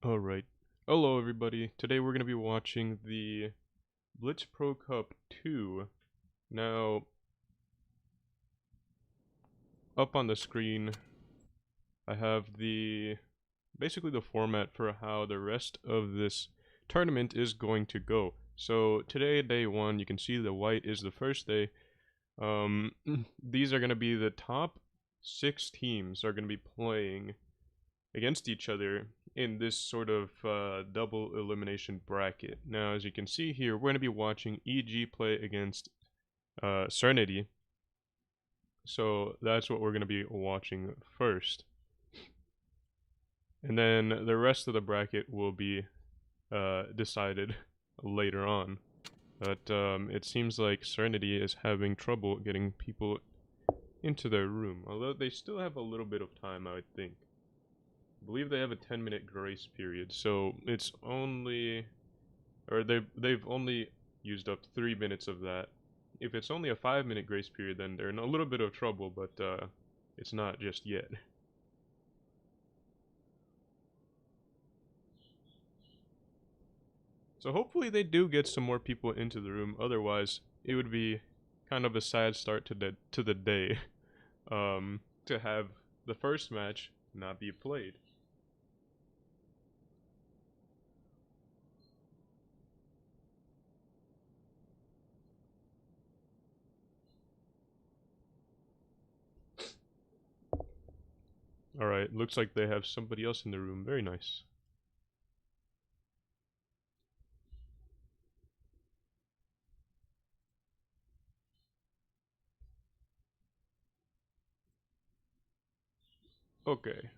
Alright. Hello everybody. Today we're going to be watching the Blitz Pro Cup 2. Now, up on the screen, I have basically the format for how the rest of this tournament is going to go. So today, day 1, you can see the white is the first day. These are going to be the top 6 teams are going to be playing against each other in this sort of double elimination bracket. Now, as you can see here, we're going to be watching EG play against Serenity. So that's what we're going to be watching first. And then the rest of the bracket will be decided later on. But it seems like Serenity is having trouble getting people into their room. Although they still have a little bit of time, I would think. I believe they have a 10-minute grace period, so it's only, or they've only used up 3 minutes of that. If it's only a 5-minute grace period, then they're in a little bit of trouble, but it's not just yet. So hopefully they do get some more people into the room. Otherwise, it would be kind of a sad start to the day, to have the first match not be played. Alright, looks like they have somebody else in the room. Very nice. Okay.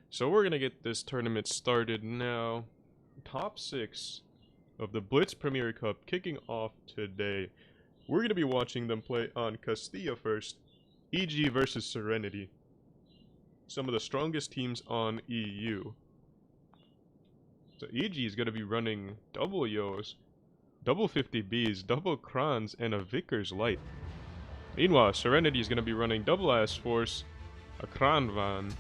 So we're gonna get this tournament started now. Top 6 of the Blitz Premier Cup kicking off today. We're gonna be watching them play on Castilla first. EG versus Serenity. Some of the strongest teams on EU. So EG is gonna be running double Yos, double 50Bs, double Krans, and a Vickers Light. Meanwhile, Serenity is gonna be running double Ass Force, a Kran Van,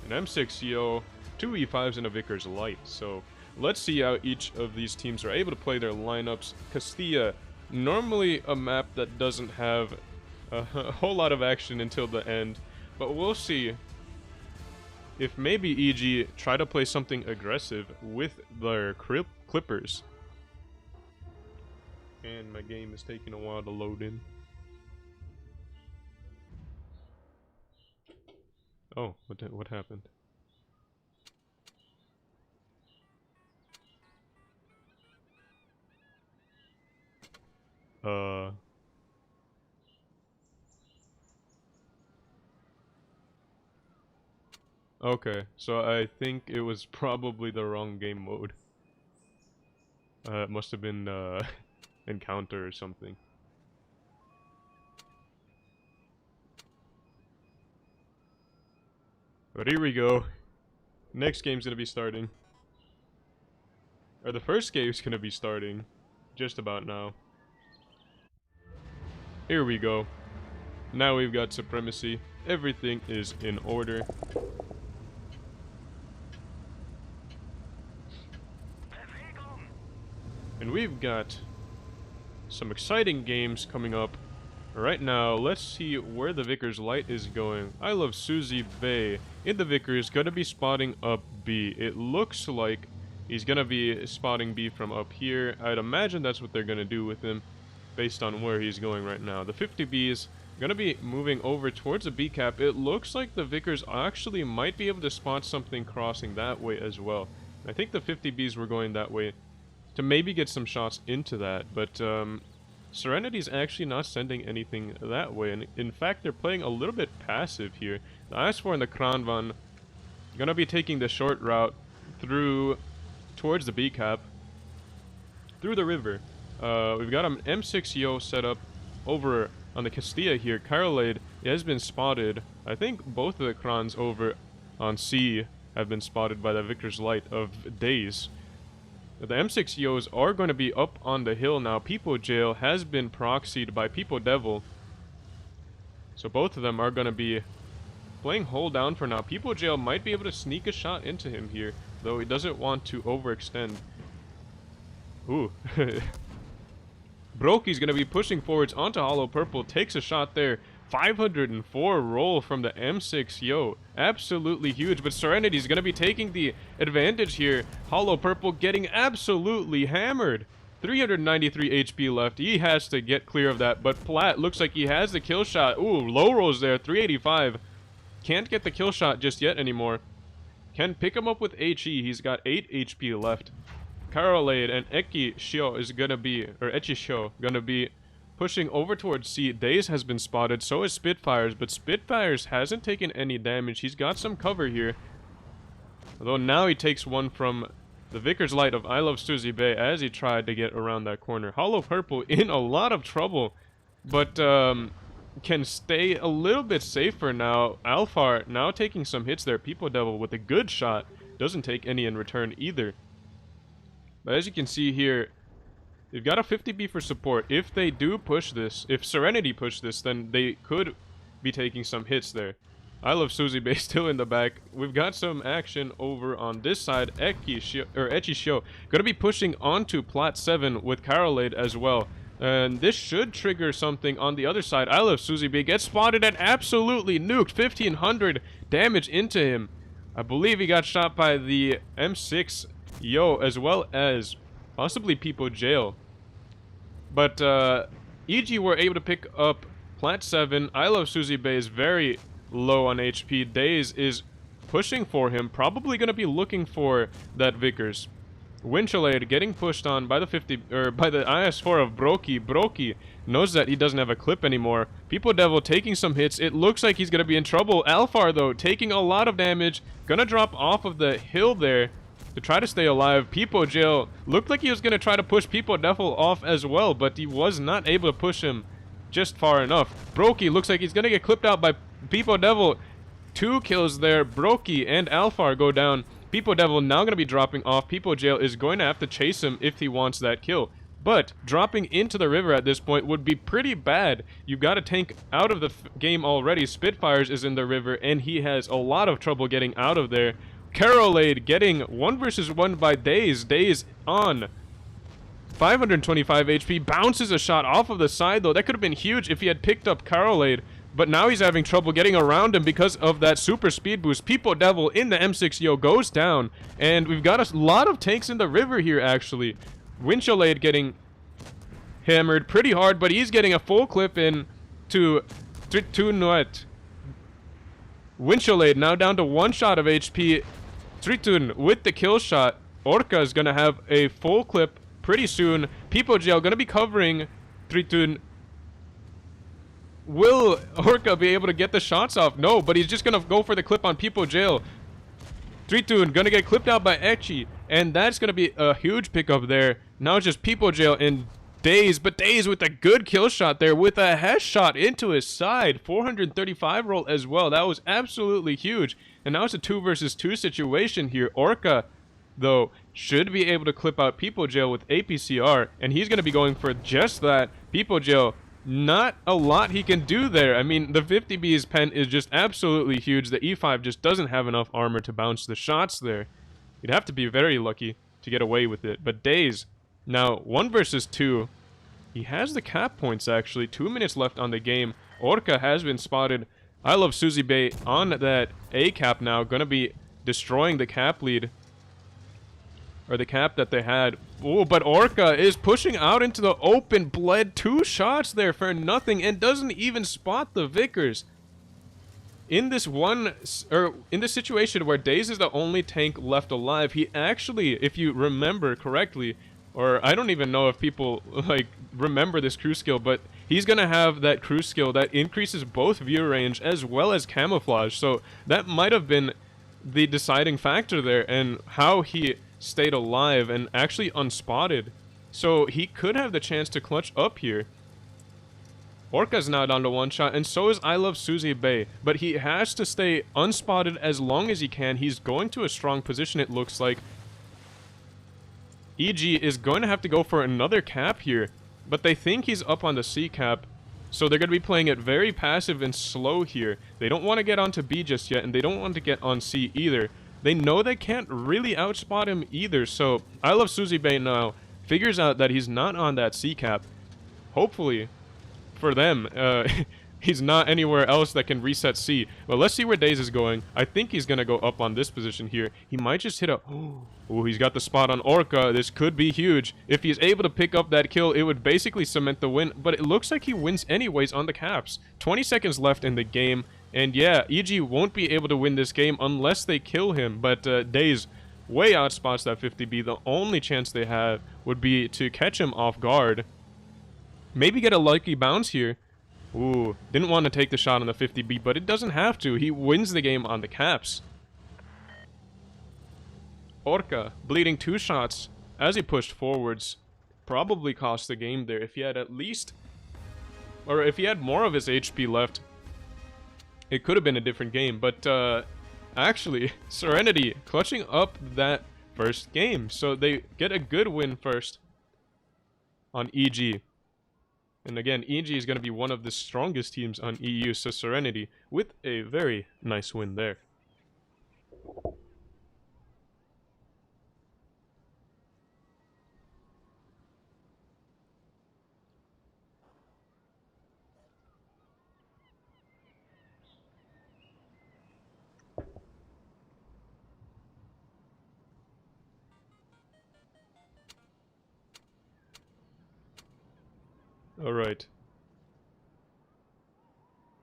an M6 Yo, 2 E5s, and a Vickers Light. So let's see how each of these teams are able to play their lineups. Castilla, normally a map that doesn't have a whole lot of action until the end, but we'll see if maybe EG try to play something aggressive with their clippers. And my game is taking a while to load in. Oh, what happened? Okay, so I think it was probably the wrong game mode. It must have been, encounter or something. But here we go. Next game's gonna be starting. Or the first game's gonna be starting. Just about now. Here we go. Now we've got Supremacy. Everything is in order. And we've got some exciting games coming up. Right now, let's see where the Vickers Light is going. I love Suzy Bay in the Vickers, gonna be spotting up B. It looks like he's gonna be spotting B from up here. I'd imagine that's what they're gonna do with him, based on where he's going right now. The 50B is gonna be moving over towards the B cap. It looks like the Vickers actually might be able to spot something crossing that way as well. I think the 50Bs were going that way to maybe get some shots into that, but Serenity's actually not sending anything that way, and in fact they're playing a little bit passive here. The IS-4 and the Kranvan gonna be taking the short route through towards the B cap, through the river. We've got an M6 Yo set up over on the Castilla here. Kyrolade has been spotted. I think both of the Krans over on C have been spotted by the Vickers Light of days. The M6 Yos are going to be up on the hill now. People Jail has been proxied by People Devil. So both of them are going to be playing hold down for now. People Jail might be able to sneak a shot into him here. though he doesn't want to overextend. Ooh. Broki's gonna be pushing forwards onto Hollow Purple, takes a shot there. 504 roll from the M6, yo, absolutely huge, but Serenity's gonna be taking the advantage here. Hollow Purple getting absolutely hammered. 393 HP left, he has to get clear of that, but Plat looks like he has the kill shot. Ooh, low rolls there, 385. Can't get the kill shot just yet anymore. Can pick him up with HE, he's got 8 HP left. Karolade and Eki Shio is gonna be, or Echi Shio, gonna be pushing over towards C. Daze has been spotted, so is Spitfires, but Spitfires hasn't taken any damage. He's got some cover here. Although now he takes one from the Vickers Light of I Love Suzy Bay as he tried to get around that corner. Hollow Purple in a lot of trouble, but can stay a little bit safer now. Alphar now taking some hits there. People Devil with a good shot. Doesn't take any in return either. But as you can see here, they've got a 50B for support. If they do push this, if Serenity push this, then they could be taking some hits there. I Love Suzy Bay still in the back. We've got some action over on this side. Echi Shio gonna be pushing onto Plat 7 with Karolade as well. And this should trigger something on the other side. I Love Suzy Bay gets spotted and absolutely nuked. 1500 damage into him. I believe he got shot by the M6 Yo, as well as possibly People Jail. But EG were able to pick up Plat 7. I Love Suzy Bay is very low on HP. Daze is pushing for him, probably going to be looking for that Vickers. Winchelade getting pushed on by the by the IS4 of Broki. Broki knows that he doesn't have a clip anymore. People Devil taking some hits. It looks like he's going to be in trouble. Alphar, though, taking a lot of damage. Gonna drop off of the hill there to try to stay alive. People Jail looked like he was going to try to push People Devil off as well, but he was not able to push him just far enough. Broki looks like he's going to get clipped out by People Devil. 2 kills there. Broki and Alphar go down. People Devil now going to be dropping off. People Jail is going to have to chase him if he wants that kill. But dropping into the river at this point would be pretty bad. You've got a tank out of the game already. Spitfires is in the river, and he has a lot of trouble getting out of there. Karolade getting 1 versus 1 by Daze. Daze on 525 HP. Bounces a shot off of the side, though. That could have been huge if he had picked up Karolade. But now he's having trouble getting around him because of that super speed boost. People Devil in the M6 Yo goes down. And we've got a lot of tanks in the river here, actually. Winchelade getting hammered pretty hard, but he's getting a full clip in to Tritun. Winchelade now down to 1 shot of HP. Tritun with the kill shot. Orca is going to have a full clip pretty soon. People Jail going to be covering Tritun. Will Orca be able to get the shots off? No, but he's just going to go for the clip on People Jail. Tritun going to get clipped out by Echi, and that's going to be a huge pickup there. Now it's just People Jail and Daze, but Daze with a good kill shot there with a hesh shot into his side. 435 roll as well. That was absolutely huge. And now it's a 2 versus 2 situation here. Orca, though, should be able to clip out People Jail with APCR, and he's going to be going for just that. People Jail, not a lot he can do there. I mean, the 50B's pen is just absolutely huge. The E5 just doesn't have enough armor to bounce the shots there. You'd have to be very lucky to get away with it. But Daze, now 1 versus 2. He has the cap points, actually. 2 minutes left on the game. Orca has been spotted. I Love Suzy Bay on that A cap now. Gonna be destroying the cap lead. Or the cap that they had. Oh, but Orca is pushing out into the open. Bled 2 shots there for nothing and doesn't even spot the Vickers. In this situation where Daze is the only tank left alive, he actually, if you remember correctly, or I don't even know if people like remember this crew skill, but he's gonna have that crew skill that increases both view range as well as camouflage. So that might have been the deciding factor there and how he stayed alive and actually unspotted. So he could have the chance to clutch up here. Orca's now down to 1 shot, and so is I Love Suzy Bay. But he has to stay unspotted as long as he can. He's going to a strong position, it looks like. EG is going to have to go for another cap here. But they think he's up on the C cap, so they're going to be playing it very passive and slow here. They don't want to get onto B just yet, and they don't want to get on C either. they know they can't really outspot him either. So I Love Suzy Bay now figures out that he's not on that C cap. Hopefully, for them, he's not anywhere else that can reset C. But let's see where Daze is going. I think he's going to go up on this position here. He might just hit a... Oh, he's got the spot on Orca. This could be huge. If he's able to pick up that kill, it would basically cement the win. But it looks like he wins anyways on the caps. 20 seconds left in the game. And yeah, EG won't be able to win this game unless they kill him. But Daze way outspots that 50B. The only chance they have would be to catch him off guard. Maybe get a lucky bounce here. Ooh, didn't want to take the shot on the 50B, but it doesn't have to. He wins the game on the caps. Orca bleeding 2 shots as he pushed forwards. Probably cost the game there. If he had at least... Or if he had more of his HP left, it could have been a different game. But actually, Serenity clutching up that first game. So they get a good win first on EG. And again, EG is going to be one of the strongest teams on EU, so Serenity with a very nice win there. Alright.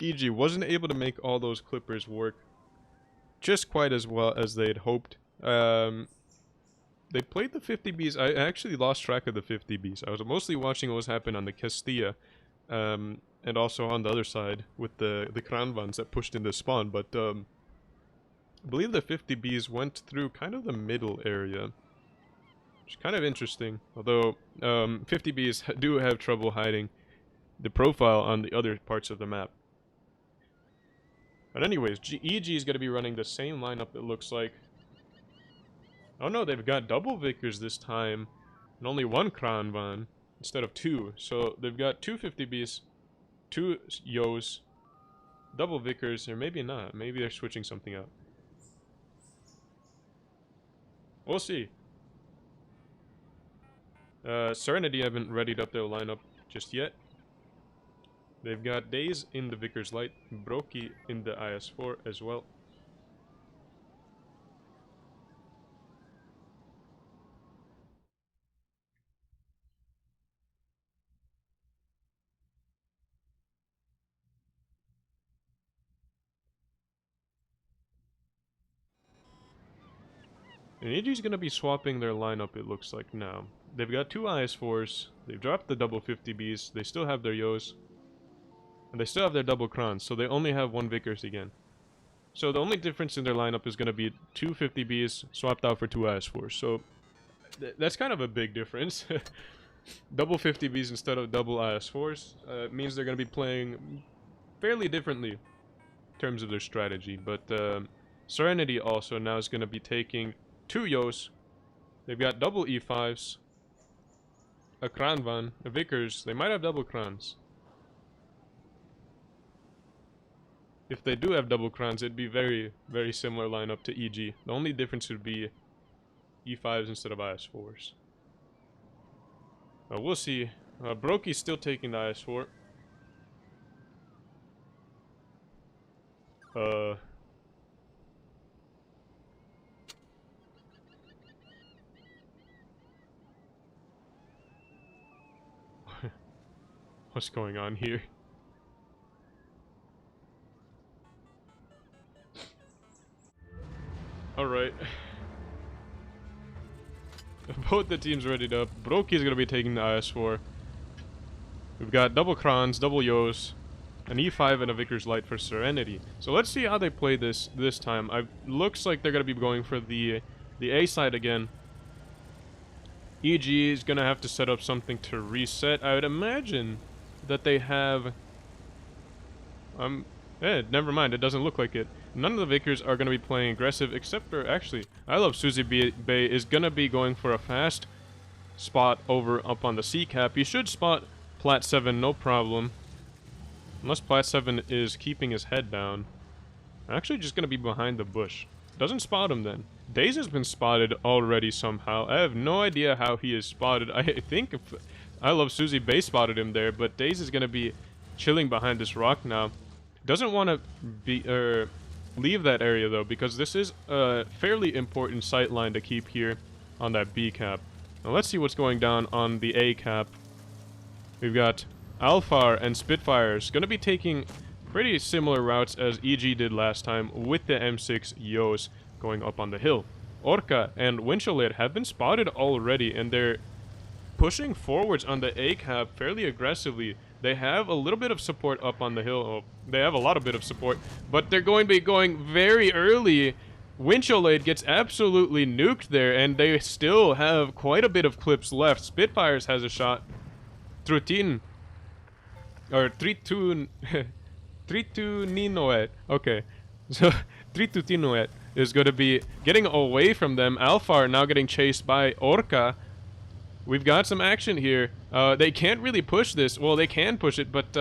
EG wasn't able to make all those clippers work just quite as well as they had hoped. They played the 50Bs. I actually lost track of the 50Bs. I was mostly watching what was happening on the Castilla, and also on the other side with the Kranvans that pushed into spawn. But I believe the 50Bs went through kind of the middle area. Which is kind of interesting, although 50Bs do have trouble hiding the profile on the other parts of the map. But anyways, EG is going to be running the same lineup, it looks like. Oh no, they've got double Vickers this time, and only 1 Kranvan instead of 2. So they've got 2 50Bs, 2 Yos, double Vickers, or maybe not. Maybe they're switching something out. We'll see. Serenity haven't readied up their lineup just yet. They've got Daze in the Vickers Light, Broky in the IS-4 as well. And EG's gonna be swapping their lineup, it looks like now. They've got 2 IS-4s, they've dropped the double 50Bs, they still have their Yos, and they still have their double Krans, so they only have 1 Vickers again. So the only difference in their lineup is gonna be 2 50Bs swapped out for 2 IS-4s, so that's kind of a big difference. Double 50Bs instead of double IS-4s means they're gonna be playing fairly differently in terms of their strategy, but Serenity also now is gonna be taking 2 Yos. They've got double E5s, a Kranvan, a Vickers. They might have double Krans. If they do have double Krans, it'd be very, very similar lineup to EG. The only difference would be E5s instead of IS-4s. We'll see. Broky's still taking the IS-4. What's going on here? Alright. Both the teams readied up. Broky's gonna be taking the IS-4. We've got double Krans, double Yos, an E5 and a Vickers Light for Serenity. So let's see how they play this time. Looks like they're gonna be going for the A side again. EG is gonna have to set up something to reset. I would imagine that they have... never mind, it doesn't look like it. None of the Vickers are going to be playing aggressive, except for, actually, I Love Suzy Bay is going to be going for a fast spot over up on the C cap. He should spot Plat 7, no problem. Unless Plat 7 is keeping his head down. I'm actually just going to be behind the bush. Doesn't spot him then. Daze has been spotted already somehow. I have no idea how he is spotted. I think if I Love Susie Bay spotted him there, but Daze is gonna be chilling behind this rock now. Doesn't want to be leave that area though, because this is a fairly important sight line to keep here on that B cap. Now let's see what's going down on the A cap. We've got Alfar and Spitfires gonna be taking pretty similar routes as EG did last time with the M6 Yos going up on the hill. Orca and Wincholir have been spotted already, and they're pushing forwards on the A cap fairly aggressively. They have a little bit of support up on the hill. Oh, they have a lot of bit of support, but they're going to be going very early. Wincholade gets absolutely nuked there, and they still have quite a bit of clips left. Spitfires has a shot. Trutin. Or Tritun. Trituninoet. Okay. So, Tritutinoet is going to be getting away from them. Alfar now getting chased by Orca. We've got some action here. They can't really push this. Well, they can push it, but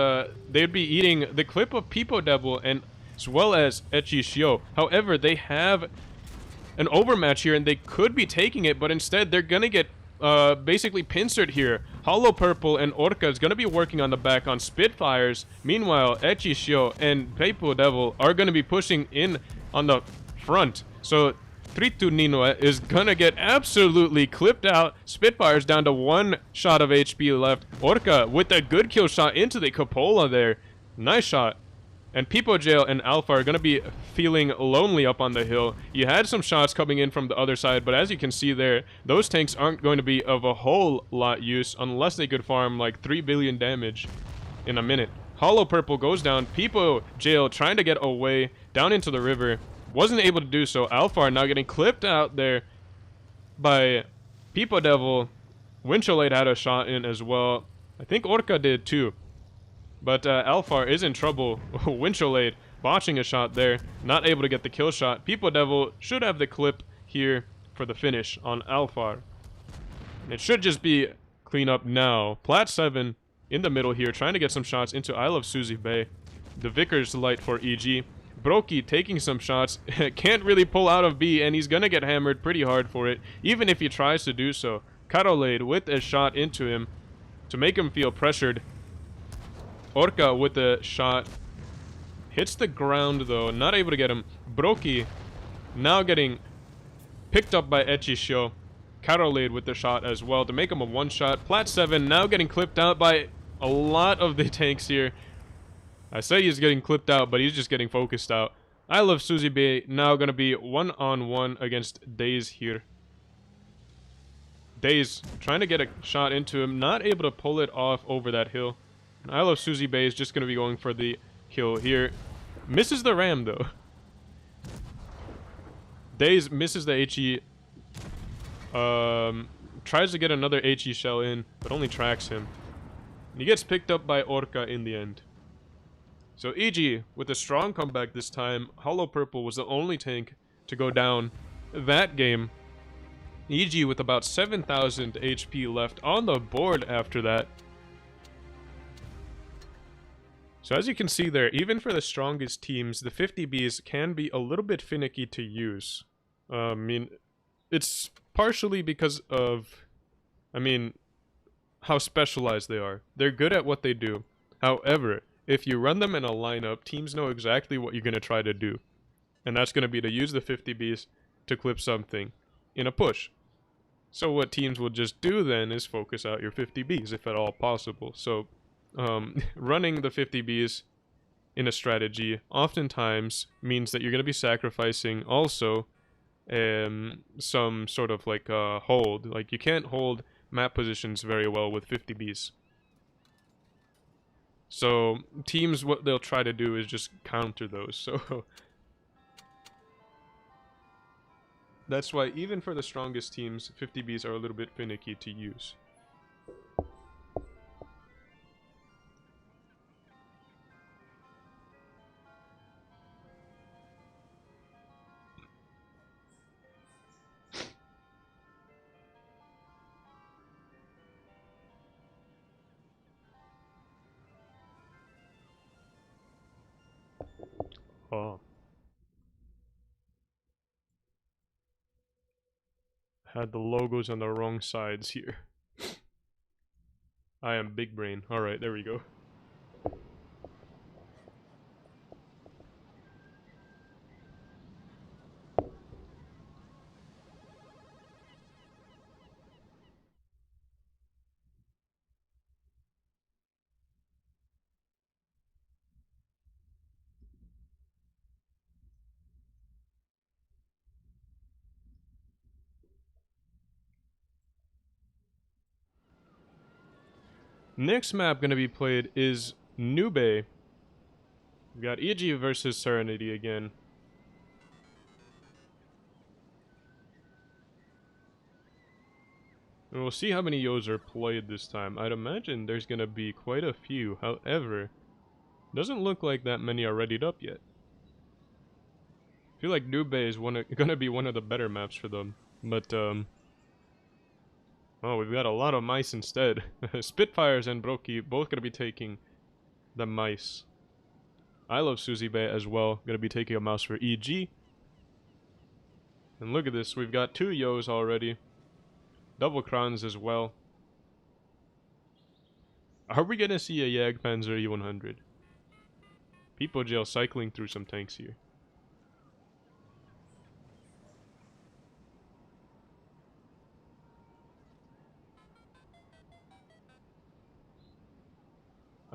they'd be eating the clip of Pipo Devil and as well as Echi Shio. However, they have an overmatch here, and they could be taking it, but instead they're gonna get basically pincered here. Hollow Purple and Orca is gonna be working on the back on Spitfires. Meanwhile, Echi Shio and Pipo Devil are gonna be pushing in on the front. So Tritunino is gonna get absolutely clipped out. Spitfire's down to 1 shot of HP left. Orca with a good kill shot into the cupola there. Nice shot. And Pipo Jail and Alpha are gonna be feeling lonely up on the hill. You had some shots coming in from the other side, but as you can see there, those tanks aren't going to be of a whole lot use unless they could farm like 3 billion damage in a minute. Hollow Purple goes down. Pipo Jail trying to get away down into the river. Wasn't able to do so. Alfar now getting clipped out there by Pipo Devil. Wincholade had a shot in as well. I think Orca did too. But Alfar is in trouble. Wincholade botching a shot there. Not able to get the kill shot. Pipo Devil should have the clip here for the finish on Alfar. It should just be clean up now. Plat 7 in the middle here, trying to get some shots into I Love Susie Bay. The Vickers light for EG. Brokey taking some shots. Can't really pull out of B, and he's gonna get hammered pretty hard for it, even if he tries to do so. Karolade with a shot into him to make him feel pressured. Orca with a shot. Hits the ground though, not able to get him. Brokey now getting picked up by Echisho. Karolade with the shot as well to make him a one-shot. Plat 7 now getting clipped out by a lot of the tanks here. I say he's getting clipped out, but he's just getting focused out. I Love Susie Bay now gonna be one-on-one against Daze here. Daze trying to get a shot into him, not able to pull it off over that hill. And I Love Susie Bay is just gonna be going for the kill here. Misses the ram though. Daze misses the HE. Tries to get another HE shell in, but only tracks him. And he gets picked up by Orca in the end. So EG, with a strong comeback this time, Hollow Purple was the only tank to go down that game. EG with about 7,000 HP left on the board after that. So as you can see there, even for the strongest teams, the 50Bs can be a little bit finicky to use. I mean, it's partially because of, how specialized they are. They're good at what they do. However, if you run them in a lineup, teams know exactly what you're going to try to do. And that's going to be to use the 50Bs to clip something in a push. So what teams will just do then is focus out your 50Bs, if at all possible. So running the 50Bs in a strategy oftentimes means that you're going to be sacrificing also some sort of like hold. Like you can't hold map positions very well with 50Bs. So teams, what they'll try to do is just counter those. So that's why even for the strongest teams, 50Bs are a little bit finicky to use. Oh. Had the logos on the wrong sides here. I am big brain. Alright, there we go. Next map gonna be played is Nube. We got EG versus Serenity again. And we'll see how many Yos are played this time. I'd imagine there's gonna be quite a few. However, doesn't look like that many are readied up yet. I feel like Nube is gonna be one of the better maps for them. But, oh, we've got a lot of mice instead. Spitfires and Broki both gonna be taking the mice. I love Suzy Bay as well. Gonna be taking a mouse for EG. And look at this, we've got 2 Yos already. Double crowns as well. Are we gonna see a Jagdpanzer E100? People jail cycling through some tanks here.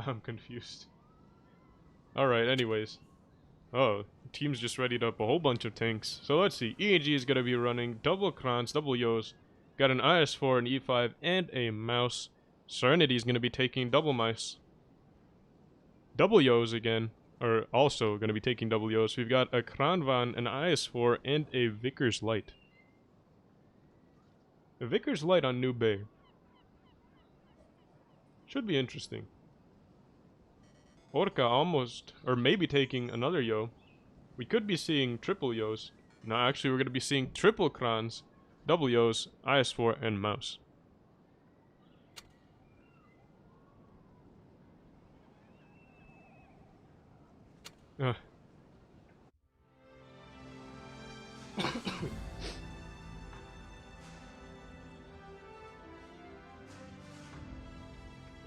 I'm confused. Alright, anyways. Oh, team's just readied up a whole bunch of tanks. So let's see. EAG is going to be running double crons, double Yos. Got an IS-4, an E5, and a mouse. Serenity is going to be taking double mice. Double Yos again. Or also going to be taking double Yos. We've got a Kranvan, an IS-4, and a Vickers Light. A Vickers Light on New Bay. Should be interesting. Orca almost, or maybe taking another Yo. We could be seeing triple Yos. No, actually we're going to be seeing triple Krans, double Yos, IS-4, and mouse.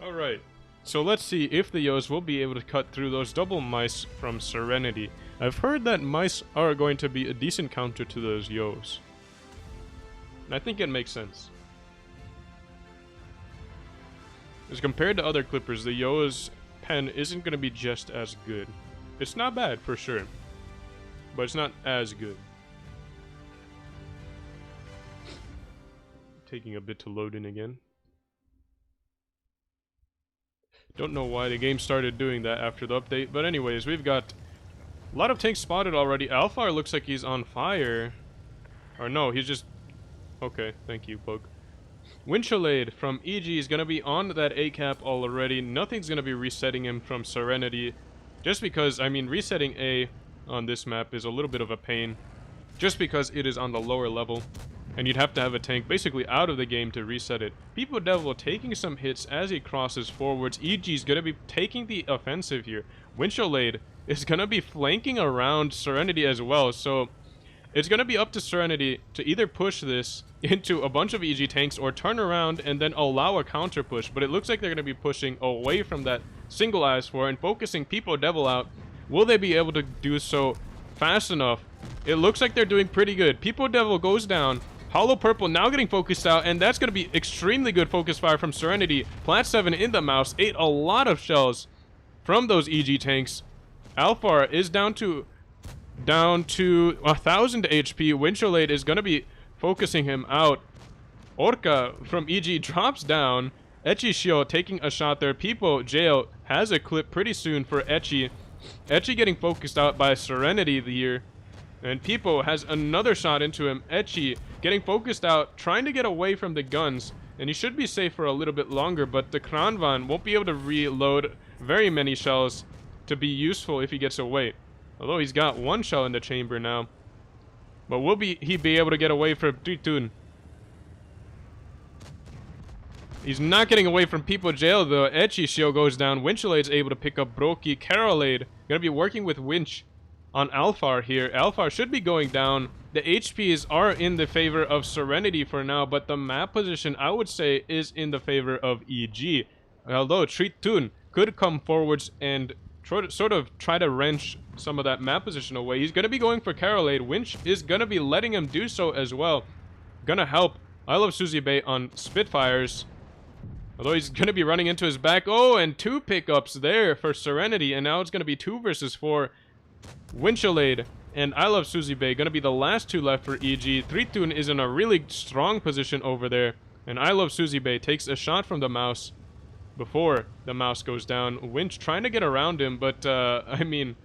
Alright. So let's see if the Yos will be able to cut through those double mice from Serenity. I've heard that mice are going to be a decent counter to those Yos. And I think it makes sense. As compared to other clippers, the Yo's pen isn't going to be just as good. It's not bad, for sure. But it's not as good. Taking a bit to load in again. Don't know why the game started doing that after the update, but anyways, we've got a lot of tanks spotted already. Alphar looks like he's on fire. Or no, he's just... Okay, thank you, bug. Wincholade from EG is going to be on that A-cap already. Nothing's going to be resetting him from Serenity. Just because, I mean, resetting A on this map is a little bit of a pain. Just because it is on the lower level. And you'd have to have a tank basically out of the game to reset it. People Devil taking some hits as he crosses forwards. EG's going to be taking the offensive here. Wincholade is going to be flanking around Serenity as well. So it's going to be up to Serenity to either push this into a bunch of EG tanks or turn around and then allow a counter push. But it looks like they're going to be pushing away from that single IS-4 and focusing People Devil out. Will they be able to do so fast enough? It looks like they're doing pretty good. People Devil goes down. Hollow Purple now getting focused out, and that's going to be extremely good focus fire from Serenity. Plat 7 in the mouse, ate a lot of shells from those EG tanks. Alphar is down to 1,000 HP. Wincholade is going to be focusing him out. Orca from EG drops down. Echi Shio taking a shot there. People Jail has a clip pretty soon for Echi. Echi getting focused out by Serenity here. And People has another shot into him. Echi getting focused out, trying to get away from the guns. And he should be safe for a little bit longer, but the Kranvan won't be able to reload very many shells to be useful if he gets away. Although he's got one shell in the chamber now. But will he be able to get away from Tutun? He's not getting away from People Jail though. Echi Shio goes down. Wincholade's able to pick up Broki. Carolade gonna be working with Winch on Alphar here. Alphar should be going down The HPs are in the favor of Serenity for now, but the map position, I would say, is in the favor of EG. Although Treat Toon could come forwards and sort of try to wrench some of that map position away. He's going to be going for Carolade. Winch is going to be letting him do so as well. Gonna help. I love Suzy Bay on Spitfires. Although he's going to be running into his back. Oh, and 2 pickups there for Serenity. And now it's going to be 2 versus 4. Winchelade and I love Suzy Bay going to be the last 2 left for EG. Tritun is in a really strong position over there. And I love Suzy Bay takes a shot from the mouse before the mouse goes down. Winch trying to get around him, but I mean,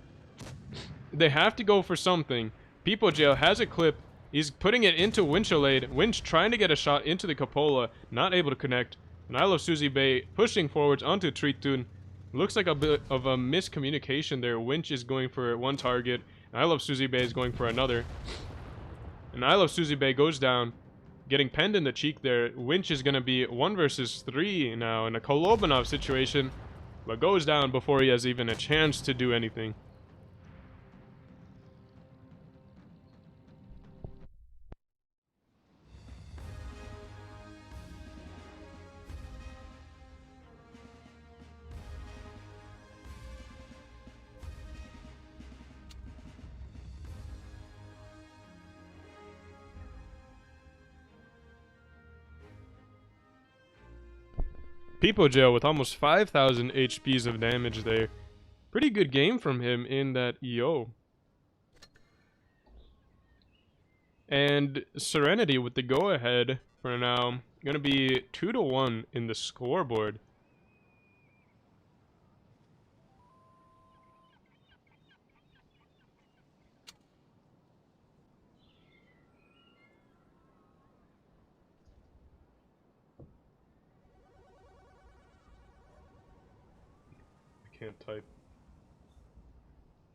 they have to go for something. People Jail has a clip. He's putting it into Winchelade. Winch trying to get a shot into the Cupola. Not able to connect. And I love Suzy Bay pushing forwards onto Tritun. Looks like a bit of a miscommunication there. Winch is going for one target. And I love Suzy Bay is going for another. And I love Suzy Bay goes down. Getting penned in the cheek there. Winch is going to be 1 versus 3 now in a Kolobanov situation. But goes down before he has even a chance to do anything. People Jail with almost 5,000 HPs of damage there. Pretty good game from him in that EO. And Serenity with the go-ahead for now. Gonna be 2-1 in the scoreboard. Can't type.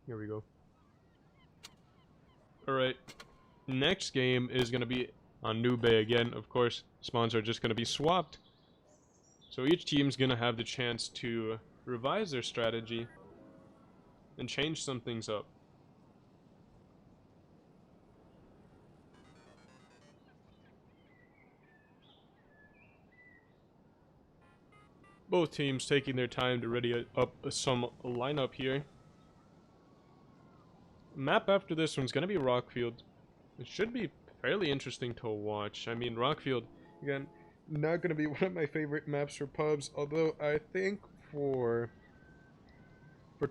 Here we go. Alright. Next game is going to be on New Bay again. Of course, spawns are just going to be swapped. So each team's going to have the chance to revise their strategy and change some things up. Both teams taking their time to ready up some lineup here. Map after this one's gonna be Rockfield. It should be fairly interesting to watch. I mean, Rockfield, again, not gonna be one of my favorite maps for pubs, although I think for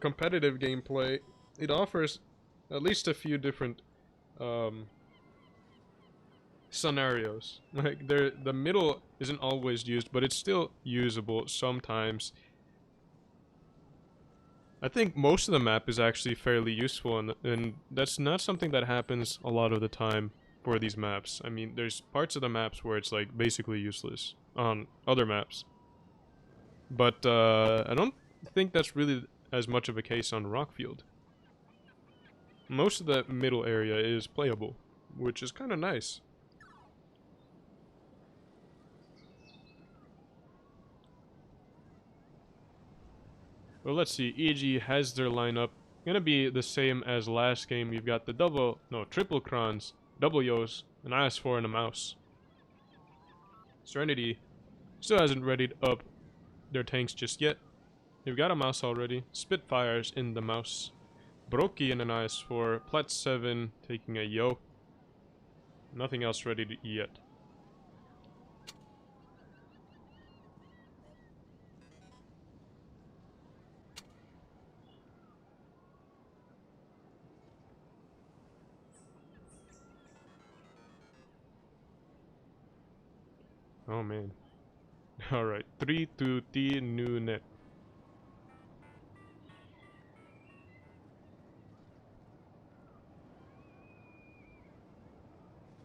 competitive gameplay, it offers at least a few different scenarios. Like the middle isn't always used, but it's still usable sometimes. I think most of the map is actually fairly useful, and that's not something that happens a lot of the time for these maps. I mean, there's parts of the maps where it's like basically useless on other maps, but I don't think that's really as much of a case on Rockfield. Most of the middle area is playable, which is kind of nice. Well, let's see. EG has their lineup. Gonna be the same as last game. You've got the triple crons, double yos, an IS4, and a mouse. Serenity still hasn't readied up their tanks just yet. You've got a mouse already. Spitfires in the mouse. Broki in an IS4. Plat 7 taking a yo. Nothing else ready yet. Oh man. Alright. 3-2 new net.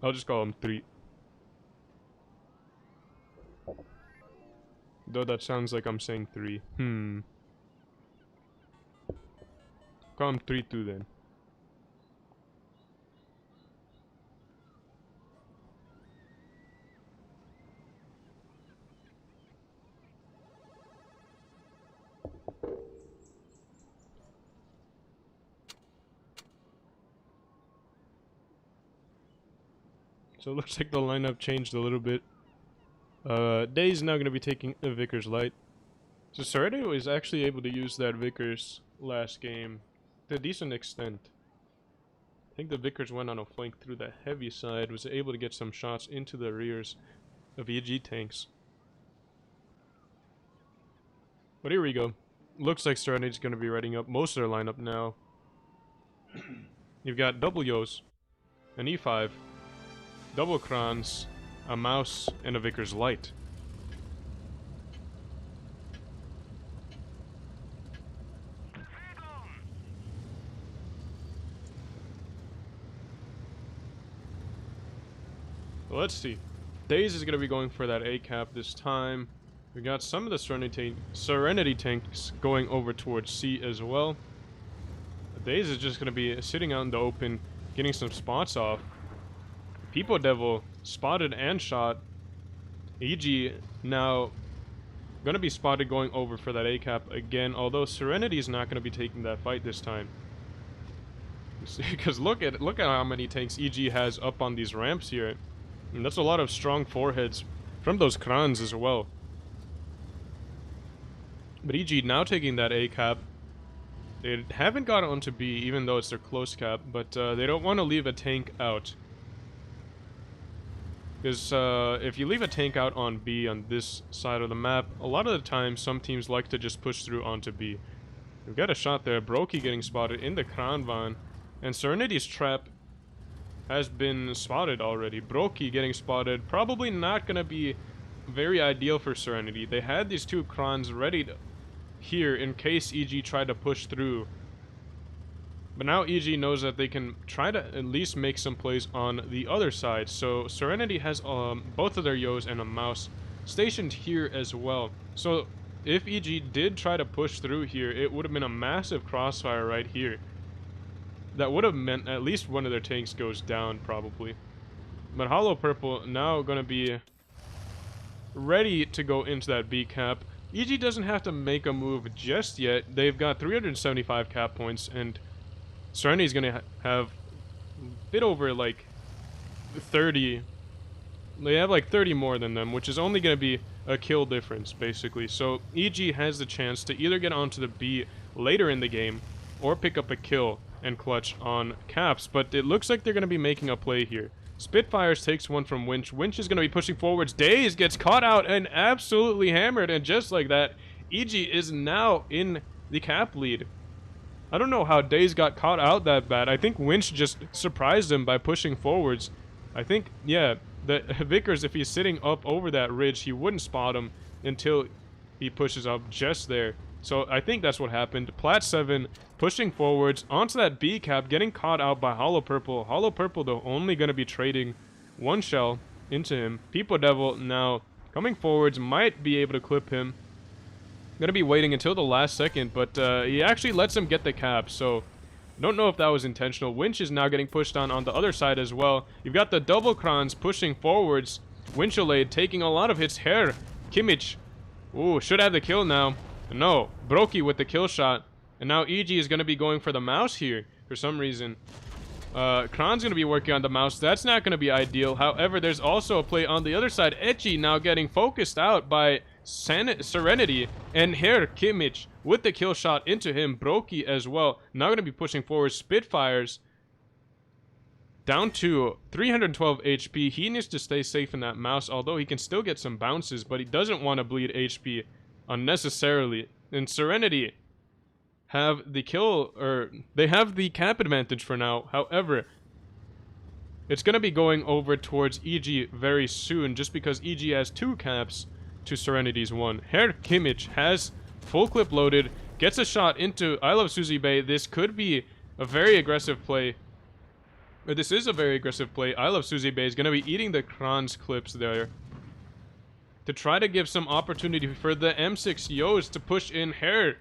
I'll just call him 3. Though that sounds like I'm saying 3. Call him 3-2 then. So it looks like the lineup changed a little bit. Day's now going to be taking a Vickers Light. So Serenity was actually able to use that Vickers last game to a decent extent. I think the Vickers went on a flank through the heavy side, was able to get some shots into the rears of EG tanks. But here we go. Looks like Serenity's going to be readying up most of their lineup now. You've got double Yos, an E5, double Krans, a Mouse, and a Vickers Light. Let's see. Daze is going to be going for that A cap this time. We got some of the Serenity tanks going over towards C as well. Daze is just going to be sitting out in the open, getting some spots off. People Devil spotted and shot. EG now going to be spotted going over for that A cap again, although Serenity is not going to be taking that fight this time. Because look at how many tanks EG has up on these ramps here. And that's a lot of strong foreheads from those Krans as well. But EG now taking that A cap. They haven't got onto B, even though it's their close cap, but they don't want to leave a tank out. Because if you leave a tank out on B on this side of the map, a lot of the time some teams like to just push through onto B. We've got a shot there, Brokey getting spotted in the Kran van, and Serenity's trap has been spotted already. Brokey getting spotted, probably not going to be very ideal for Serenity. They had these two Krans ready here in case EG tried to push through. But now EG knows that they can try to at least make some plays on the other side. So Serenity has both of their Yos and a Mouse stationed here as well. So if EG did try to push through here, it would have been a massive crossfire right here. That would have meant at least one of their tanks goes down, probably. But Hollow Purple now going to be ready to go into that B cap. EG doesn't have to make a move just yet. They've got 375 cap points, and Serenity's going to have a bit over, like, 30. They have, like, 30 more than them, which is only going to be a kill difference, basically. So EG has the chance to either get onto the B later in the game, or pick up a kill and clutch on caps, but it looks like they're going to be making a play here. Spitfires takes one from Winch. Winch is going to be pushing forwards. Daze gets caught out and absolutely hammered, and just like that, EG is now in the cap lead. I don't know how Daze got caught out that bad. I think Winch just surprised him by pushing forwards. I think, yeah, the Vickers, if he's sitting up over that ridge, he wouldn't spot him until he pushes up just there. So I think that's what happened. Plat 7 pushing forwards onto that B cap, getting caught out by Hollow Purple. Hollow Purple, though, only going to be trading one shell into him. People Devil now coming forwards, might be able to clip him. Going to be waiting until the last second, but he actually lets him get the cap, so I don't know if that was intentional. Winch is now getting pushed on the other side as well. You've got the double Krans pushing forwards. Winchelade taking a lot of hits. Here, Kimmich. Ooh, should have the kill now. No, Brokey with the kill shot. And now EG is going to be going for the Mouse here for some reason. Kron's going to be working on the Mouse. That's not going to be ideal. However, there's also a play on the other side. Etchy now getting focused out by Serenity. And here, Kimmich with the kill shot into him. Brokey as well. Now going to be pushing forward. Spitfires down to 312 HP. He needs to stay safe in that Mouse, although he can still get some bounces, but he doesn't want to bleed HP unnecessarily. And Serenity have the kill, or they have the cap advantage for now. However, it's going to be going over towards EG very soon, just because EG has 2 caps to Serenity's 1. Herr Kimmich has full clip loaded, gets a shot into I Love Suzy Bay. This could be a very aggressive play. Or this is a very aggressive play. I Love Suzy Bay is going to be eating the Kranz clips there to try to give some opportunity for the M6 Yos to push in Herr.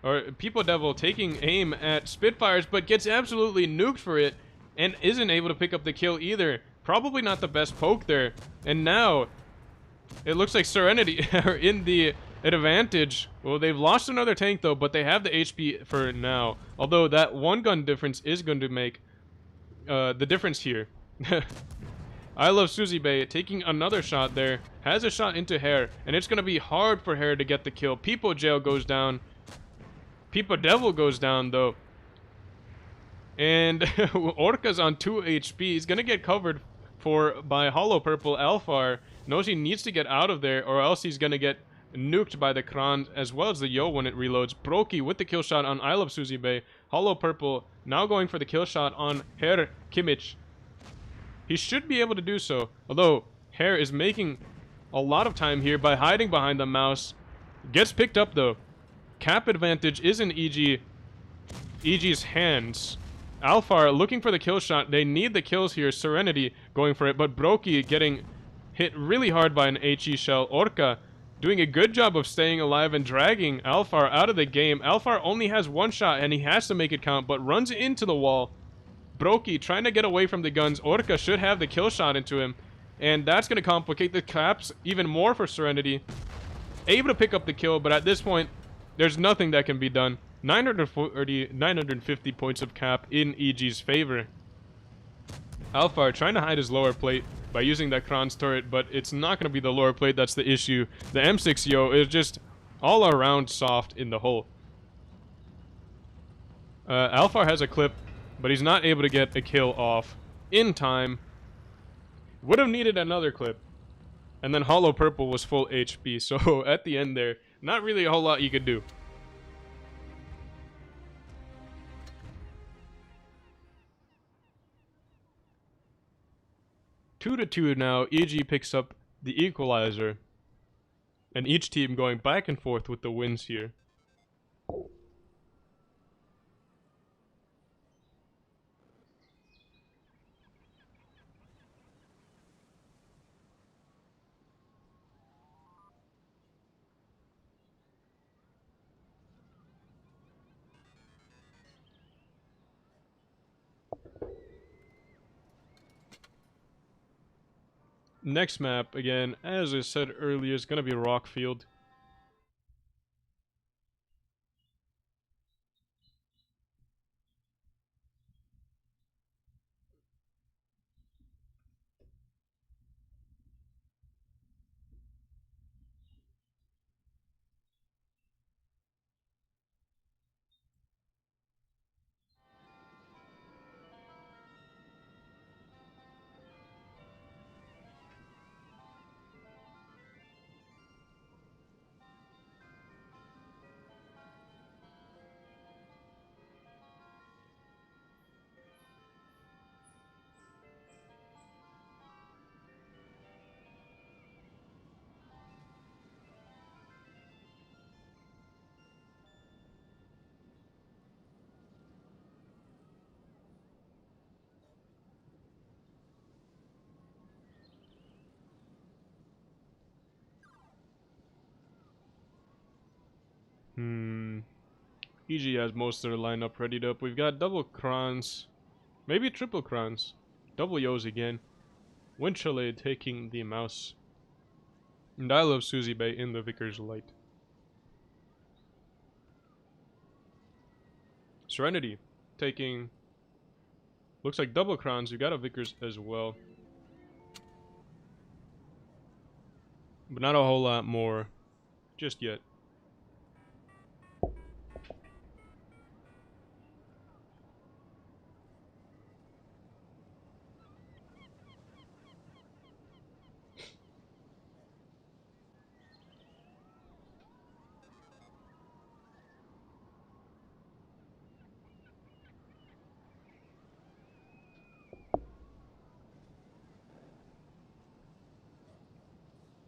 Or People Devil taking aim at Spitfires, but gets absolutely nuked for it and isn't able to pick up the kill either. Probably not the best poke there. And now it looks like Serenity are in the advantage. Well, they've lost another tank though, but they have the HP for now. Although that one gun difference is going to make the difference here. I Love Susie Bay taking another shot there. Has a shot into Hair, and it's going to be hard for Hair to get the kill. Peepo Jail goes down. Peepo Devil goes down, though. And Orca's on 2 HP. He's going to get covered by Hollow Purple. Alfar knows he needs to get out of there, or else he's going to get nuked by the Kron, as well as the Yo when it reloads. Brokey with the kill shot on I Love Susie Bay. Hollow Purple now going for the kill shot on Herr Kimmich. He should be able to do so, although Herr is making a lot of time here by hiding behind the mouse. Gets picked up though. Cap advantage is in EG's hands. Alfar looking for the kill shot. They need the kills here. Serenity going for it, but Brokey getting hit really hard by an HE shell. Orca doing a good job of staying alive and dragging Alfar out of the game. Alfar only has one shot and he has to make it count, but runs into the wall. Brokey trying to get away from the guns. Orca should have the kill shot into him, and that's going to complicate the caps even more for Serenity. Able to pick up the kill, but at this point, there's nothing that can be done. 950 points of cap in EG's favor. Alfar trying to hide his lower plate by using that Kron's turret, but it's not going to be the lower plate that's the issue. The M6 Yo is just all around soft in the hole. Alfar has a clip, but he's not able to get a kill off in time. Would have needed another clip. And then Hollow Purple was full HP, so at the end there, not really a whole lot you could do. Two to two now. EG picks up the equalizer, and each team going back and forth with the wins here. Next map, again, as I said earlier, is going to be Rockfield. EG has most of their lineup readied up. We've got double Krons, maybe triple Krons, double Yos again. Winchelle taking the mouse, and I Love Susie Bay in the Vickers Light. Serenity taking, looks like double Krons. You got a Vickers as well, but not a whole lot more just yet.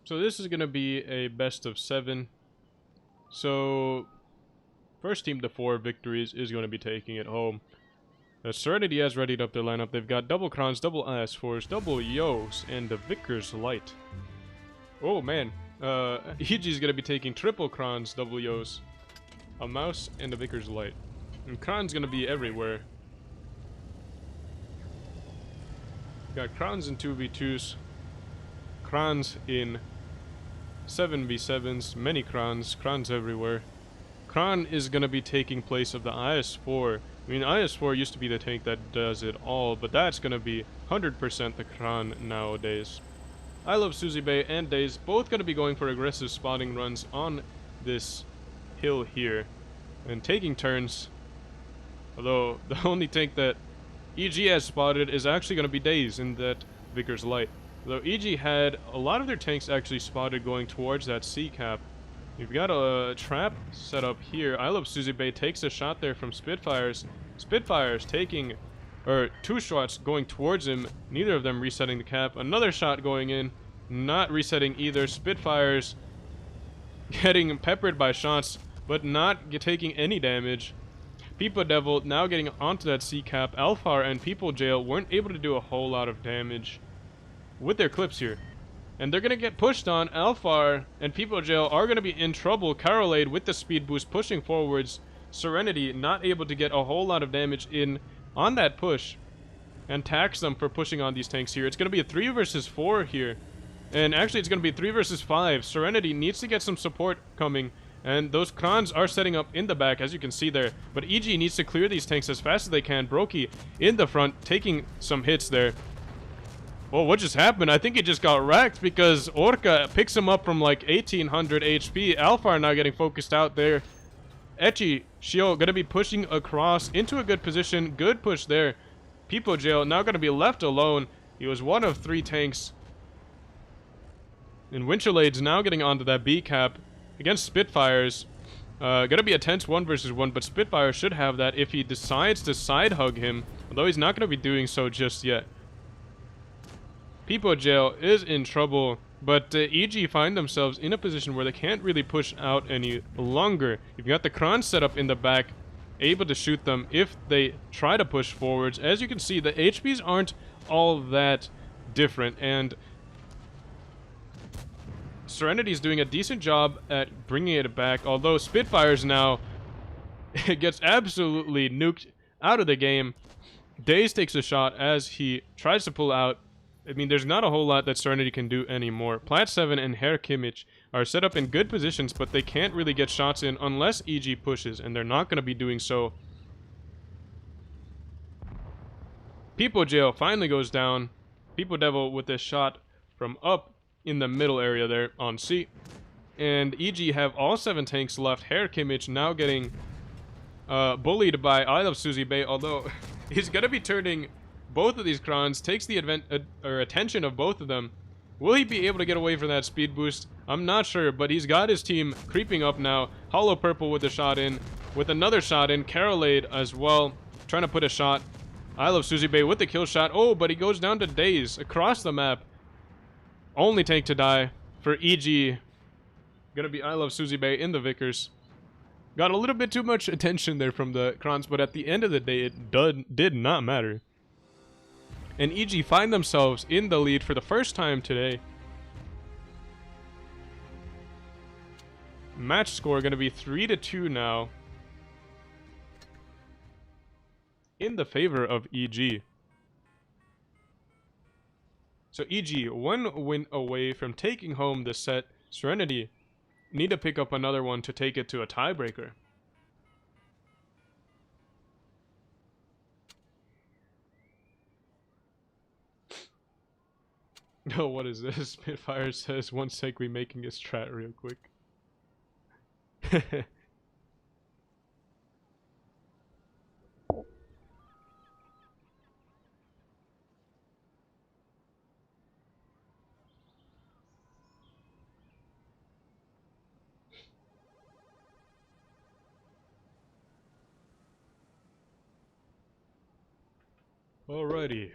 So this is going to be a best of 7. So first team to 4 victories is going to be taking it home. Serenity has readied up their lineup. They've got double Krons, double IS4s, double Yos, and the Vickers Light. Oh man, EG is going to be taking triple Krons, double Yos, a mouse, and a Vickers Light. And Kron's going to be everywhere. Got Krons in 2v2s, Krons in 7v7s, many Krons everywhere. Kron is going to be taking place of the IS4. I mean, IS4 used to be the tank that does it all, but that's going to be 100% the Kran nowadays. I love Suzy Bay and Daze both going to be going for aggressive spotting runs on this hill here and taking turns. Although the only tank that EG has spotted is actually going to be Daze in that Vickers Light. Though EG had a lot of their tanks actually spotted going towards that C cap. You've got a trap set up here. I love Suzy Bay takes a shot there from Spitfires. Spitfires taking, or 2 shots going towards him. Neither of them resetting the cap. Another shot going in, not resetting either. Spitfires getting peppered by shots, but not taking any damage. Peepa Devil now getting onto that C cap. Alfar and People Jail weren't able to do a whole lot of damage with their clips here. And they're going to get pushed on. Alfar and People Jail are going to be in trouble. Carolade with the speed boost pushing forwards. Serenity not able to get a whole lot of damage in on that push. And tax them for pushing on these tanks here. It's going to be a 3 versus 4 here. And actually it's going to be 3 versus 5. Serenity needs to get some support coming. And those Krans are setting up in the back, as you can see there. But EG needs to clear these tanks as fast as they can. Brokey in the front, taking some hits there. Well, what just happened? I think he just got wrecked because Orca picks him up from like 1800 HP. Alfar now getting focused out there. Echi Shio going to be pushing across into a good position. Good push there. People Jail now going to be left alone. He was one of 3 tanks. And Winterlade's now getting onto that B cap against Spitfires. Gonna be a tense 1 versus 1, but Spitfire should have that if he decides to side hug him, although he's not gonna be doing so just yet. People Jail is in trouble, but EG find themselves in a position where they can't really push out any longer. You've got the Kran set up in the back, able to shoot them if they try to push forwards. As you can see, the HPs aren't all that different, and Serenity's doing a decent job at bringing it back, although Spitfires now gets absolutely nuked out of the game. Daze takes a shot as he tries to pull out. I mean, there's not a whole lot that Serenity can do anymore. Plat 7 and Herr Kimmich are set up in good positions, but they can't really get shots in unless EG pushes, and they're not going to be doing so. People Jail finally goes down. People Devil with this shot from up in the middle area there on C. And EG have all 7 tanks left. Herr Kimmich now getting bullied by I Love Suzy Bay, although he's going to be turning both of these Krans, takes the attention of both of them. Will he be able to get away from that speed boost? I'm not sure, but he's got his team creeping up now. Hollow Purple with a shot in, with another shot in. Carolade as well, trying to put a shot. I Love Suzy Bay with the kill shot. Oh, but he goes down to Daze across the map. Only tank to die for EG. Gonna be I Love Suzy Bay in the Vickers. Got a little bit too much attention there from the Krans, but at the end of the day, it did not matter. And EG find themselves in the lead for the first time today. Match score going to be 3-2 now, in the favor of EG. So EG, 1 win away from taking home the set. Serenity need to pick up another one to take it to a tiebreaker. Oh, what is this? Spitfire says, one sec, we making his strat real quick. Alrighty.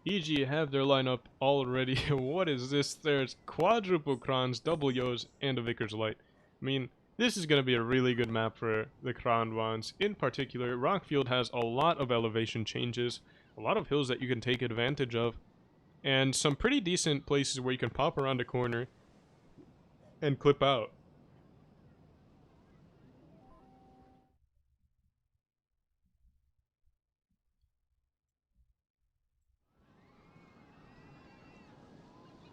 EG have their lineup already. What is this? There's quadruple Krans, double Yos, and a Vickers Light. I mean, this is going to be a really good map for the Kran ones. In particular, Rockfield has a lot of elevation changes, a lot of hills that you can take advantage of, and some pretty decent places where you can pop around a corner and clip out.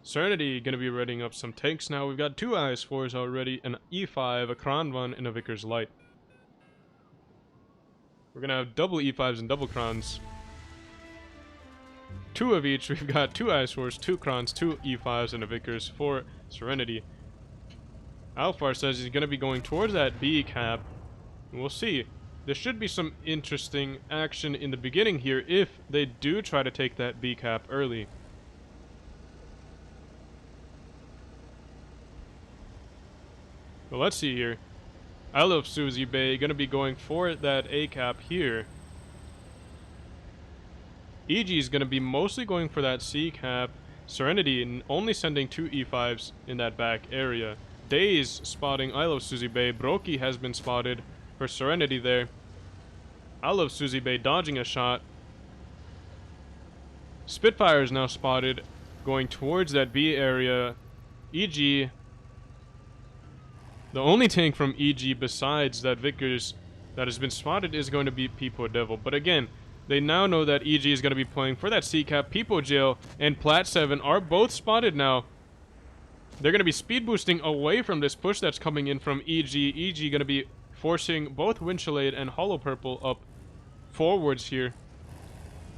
Serenity gonna be readying up some tanks now. We've got 2 IS-4s already, an E5, a Kranvan, and a Vickers Light. We're gonna have double E5s and double Krans. 2 of each. We've got 2 IS-4s, 2 Krans, 2 E5s, and a Vickers for Serenity. Alfar says he's gonna be going towards that B cap. We'll see. There should be some interesting action in the beginning here if they do try to take that B cap early. Well, let's see here. I love Susie Bay gonna be going for that A cap here. EG is gonna be mostly going for that C cap. Serenity only sending 2 E5s in that back area. Days spotting I love Susie Bay. Broky has been spotted for Serenity there. I love Susie Bay dodging a shot. Spitfire is now spotted going towards that B area. EG, the only tank from EG besides that Vickers that has been spotted is going to be Peepo Devil. But again, they now know that EG is going to be playing for that C cap. Peepo Jail and Plat 7 are both spotted now. They're going to be speed boosting away from this push that's coming in from EG. EG going to be forcing both Winchellade and Hollow Purple up forwards here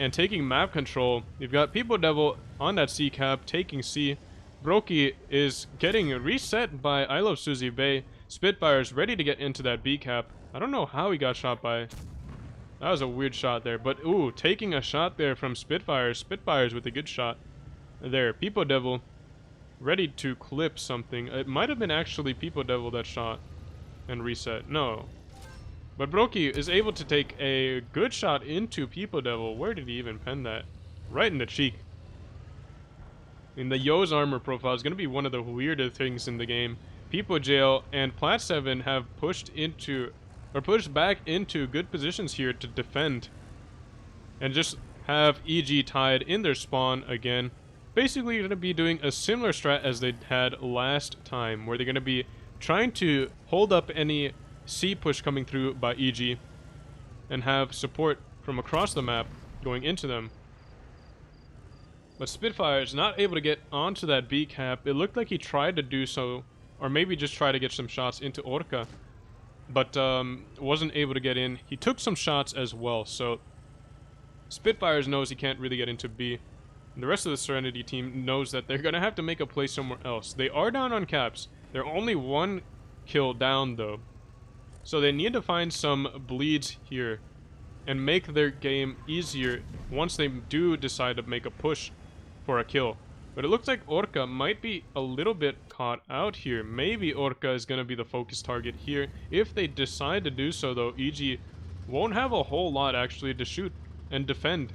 and taking map control. You've got Peepo Devil on that C cap taking C. Broky is getting reset by I love Susie Bay. Spitfire's ready to get into that B cap. I don't know how he got shot by. That was a weird shot there, but ooh, taking a shot there from Spitfire. Spitfire's with a good shot there. Peepo Devil ready to clip something. It might have been actually Peepo Devil that shot and reset. No. But Broky is able to take a good shot into Peepo Devil. Where did he even pen that? Right in the cheek. In the Yo's armor profile is going to be one of the weirder things in the game. Peepo Jail and Plat 7 have pushed back into good positions here to defend. And just have EG tied in their spawn again. Basically going to be doing a similar strat as they had last time, where they're going to be trying to hold up any C push coming through by EG and have support from across the map going into them. But Spitfire is not able to get onto that B cap. It looked like he tried to do so, or maybe just try to get some shots into Orca, but wasn't able to get in. He took some shots as well, so Spitfires knows he can't really get into B. And the rest of the Serenity team knows that they're going to have to make a play somewhere else. They are down on caps. They're only 1 kill down, though. So they need to find some bleeds here and make their game easier once they do decide to make a push for a kill. But it looks like Orca might be a little bit caught out here. Maybe Orca is going to be the focus target here. If they decide to do so, though, EG won't have a whole lot actually to shoot and defend.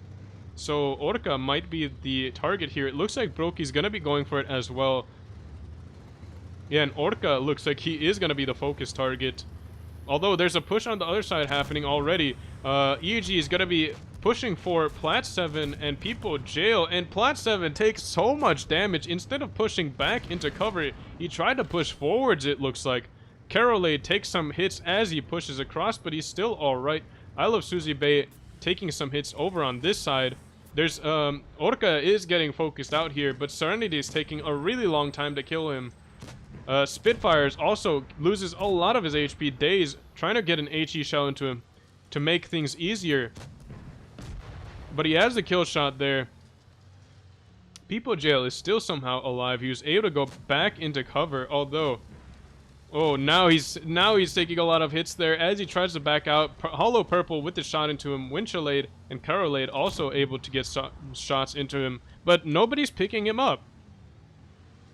So Orca might be the target here. It looks like Broky's going to be going for it as well. Yeah, and Orca looks like he is going to be the focus target. Although there's a push on the other side happening already. EG is going to be pushing for Plat 7 and Peepo Jail. And Plat 7 takes so much damage. Instead of pushing back into cover, he tried to push forwards, it looks like. Carolade takes some hits as he pushes across, but he's still alright. I love Susie Bay taking some hits over on this side. There's Orca is getting focused out here, but Serenity is taking a really long time to kill him. Spitfires also loses a lot of his HP. Days trying to get an HE shell into him to make things easier, but he has the kill shot there. Peepo Jail is still somehow alive. He was able to go back into cover, although oh, now he's taking a lot of hits there as he tries to back out. Hollow Purple with the shot into him. Winchellade and Carolade also able to get shots into him, but nobody's picking him up.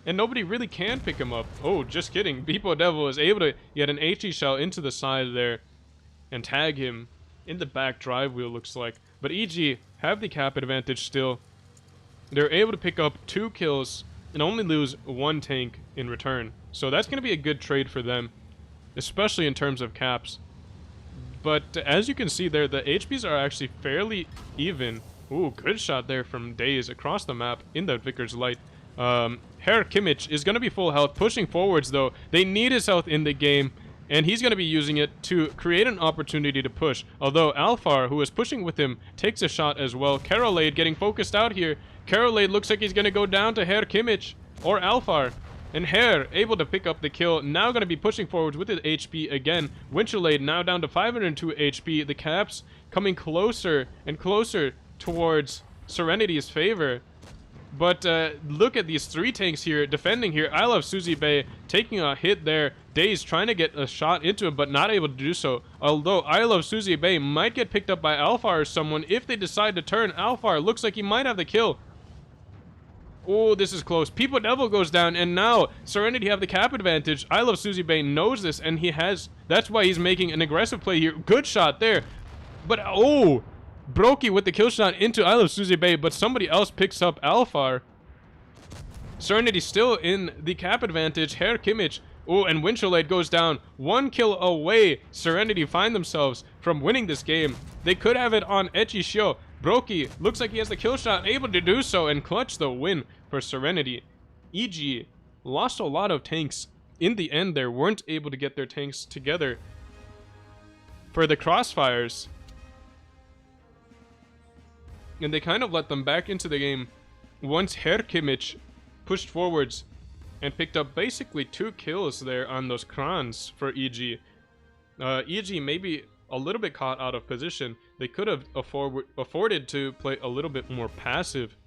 And nobody really can pick him up. Oh, just kidding. Peepo Devil is able to get an HE shell into the side there and tag him in the back drive wheel, looks like. But EG have the cap advantage still. They're able to pick up 2 kills and only lose 1 tank in return. So that's going to be a good trade for them, especially in terms of caps. But as you can see there, the HPs are actually fairly even. Ooh, good shot there from Days across the map in that Vickers Light. Herr Kimmich is going to be full health, pushing forwards though. They need his health in the game, and he's going to be using it to create an opportunity to push. Although Alfar, who is pushing with him, takes a shot as well. Carolade getting focused out here. Carolade looks like he's going to go down to Herr Kimmich. or Alphar. And Hare able to pick up the kill. Now going to be pushing forwards with his HP again. Winchellade now down to 502 HP. The caps coming closer and closer towards Serenity's favor. But look at these 3 tanks here defending here. I love Suzy Bay taking a hit there. Daze trying to get a shot into him, but not able to do so. Although I love Suzy Bay might get picked up by Alphar or someone if they decide to turn. Alphar looks like he might have the kill. Oh, this is close. Peepo Devil goes down, and now Serenity have the cap advantage. I love Suzy Bay knows this, and he has. That's why he's making an aggressive play here. Good shot there. But, oh, Brokey with the kill shot into I love Suzy Bay, but somebody else picks up Alphar. Serenity still in the cap advantage. Herr Kimmich. Oh, and Winchellade goes down. 1 kill away. Serenity find themselves from winning this game. They could have it on Echi Shio. Brokey looks like he has the kill shot, able to do so, and clutch the win for Serenity. EG lost a lot of tanks. In the end, they weren't able to get their tanks together for the crossfires. And they kind of let them back into the game once Herr Kimmich pushed forwards and picked up basically 2 kills there on those crans for EG. EG maybe a little bit caught out of position. They could have afforded to play a little bit more passive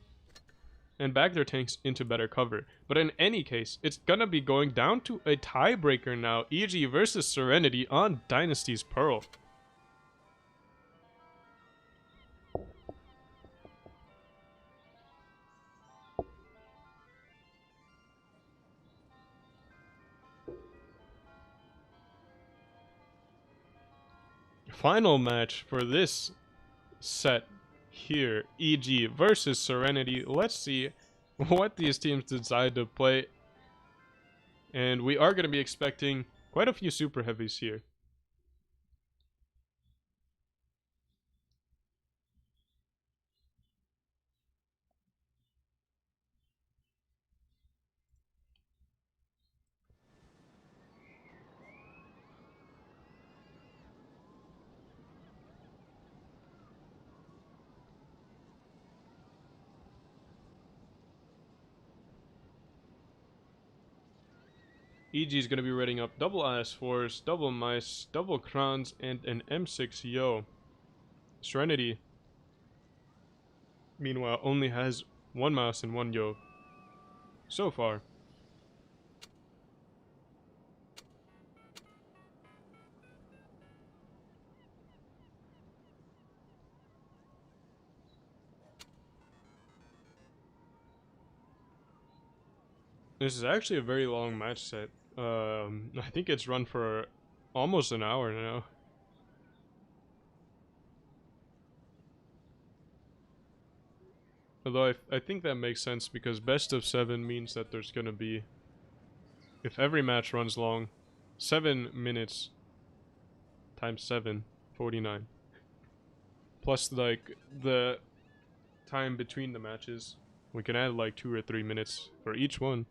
and back their tanks into better cover. But in any case, it's gonna be going down to a tiebreaker now. EG versus Serenity on Dynasty's Pearl. Final match for this set here, EG versus Serenity. Let's see what these teams decide to play. And we are going to be expecting quite a few super heavies here. EG is going to be reading up double IS4s, double mice, double crons, and an M6 Yo. Serenity, meanwhile, only has 1 mouse and 1 Yo so far. This is actually a very long match set. I think it's run for almost an hour now. Although I think that makes sense because best of 7 means that there's gonna be, if every match runs long, 7 minutes times 7, 49. Plus like the time between the matches. We can add like 2 or 3 minutes for each one.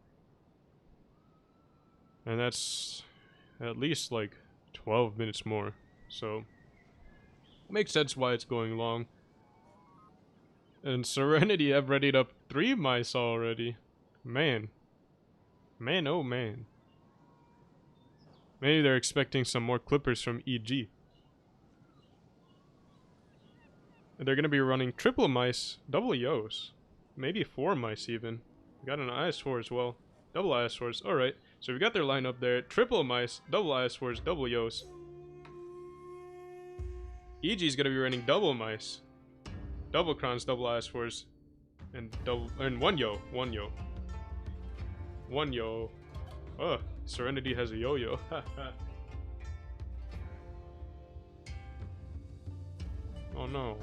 And that's at least like 12 minutes more. So, it makes sense why it's going long. And Serenity have readied up 3 mice already. Man. Man, oh man. Maybe they're expecting some more clippers from EG. And they're going to be running triple mice, double Yos. Maybe 4 mice even. We got an IS4 as well. Double IS4s, alright. So we got their lineup there. Triple mice, double IS4s, double Yos. EG is gonna be running double mice, double crons, double IS4s, and 1 Yo, 1 Yo. 1 Yo. Oh, Serenity has a yo-yo. Oh no.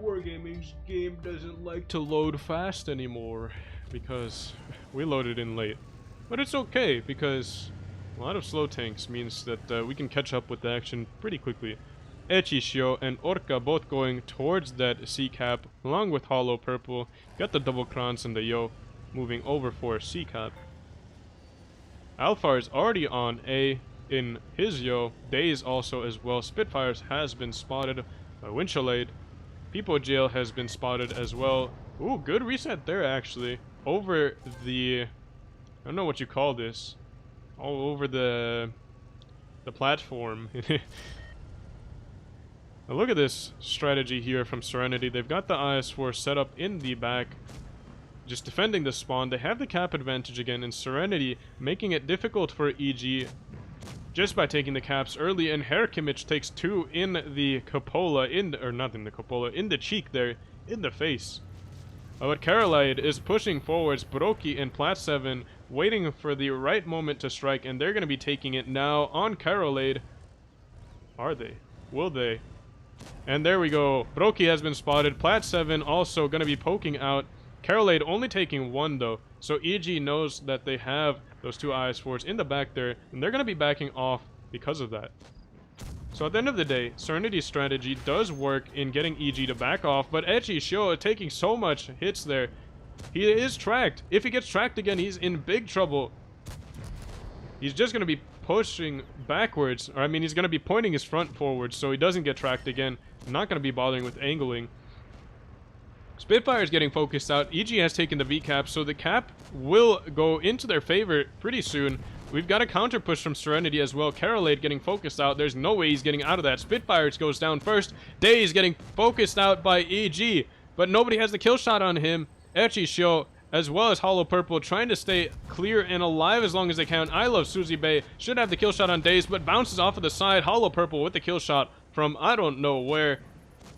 Wargaming's game doesn't like to load fast anymore because we loaded in late. But it's okay because a lot of slow tanks means that we can catch up with the action pretty quickly. Echishio and Orca both going towards that C cap along with Hollow Purple. Got the double crons and the Yo moving over for C cap. Alphar is already on A in his Yo. Daze also as well. Spitfires has been spotted by Winchellade. People Jail has been spotted as well. Ooh, good reset there, actually. Over the... I don't know what you call this. All over the platform. Now look at this strategy here from Serenity. They've got the IS-4 set up in the back, just defending the spawn. They have the cap advantage again, and Serenity making it difficult for EG just by taking the caps early, and Herkimmich takes 2 in the cupola, not in the cupola, in the cheek there, in the face. But Karolide is pushing forwards, Broki and Plat 7 waiting for the right moment to strike, and they're going to be taking it now on Karolide. Are they? Will they? And there we go. Broki has been spotted. Plat 7 also going to be poking out. Karolide only taking 1 though. So EG knows that they have those 2 IS-4s in the back there, and they're going to be backing off because of that. So at the end of the day, Serenity's strategy does work in getting EG to back off, but Echi Shio taking so much hits there. He is tracked. If he gets tracked again, he's in big trouble. He's just going to be pushing backwards, or I mean, he's going to be pointing his front forwards so he doesn't get tracked again. Not going to be bothering with angling. Spitfire is getting focused out. EG has taken the V cap, so the cap will go into their favor pretty soon. We've got a counter push from Serenity as well. Karolide getting focused out. There's no way he's getting out of that. Spitfire goes down first. Day is getting focused out by EG, but nobody has the kill shot on him. Echi Shio as well as Hollow Purple trying to stay clear and alive as long as they can. I Love Suzy Bay should have the kill shot on Days, but bounces off of the side. Hollow Purple with the kill shot from I don't know where.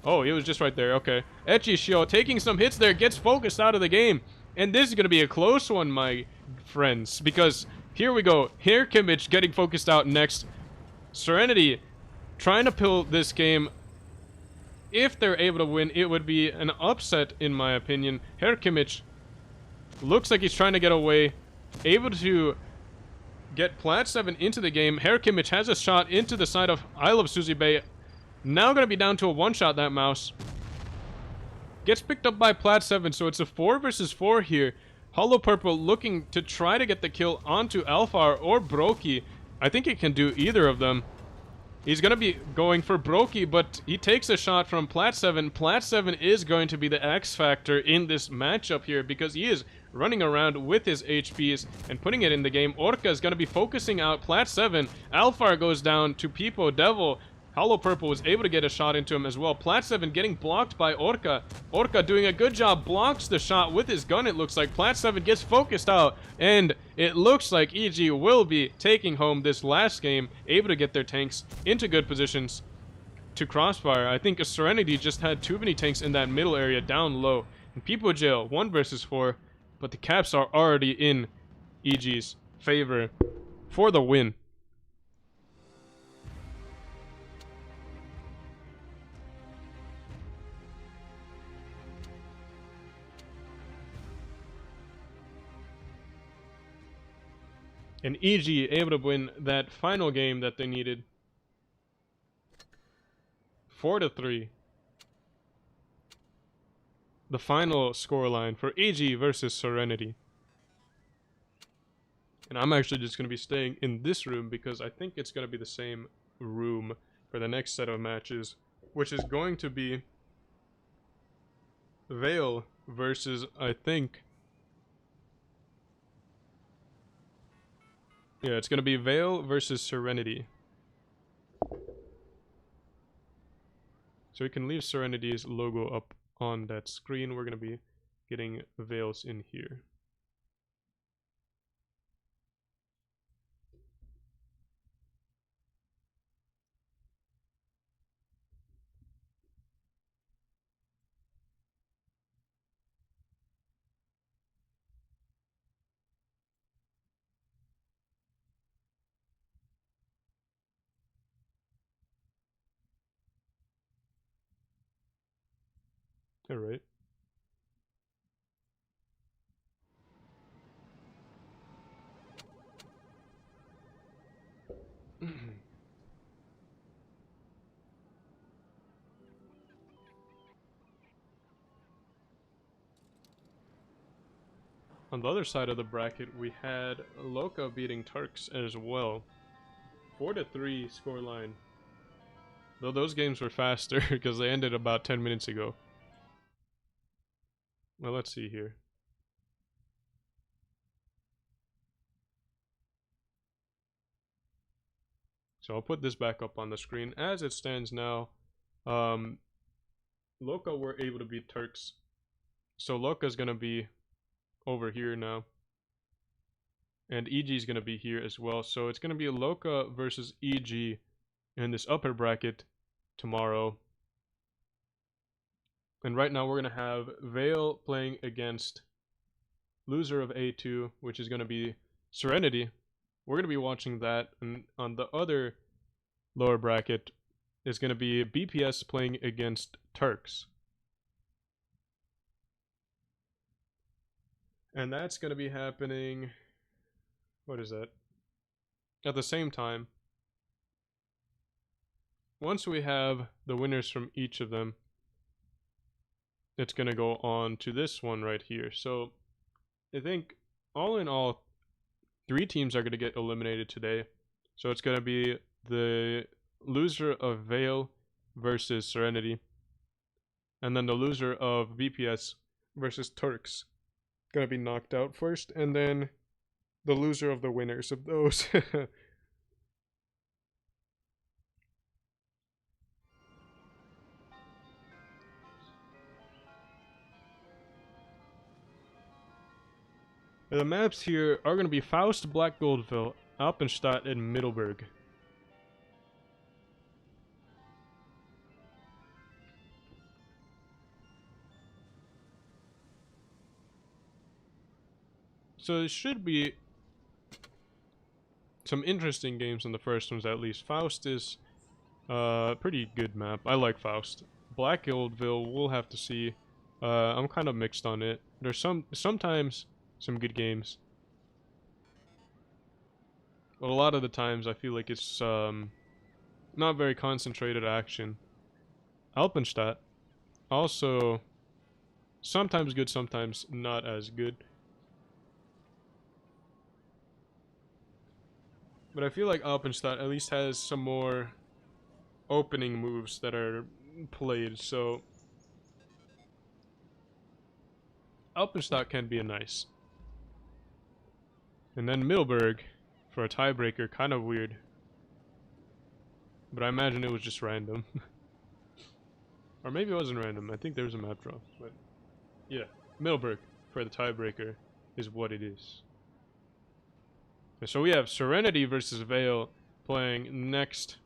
Oh, he was just right there. Okay. Echi Shio taking some hits there, gets focused out of the game. And this is going to be a close one, my friends, because here we go. Here Kimmich getting focused out next. Serenity trying to pull this game. If they're able to win, it would be an upset in my opinion. Herkimmich looks like he's trying to get away. Able to get Plat 7 into the game. Herkimmich has a shot into the side of I Love Suzy Bay. Now going to be down to a one-shot, that mouse. Gets picked up by Plat 7, so it's a 4 versus 4 here. Hollow Purple looking to try to get the kill onto Alfar or Broki. I think he can do either of them. He's going to be going for Broki, but he takes a shot from Plat 7. Plat 7 is going to be the X factor in this matchup here because he is running around with his HPs and putting it in the game. Orca is going to be focusing out Plat 7. Alfar goes down to Peepo Devil. Hollow Purple was able to get a shot into him as well. Plat 7 getting blocked by Orca. Orca doing a good job, blocks the shot with his gun, it looks like. Plat 7 gets focused out, and it looks like EG will be taking home this last game, able to get their tanks into good positions to crossfire. I think Serenity just had too many tanks in that middle area down low. And People Jail, 1 versus 4, but the caps are already in EG's favor for the win. And EG able to win that final game that they needed. 4-3. The final scoreline for EG versus Serenity. And I'm actually just going to be staying in this room because I think it's going to be the same room for the next set of matches, which is going to be Veil versus, I think... Yeah, it's going to be Veil versus Serenity. So we can leave Serenity's logo up on that screen. We're going to be getting Veils in here. All right. On the other side of the bracket, we had Loka beating Turks as well. 4-3 scoreline. Though those games were faster because they ended about 10 minutes ago. Well, let's see here. So I'll put this back up on the screen. As it stands now, Loka were able to beat Turks. So Loka's going to be over here now. And EG is going to be here as well. So it's going to be Loka versus EG in this upper bracket tomorrow. And right now we're going to have Vale playing against loser of A2, which is going to be Serenity. We're going to be watching that. And on the other lower bracket is going to be BPS playing against Turks. And that's going to be happening... What is that? At the same time. Once we have the winners from each of them, it's going to go on to this one right here. So I think all in all, 3 teams are going to get eliminated today. So it's going to be the loser of Vale versus Serenity. And then the loser of BPS versus Turks. Going to be knocked out first. And then the loser of the winners of those. The maps here are going to be Faust, Black Goldville, Alpenstadt, and Middleburg. So it should be some interesting games in the first ones at least. Faust is a pretty good map. I like Faust. Black Goldville, we'll have to see. I'm kind of mixed on it. There's sometimes some good games. But a lot of the times I feel like it's not very concentrated action. Alpenstadt, also sometimes good, sometimes not as good. But I feel like Alpenstadt at least has some more opening moves that are played, so Alpenstadt can be a nice. And then Middleburg for a tiebreaker, kind of weird. But I imagine it was just random. Or maybe it wasn't random, I think there was a map draw. But yeah, Middleburg for the tiebreaker is what it is. And so we have Serenity versus Vale playing next.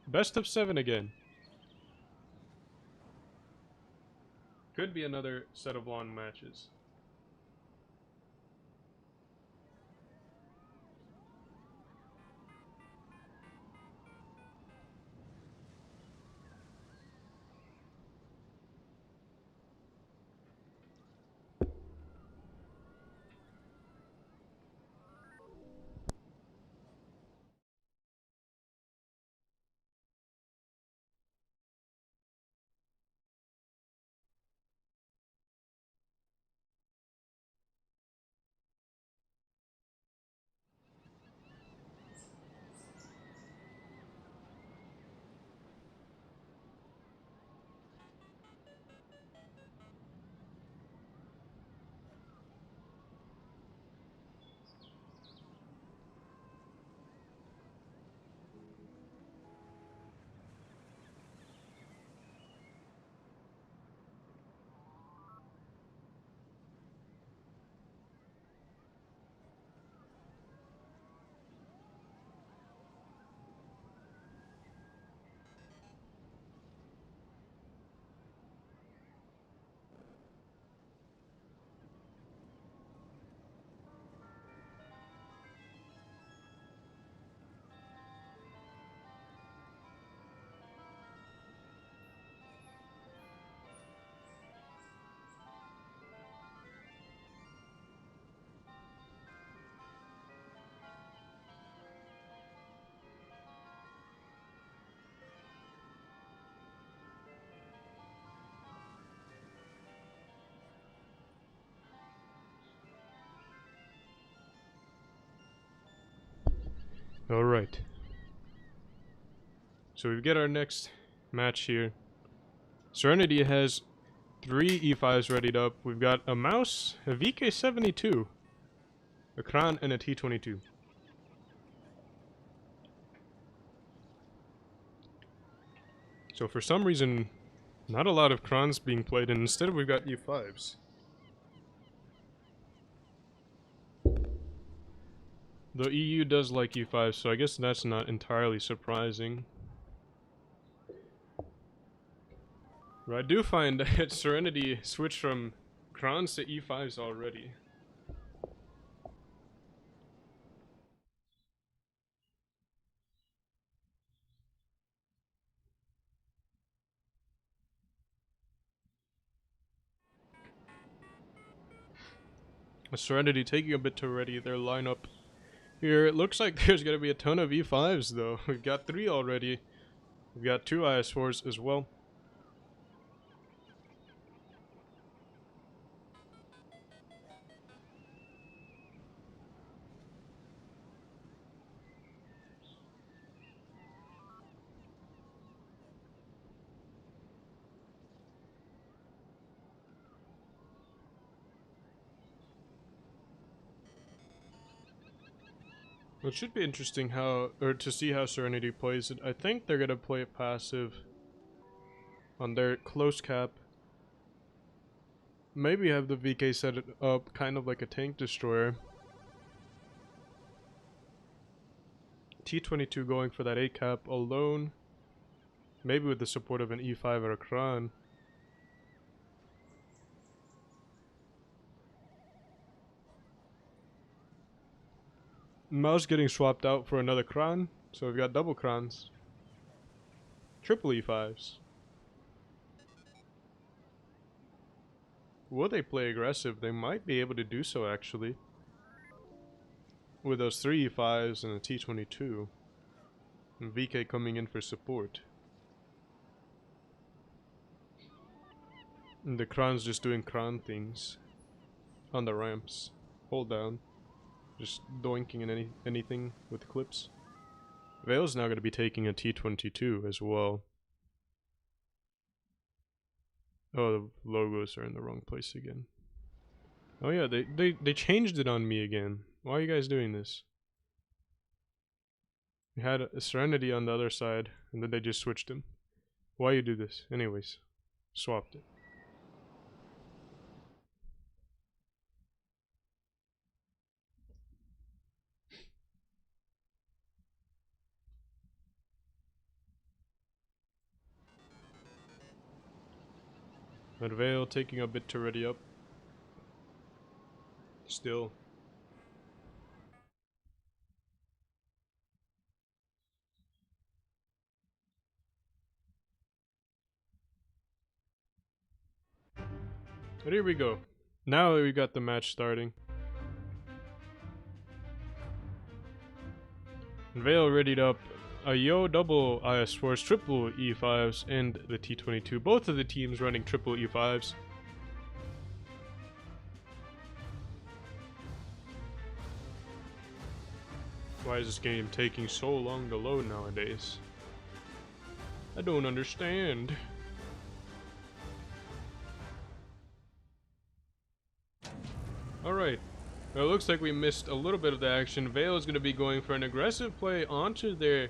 Best of 7 again. Could be another set of long matches. Alright. So we get our next match here. Serenity has 3 E5s readied up. We've got a mouse, a VK72, a Kran, and a T22. So for some reason, not a lot of Krans being played, and instead we've got E5s. The EU does like E5s, so I guess that's not entirely surprising. But I do find that Serenity switched from Krans to E5s already. Serenity taking a bit to ready their lineup here. It looks like there's going to be a ton of E5s though. We've got 3 already. We've got 2 IS4s as well. It should be interesting to see how Serenity plays it. I think they're gonna play it passive on their close cap. Maybe have the VK set it up kind of like a tank destroyer. T22 going for that 8 cap alone. Maybe with the support of an E5 or a Kran. Mouse getting swapped out for another Kran, so we've got double Krans. Triple E5s. Will they play aggressive? They might be able to do so actually. With those 3 E5s and a T22. And VK coming in for support. And the Kran's just doing Kran things. On the ramps. Hold down. Just doinking in anything with clips. Veil's now going to be taking a T22 as well. Oh, the logos are in the wrong place again. Oh yeah, they changed it on me again. Why are you guys doing this? We had a Serenity on the other side, and then they just switched him. Why you do this? Anyways, swapped it. But Veil taking a bit to ready up. Still. But here we go. Now we got the match starting. Veil readied up a Yo double IS4s, triple E5s, and the T22. Both of the teams running triple E5s. Why is this game taking so long to load nowadays? I don't understand. Alright. Well, it looks like we missed a little bit of the action. Veil is going to be going for an aggressive play onto the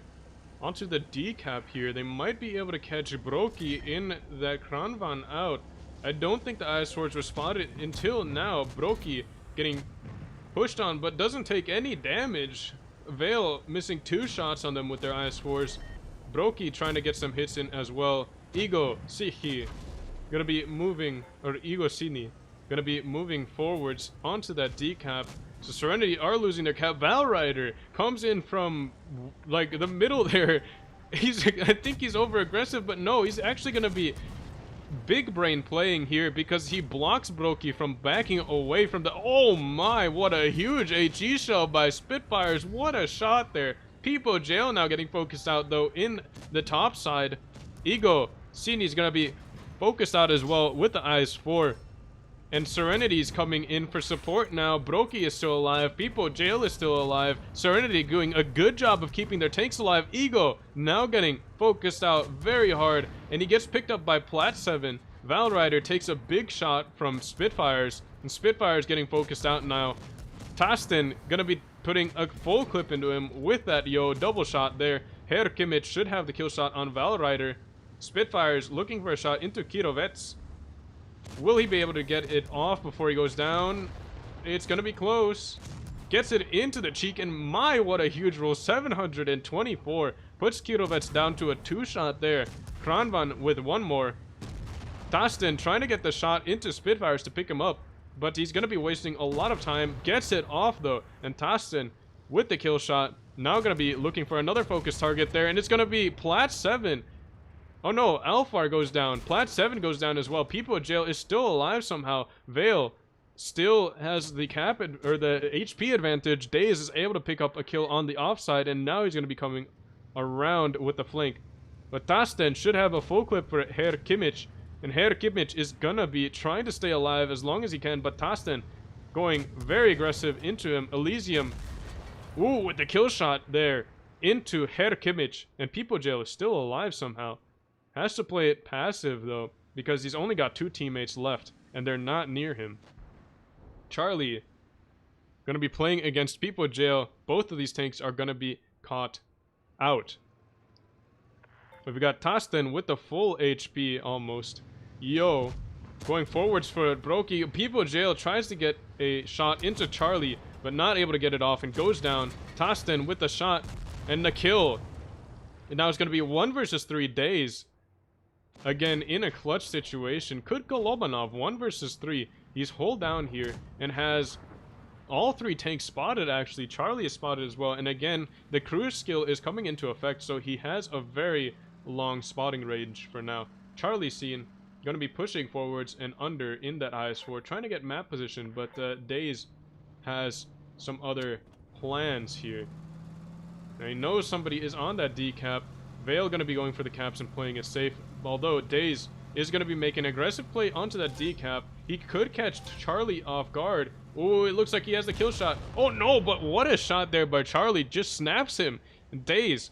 D cap here. They might be able to catch Broky in that Kranvan out. I don't think the IS4s were spotted until now. Broky getting pushed on, but doesn't take any damage. Veil missing 2 shots on them with their IS4s. Broky trying to get some hits in as well. Ego Sihi gonna be moving, or Ego Sini gonna be moving forwards onto that D cap. So Serenity are losing their cap. Valrider comes in from like the middle there. I think he's over aggressive, but no, he's actually gonna be big brain playing here because he blocks Broky from backing away from the... Oh my, what a huge HE shell by Spitfires. What a shot there. Peepo Jail now getting focused out though in the top side. Ego Sini's gonna be focused out as well with the IS4. And Serenity's coming in for support now. Broky is still alive. Peepo Jail is still alive. Serenity doing a good job of keeping their tanks alive. Ego now getting focused out very hard. And he gets picked up by Plat 7. Valrider takes a big shot from Spitfires, and Spitfires getting focused out now. Tasten gonna be putting a full clip into him with that double shot there. Herr Kimmich should have the kill shot on Valrider. Spitfires looking for a shot into Kirovets. Will he be able to get it off before he goes down? It's gonna be close. Gets it into the cheek, and my, what a huge roll. 724. Puts Kirovets down to a 2-shot there. Kranvan with one more. Tasten trying to get the shot into Spitfires to pick him up, but he's going to be wasting a lot of time. Gets it off, though, and Tasten with the kill shot. Now going to be looking for another focus target there, and it's going to be Plat 7. Oh, no, Alfar goes down. Plat 7 goes down as well. People at jail is still alive somehow. Vale still has the or the HP advantage. Daze is able to pick up a kill on the offside, and now he's going to be coming around with the flank. But Tasten should have a full clip for Herr Kimmich. And Herr Kimmich is gonna be trying to stay alive as long as he can, but Tasten going very aggressive into him. Elysium, ooh, with the kill shot there into Herr Kimmich. And People Jail is still alive somehow. Has to play it passive, though, because he's only got 2 teammates left, and they're not near him. Charlie, gonna be playing against People Jail. Both of these tanks are gonna be caught out. But we got Tasten with the full HP almost. Going forwards for Brokey. People Jail tries to get a shot into Charlie, but not able to get it off and goes down. Tasten with the shot and the kill. And now it's going to be 1 versus 3 Days. Again, in a clutch situation. Could Golobanov 1 versus 3. He's hold down here and has all 3 tanks spotted, actually. Charlie is spotted as well. And again, the cruise skill is coming into effect, so he has a very long spotting range for now. Charlie seen. Going to be pushing forwards and under in that IS-4, trying to get map position, but Daze has some other plans here. Now he knows somebody is on that D-cap. Vale going to be going for the caps and playing it safe, although Daze is going to be making an aggressive play onto that D-cap. He could catch Charlie off guard. Oh, it looks like he has the kill shot. Oh no, but what a shot there by Charlie. Just snaps him. Daze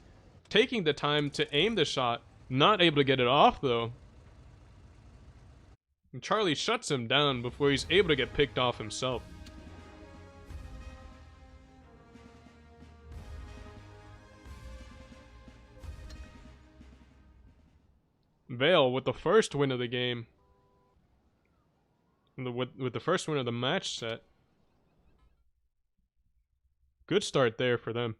taking the time to aim the shot. Not able to get it off, though. And Charlie shuts him down before he's able to get picked off himself. Vale with the first win of the game. With the first win of the match set. Good start there for them.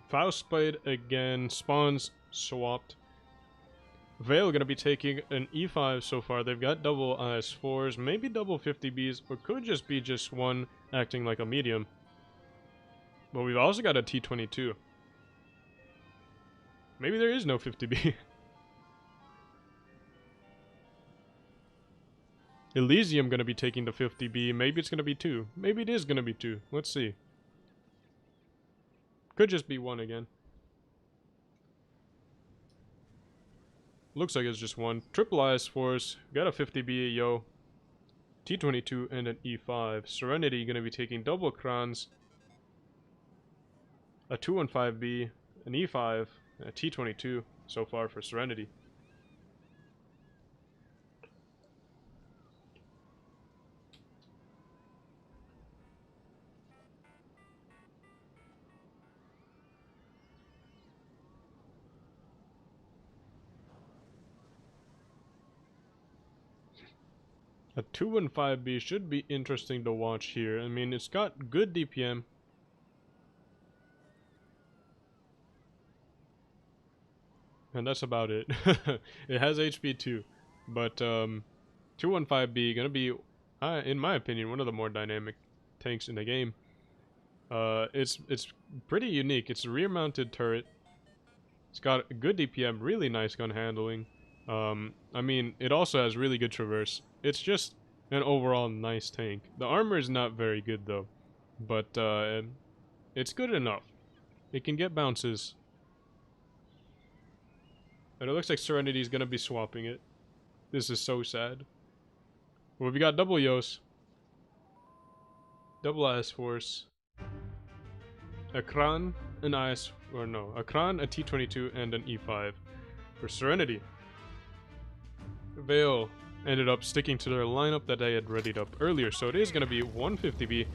Faust played again. Spawns swapped. Vale gonna be taking an E5 so far. They've got double IS4s, maybe double 50Bs, or could just be just one acting like a medium. But we've also got a T22. Maybe there is no 50B. Elysium gonna be taking the 50B. Maybe it's gonna be 2. Maybe it is gonna be 2. Let's see. Could just be 1 again. Looks like it's just 1. Triple IS4s. Got a 50B, T22 and an E5. Serenity gonna be taking double crons. A 215B, an E5, and a T22 so far for Serenity. A 215B should be interesting to watch here. I mean, it's got good DPM. And that's about it. It has HP too. But 215B gonna be, in my opinion, one of the more dynamic tanks in the game. It's pretty unique. It's a rear-mounted turret. It's got good DPM, really nice gun handling. I mean, it also has really good traverse. It's just An overall nice tank. The armor is not very good though, but it's good enough. It can get bounces. And it looks like Serenity is going to be swapping it. This is so sad. Well, we got double Yos. Double IS Force. A Kran, an IS... Or no, a Kran, a T-22, and an E5 for Serenity. Vale ended up sticking to their lineup that I had readied up earlier, so it is going to be 150B.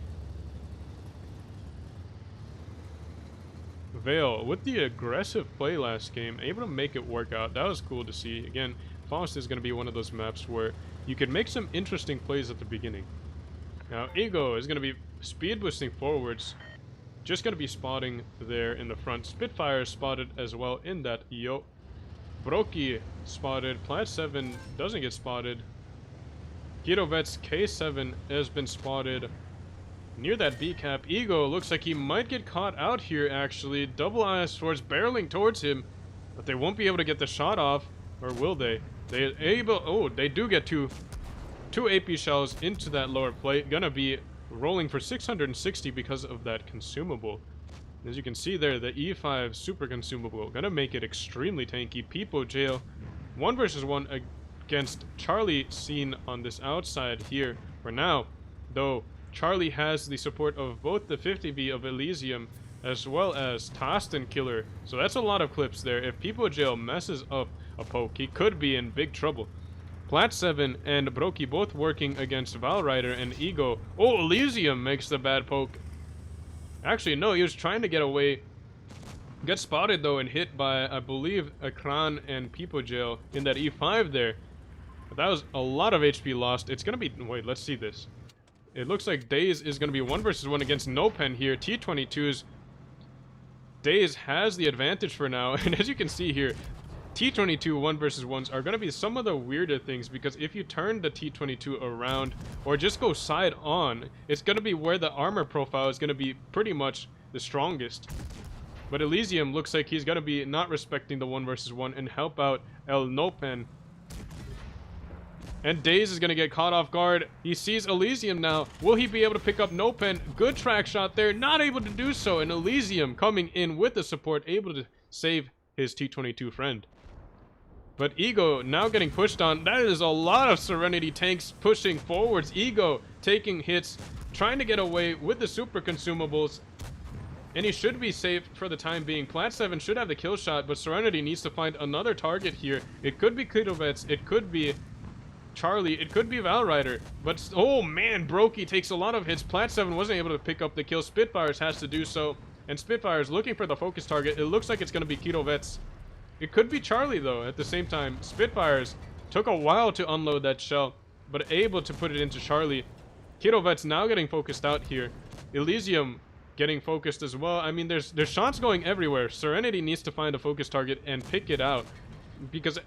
Vale, with the aggressive play last game, able to make it work out. That was cool to see. Again, Faust is going to be one of those maps where you can make some interesting plays at the beginning. Now, Ego is going to be speed boosting forwards. Just going to be spotting there in the front. Spitfire spotted as well in that EO. Broki spotted. Plat 7 doesn't get spotted. Kirovets K7 has been spotted near that B cap. Ego looks like he might get caught out here, actually. Double IS Force barreling towards him, but they won't be able to get the shot off. Or will they? They able... Oh, they do get two AP shells into that lower plate. Gonna be rolling for 660 because of that consumable. As you can see there, the E5 super consumable. Gonna make it extremely tanky. Peepo Jail. 1 versus 1 against Charlie seen on this outside here. For now, though, Charlie has the support of both the 50B of Elysium as well as Tostin Killer. So that's a lot of clips there. If Peepo Jail messes up a poke, he could be in big trouble. Plat 7 and Broki both working against Valrider and Ego. Oh, Elysium makes the bad poke. Actually, no, he was trying to get away. Gets spotted, though, and hit by, I believe, Akran and Peepo Jail in that E5 there. But that was a lot of HP lost. It's going to be... Wait, let's see this. It looks like Daze is going to be 1 versus 1 against Nopen here. T-22's... Daze has the advantage for now. And as you can see here, T-22 1 versus 1s are going to be some of the weirder things, because if you turn the T-22 around or just go side on, it's going to be where the armor profile is going to be pretty much the strongest. But Elysium looks like he's going to be not respecting the 1 versus 1 and help out El Nopen. And Daze is going to get caught off guard. He sees Elysium now. Will he be able to pick up Nopen? Good track shot there. Not able to do so. And Elysium coming in with the support, able to save his T-22 friend. But Ego now getting pushed on. That is a lot of Serenity tanks pushing forwards. Ego taking hits, trying to get away with the super consumables. And he should be safe for the time being. Plat 7 should have the kill shot, but Serenity needs to find another target here. It could be Kidovets, it could be Charlie, it could be Valrider. But, oh man, Broki takes a lot of hits. Plat 7 wasn't able to pick up the kill. Spitfires has to do so. And Spitfires looking for the focus target. It looks like it's going to be Kidovets. It could be Charlie, though, at the same time. Spitfires took a while to unload that shell, but able to put it into Charlie. Kidovets now getting focused out here. Elysium getting focused as well. I mean, there's shots going everywhere. Serenity needs to find a focus target and pick it out, because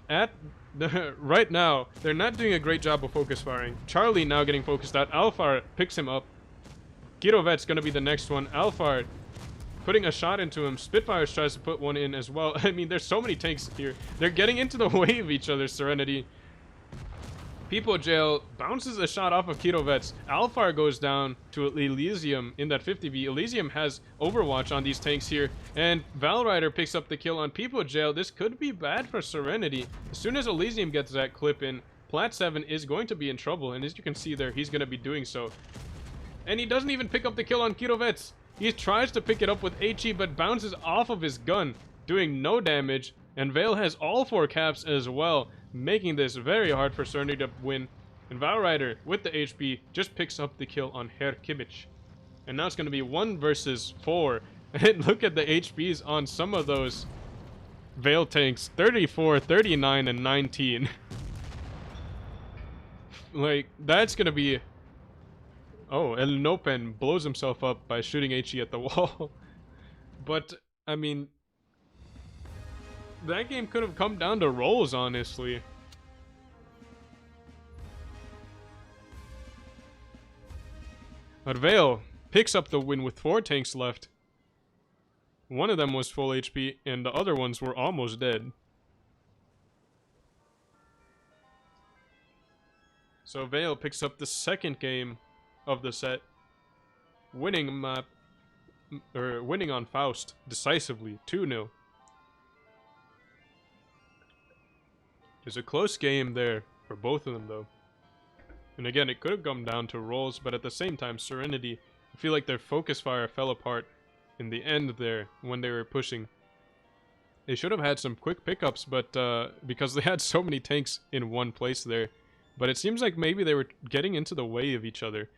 right now, they're not doing a great job of focus firing. Charlie now getting focused out. Alphard picks him up. Kidovets going to be the next one. Alphard putting a shot into him. Spitfires tries to put one in as well. I mean, there's so many tanks here. They're getting into the way of each other, Serenity. Peepo Jail bounces a shot off of Kidovets. Alphard goes down to Elysium in that 50B. Elysium has Overwatch on these tanks here. And Valrider picks up the kill on Peepo Jail. This could be bad for Serenity. As soon as Elysium gets that clip in, Plat 7 is going to be in trouble. And as you can see there, he's going to be doing so. And he doesn't even pick up the kill on Kidovets. He tries to pick it up with HE, but bounces off of his gun, doing no damage. And Vale has all 4 caps as well, making this very hard for Serenity to win. And Valrider, with the HP, just picks up the kill on Herr Kimmich. And now it's going to be 1 versus 4. And look at the HPs on some of those Vale tanks. 34, 39, and 19. Like, that's going to be... Oh, El Nopen blows himself up by shooting HE at the wall. But, I mean, that game could have come down to rolls, honestly. But Vale picks up the win with 4 tanks left. One of them was full HP, and the other ones were almost dead. So Vale picks up the second game of the set, winning on Faust decisively, 2-0. There's a close game there for both of them, though. And again, it could have come down to rolls, but at the same time, Serenity, I feel like their focus fire fell apart in the end there when they were pushing. They should have had some quick pickups, but because they had so many tanks in one place there. But it seems like maybe they were getting into the way of each other.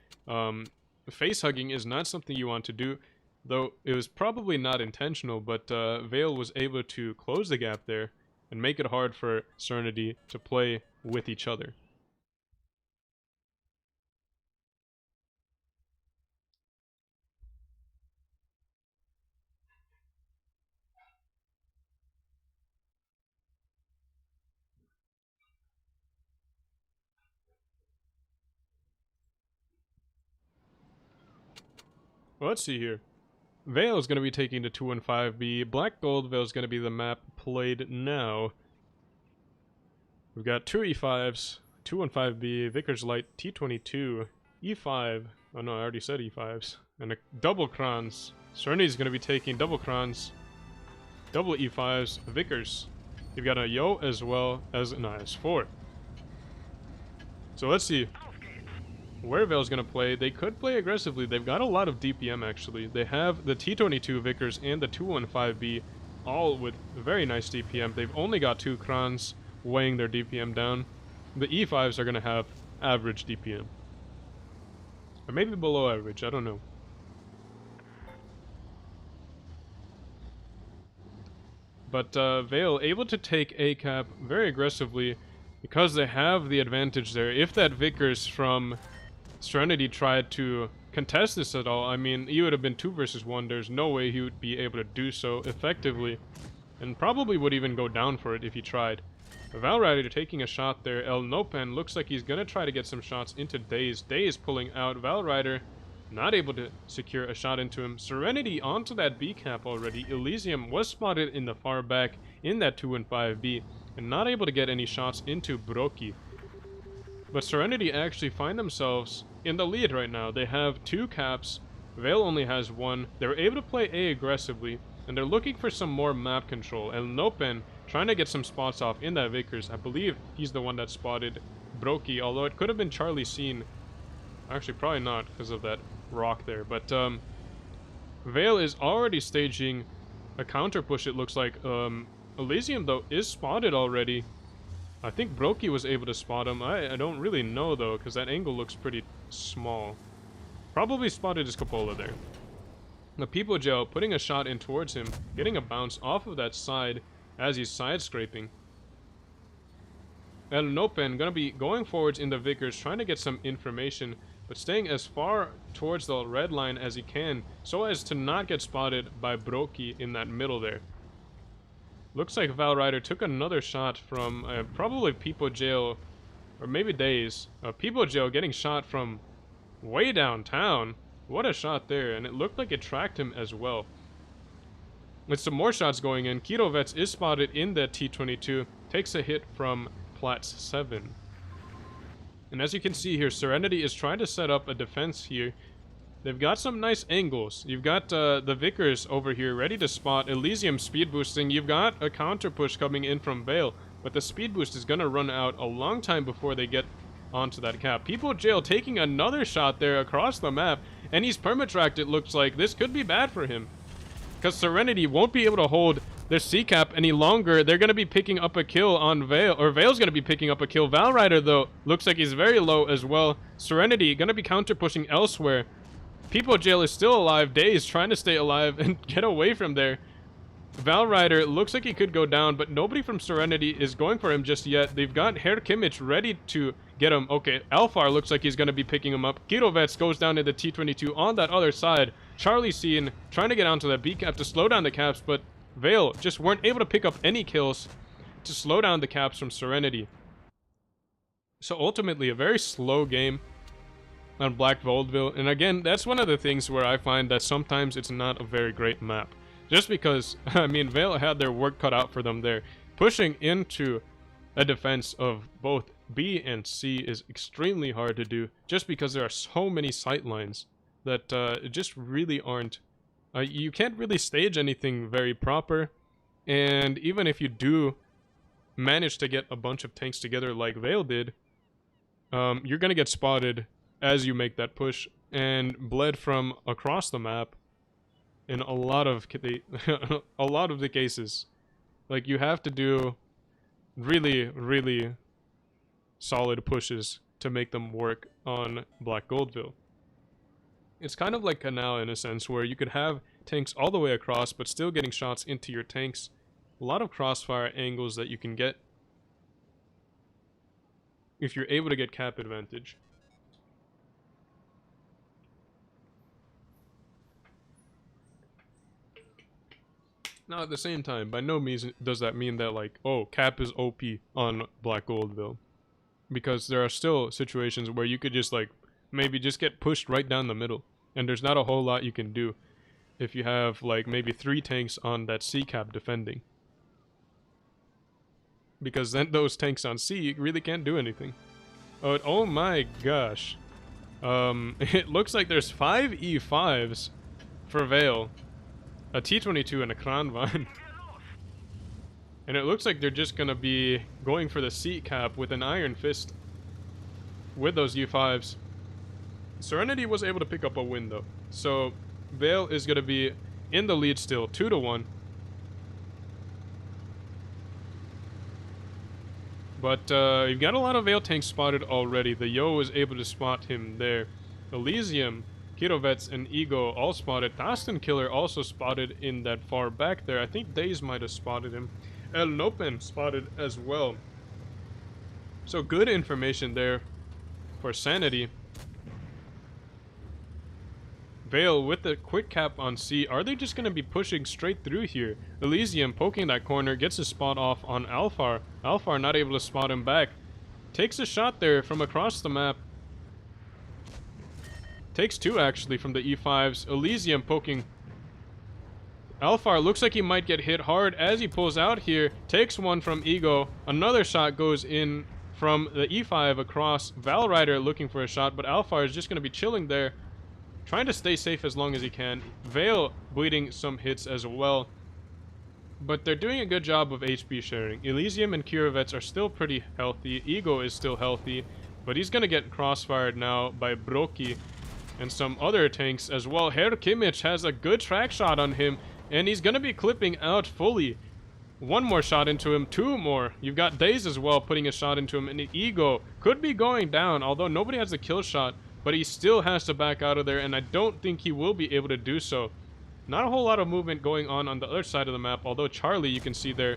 Face hugging is not something you want to do, though it was probably not intentional, but Vale was able to close the gap there and make it hard for Serenity to play with each other. Well, let's see here. Vale is going to be taking the 215B. Black Gold Vale is going to be the map played now. We've got two E5s, 215B, Vickers Light, T22, E5. Oh no, I already said E5s. And a double crons. Serenity is going to be taking double crons, double E5s, Vickers. You've got a Yo as well as an IS4. So let's see where Vale's going to play. They could play aggressively. They've got a lot of DPM, actually. They have the T22 Vickers and the 215B, all with very nice DPM. They've only got 2 crons weighing their DPM down. The E5s are going to have average DPM. Or maybe below average, I don't know. But Vale able to take A cap very aggressively because they have the advantage there. If that Vickers from Serenity tried to contest this at all, I mean, he would have been 2 versus 1. There's no way he would be able to do so effectively, and probably would even go down for it if he tried. Valrider taking a shot there. El Nopen looks like he's gonna try to get some shots into Daze. Daze pulling out. Valrider not able to secure a shot into him. Serenity onto that B cap already. Elysium was spotted in the far back in that 2 and 5B, and not able to get any shots into Broki. But Serenity actually find themselves in the lead right now. They have 2 caps. Vale only has 1. They were able to play A aggressively, and they're looking for some more map control. El Nopen trying to get some spots off in that Vickers. I believe he's the one that spotted Broki, although it could have been Charlie Scene. Actually, probably not because of that rock there. But Vale is already staging a counter push, it looks like. Elysium, though, is spotted already. I think Broki was able to spot him. I don't really know, though, because that angle looks pretty small. Probably spotted his cupola there. The People Gel putting a shot in towards him, getting a bounce off of that side as he's side-scraping. El Nopen gonna be going forwards in the Vickers, trying to get some information, but staying as far towards the red line as he can, so as to not get spotted by Broki in that middle there. Looks like Valrider took another shot from probably People Jail, or maybe Daze. People Jail getting shot from way downtown. What a shot there, and it looked like it tracked him as well. With some more shots going in, Kirovets is spotted in that T22, takes a hit from Platts 7. And as you can see here, Serenity is trying to set up a defense here. They've got some nice angles. You've got the Vickers over here ready to spot. Elysium speed boosting. You've got a counter push coming in from Vale, but the speed boost is going to run out a long time before they get onto that cap. People Jail taking another shot there across the map, and he's permatracked. It looks like this could be bad for him, because Serenity won't be able to hold their C cap any longer. They're going to be picking up a kill on Vale, or Vale's going to be picking up a kill. Valrider, though, looks like he's very low as well. Serenity going to be counter pushing elsewhere. People Jail is still alive. Daze trying to stay alive and get away from there. Valrider looks like he could go down, but nobody from Serenity is going for him just yet. They've got Herr Kimmich ready to get him. Okay, Alfar looks like he's going to be picking him up. Kirovets goes down to the T22 on that other side. Charlie Scene trying to get onto that B cap to slow down the caps, but Vale just weren't able to pick up any kills to slow down the caps from Serenity. So ultimately, a very slow game on Black Vaudeville. And again, that's one of the things where I find that sometimes it's not a very great map. Just because, I mean, Vale had their work cut out for them there. Pushing into a defense of both B and C is extremely hard to do, just because there are so many sightlines that just really aren't. You can't really stage anything very proper, and even if you do manage to get a bunch of tanks together like Vale did, you're gonna get spotted as you make that push and bled from across the map in a lot of a lot of the cases. Like, you have to do really, really solid pushes to make them work on Black Goldville. It's kind of like Canal in a sense, where you could have tanks all the way across but still getting shots into your tanks. A lot of crossfire angles that you can get if you're able to get cap advantage. Now, at the same time, by no means does that mean that, like, oh, cap is OP on Black Goldville. Because there are still situations where you could just, like, maybe just get pushed right down the middle. And there's not a whole lot you can do if you have, like, maybe 3 tanks on that C cap defending. Because then those tanks on C really can't do anything. Oh my gosh. It looks like there's 5 E5s for Vale. A T-22 and a Kranvan. And it looks like they're just gonna be going for the C cap with an Iron Fist with those U5s. Serenity was able to pick up a win though. So Vale is gonna be in the lead still, 2-1. But you've got a lot of Vale tanks spotted already. The Yo was able to spot him there. Elysium, Kirovets, and Ego all spotted. Taston Killer also spotted in that far back there. I think Daze might have spotted him. El Nopen spotted as well. So good information there for Sanity. Vale with the quick cap on C. Are they just going to be pushing straight through here? Elysium poking that corner, gets a spot off on Alphar. Alphar not able to spot him back. Takes a shot there from across the map. Takes 2 actually from the E5s. Elysium poking. Alphar looks like he might get hit hard as he pulls out here. Takes 1 from Ego. Another shot goes in from the E5 across. Valrider looking for a shot, but Alphar is just going to be chilling there, trying to stay safe as long as he can. Vale bleeding some hits as well. But they're doing a good job of HP sharing. Elysium and Kirovets are still pretty healthy. Ego is still healthy, but he's going to get crossfired now by Broki and some other tanks as well. Herr Kimmich has a good track shot on him, and he's going to be clipping out fully. 1 more shot into him, 2 more. You've got Daze as well putting a shot into him, and Ego could be going down, although nobody has a kill shot. But he still has to back out of there, and I don't think he will be able to do so. Not a whole lot of movement going on the other side of the map, although Charlie, you can see there,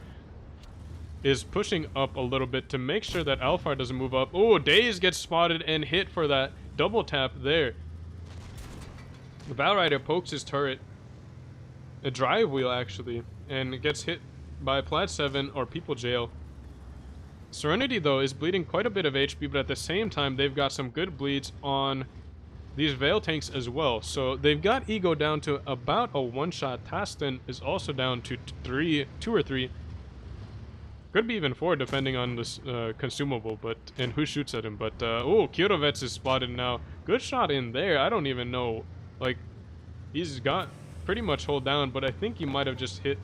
is pushing up a little bit to make sure that Alphar doesn't move up. Oh, Daze gets spotted and hit for that double tap there. The Valrider pokes his turret, a drive wheel actually, and gets hit by Plat 7 or People Jail. Serenity, though, is bleeding quite a bit of HP, but at the same time, they've got some good bleeds on these Vale tanks as well. So they've got Ego down to about a 1-shot. Taston is also down to 2 or 3. Could be even 4, depending on this consumable, and who shoots at him. But, oh, Kirovets is spotted now. Good shot in there. I don't even know. Like, he's got pretty much hold down, but I think he might have just hit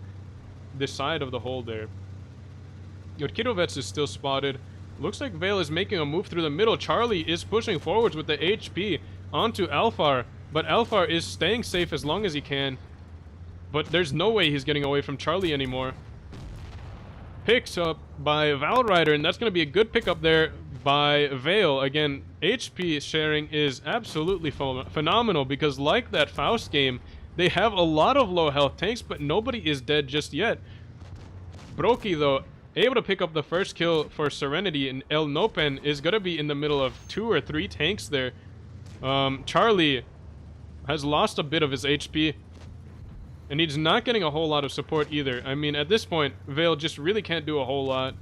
the side of the hole there. But Kirovets is still spotted. Looks like Vale is making a move through the middle. Charlie is pushing forwards with the HP onto Alphar, but Alphar is staying safe as long as he can. But there's no way he's getting away from Charlie anymore. Picks up by Valrider, and that's going to be a good pickup there by Vale. Again, HP sharing is absolutely phenomenal, because like that Faust game, they have a lot of low health tanks, but nobody is dead just yet. Broki, though, able to pick up the first kill for Serenity, and El Nopen is going to be in the middle of 2 or 3 tanks there. Charlie has lost a bit of his HP, and he's not getting a whole lot of support either. I mean, at this point, Vale just really can't do a whole lot.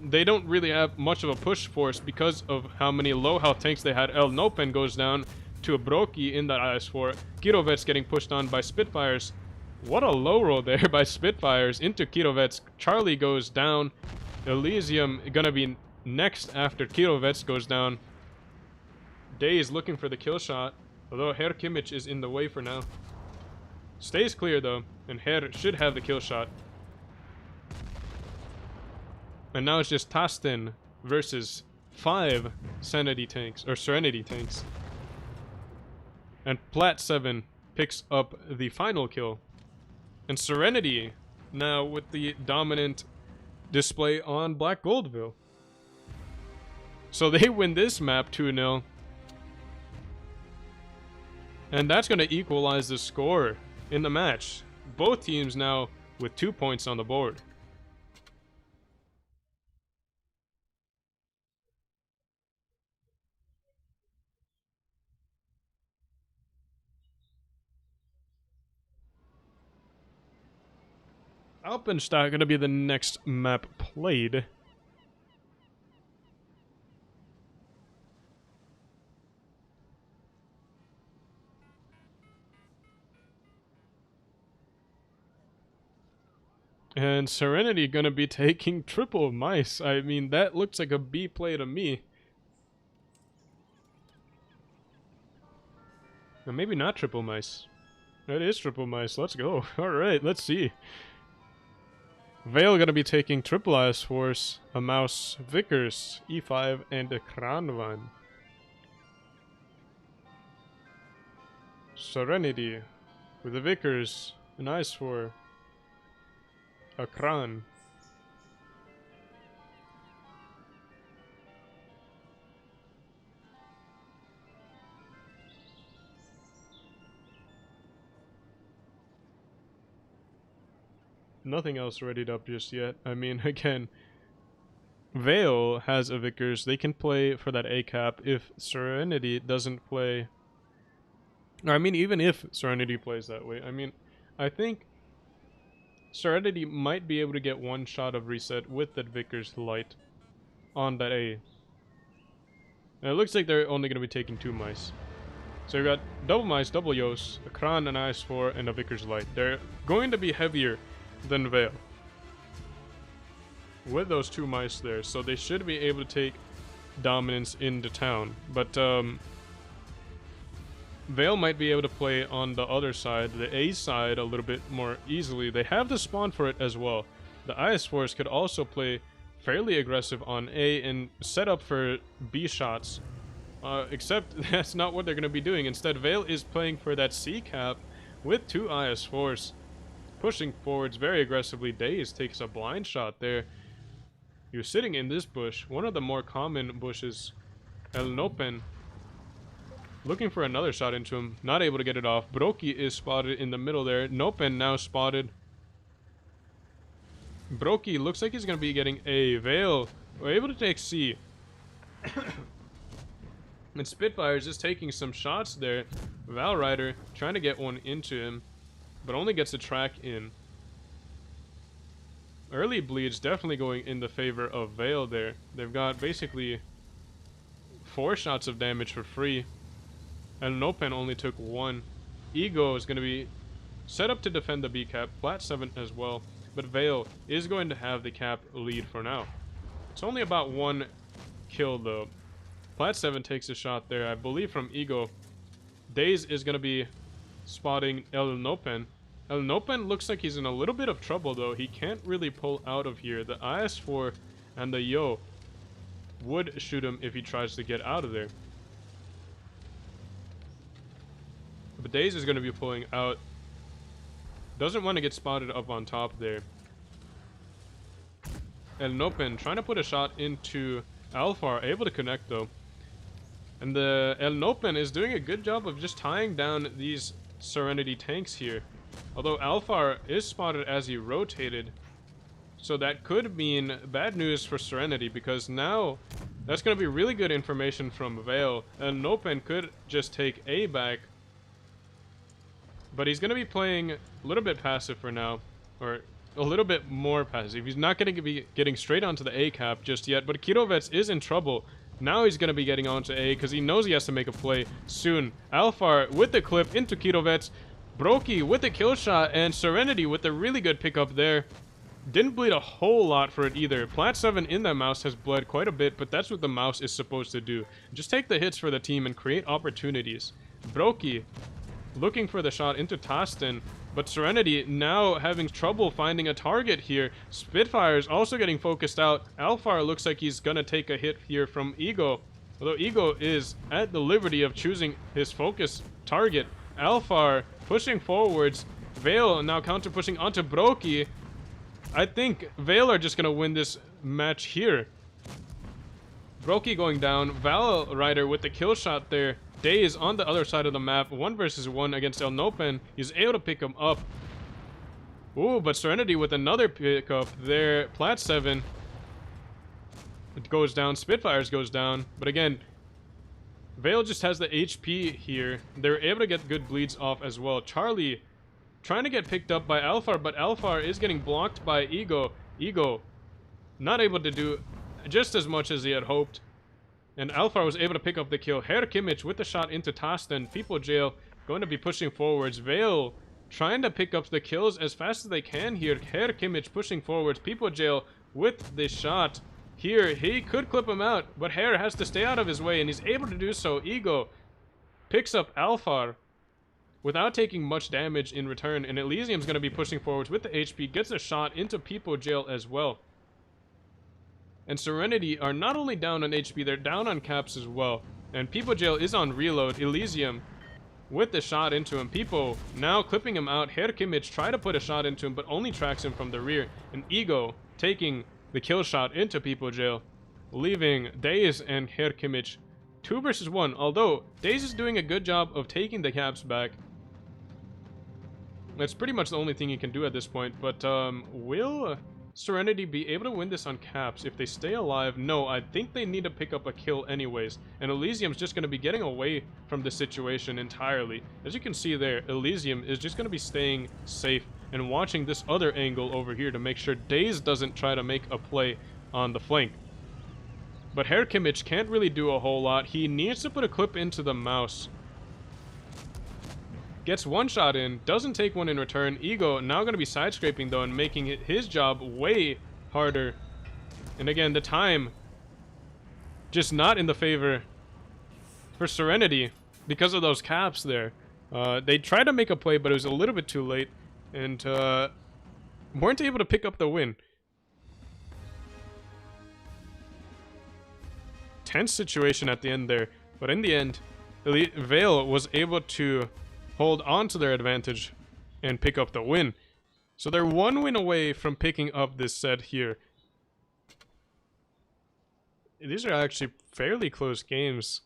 They don't really have much of a push force because of how many low health tanks they had. El Nopen goes down to a Broki in that IS-4. Kirovets getting pushed on by Spitfires. What a low roll there by Spitfires into Kirovets. Charlie goes down. Elysium gonna be next after Kirovets goes down. Day is looking for the kill shot, although Herr Kimmich is in the way for now. Stays clear though, and Herr should have the kill shot. And now it's just Tasten versus 5 Serenity tanks. And Plat 7 picks up the final kill. And Serenity now with the dominant display on Black Goldville. So they win this map 2-0. And that's going to equalize the score in the match. Both teams now with 2 points on the board. Alpenstadt going to be the next map played. And Serenity going to be taking triple mice. I mean, that looks like a B play to me. Or maybe not triple mice. That is triple mice. Let's go. Alright, let's see. Vale gonna be taking triple Ice Force, a Mouse, Vickers, E5, and a Kranvan. Serenity with the Vickers, an Ice 4, a Kran. Nothing else readied up just yet. I mean, again, Vale has a Vickers. They can play for that A cap if Serenity doesn't play. Or, I mean, even if Serenity plays that way. I mean, I think Serenity might be able to get one shot of reset with that Vickers light on that A. And it looks like they're only going to be taking 2 mice. So you've got double mice, double Yos, a Kran, an Ice 4, and a Vickers light. They're going to be heavier than Vale with those 2 mice there, so they should be able to take dominance into town. But Vale might be able to play on the other side, the A side, a little bit more easily. They have the spawn for it as well. The IS Force could also play fairly aggressive on A and set up for B shots, except that's not what they're going to be doing. Instead, Vale is playing for that C cap with 2 IS Force. Pushing forwards very aggressively. Daze takes a blind shot there. You're sitting in this bush, one of the more common bushes. El Nopen looking for another shot into him, not able to get it off. Broki is spotted in the middle there. Nopen now spotted. Broki looks like he's going to be getting A. Vale were able to take C. And Spitfire is just taking some shots there. Valrider trying to get one into him, but only gets a track in. Early bleeds definitely going in the favor of Vale there. They've got basically 4 shots of damage for free. And Nopen only took 1. Ego is going to be set up to defend the B cap. Plat 7 as well. But Vale is going to have the cap lead for now. It's only about 1 kill though. Plat 7 takes a shot there, I believe, from Ego. Daze is going to be spotting El Nopen. El Nopen looks like he's in a little bit of trouble though. He can't really pull out of here. The IS4 and the Yo would shoot him if he tries to get out of there. But Daze is going to be pulling out. Doesn't want to get spotted up on top there. El Nopen trying to put a shot into Alfar, able to connect though. And the El Nopen is doing a good job of just tying down these Serenity tanks here. Although Alfar is spotted as he rotated. So that could mean bad news for Serenity, because now that's going to be really good information from Vale. And Nopen could just take A back. But he's going to be playing a little bit passive for now. Or a little bit more passive. He's not going to be getting straight onto the A cap just yet. But Kirovets is in trouble. Now he's going to be getting onto A because he knows he has to make a play soon. Alfar with the clip into Kirovets. Broki with the kill shot, and Serenity with a really good pickup there. Didn't bleed a whole lot for it either. Plat 7 in that mouse has bled quite a bit, but that's what the mouse is supposed to do. Just take the hits for the team and create opportunities. Brokey looking for the shot into Tasten, but Serenity now having trouble finding a target here. Spitfire's also getting focused out. Alfar looks like he's gonna take a hit here from Ego, although Ego is at the liberty of choosing his focus target. Alfar pushing forwards. Vale now counter pushing onto Brokey. I think Vale are just gonna win this match here. Brokey going down. Val Rider with the kill shot there. Day is on the other side of the map. 1 versus 1 against El Nopen. He's able to pick him up. Ooh, but Serenity with another pickup there. Plat 7. It goes down. Spitfires goes down. But again, Vale just has the HP here. They're able to get good bleeds off as well. Charlie trying to get picked up by Alfar, but Alfar is getting blocked by Ego. Ego not able to do just as much as he had hoped. And Alfar was able to pick up the kill. Herr Kimmich with the shot into Tasten. People Jail going to be pushing forwards. Vale trying to pick up the kills as fast as they can here. Herr Kimmich pushing forwards. People Jail with the shot here. He could clip him out, but Herr has to stay out of his way, and he's able to do so. Ego picks up Alfar without taking much damage in return, and Elysium's going to be pushing forwards with the HP. Gets a shot into People Jail as well. And Serenity are not only down on HP, they're down on caps as well. And People Jail is on reload. Elysium with the shot into him. People now clipping him out. Herr Kimmich try to put a shot into him, but only tracks him from the rear. And Ego taking the kill shot into People Jail, leaving Daze and Herr Kimmich 2 versus 1. Although Daze is doing a good job of taking the caps back. That's pretty much the only thing he can do at this point. But will Serenity be able to win this on caps if they stay alive? No, I think they need to pick up a kill anyways. And Elysium's just going to be getting away from the situation entirely. As you can see there, Elysium is just going to be staying safe and watching this other angle over here to make sure Daze doesn't try to make a play on the flank. But Herr Kimmich can't really do a whole lot. He needs to put a clip into the mouse. Gets one shot in, doesn't take one in return. Ego now going to be side-scraping though and making his job way harder. And again, the time just not in the favor for Serenity because of those caps there. They tried to make a play, but it was a little bit too late. And weren't able to pick up the win. Tense situation at the end there. But in the end, Vale was able to hold on to their advantage and pick up the win. So they're 1 win away from picking up this set here. These are actually fairly close games.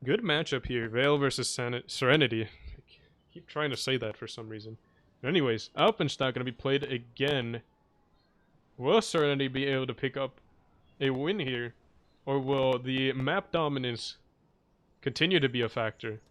Good matchup here. Vale versus Serenity. I keep trying to say that for some reason. But anyways, Alpenstock going to be played again. Will Serenity be able to pick up a win here? Or will the map dominance continue to be a factor?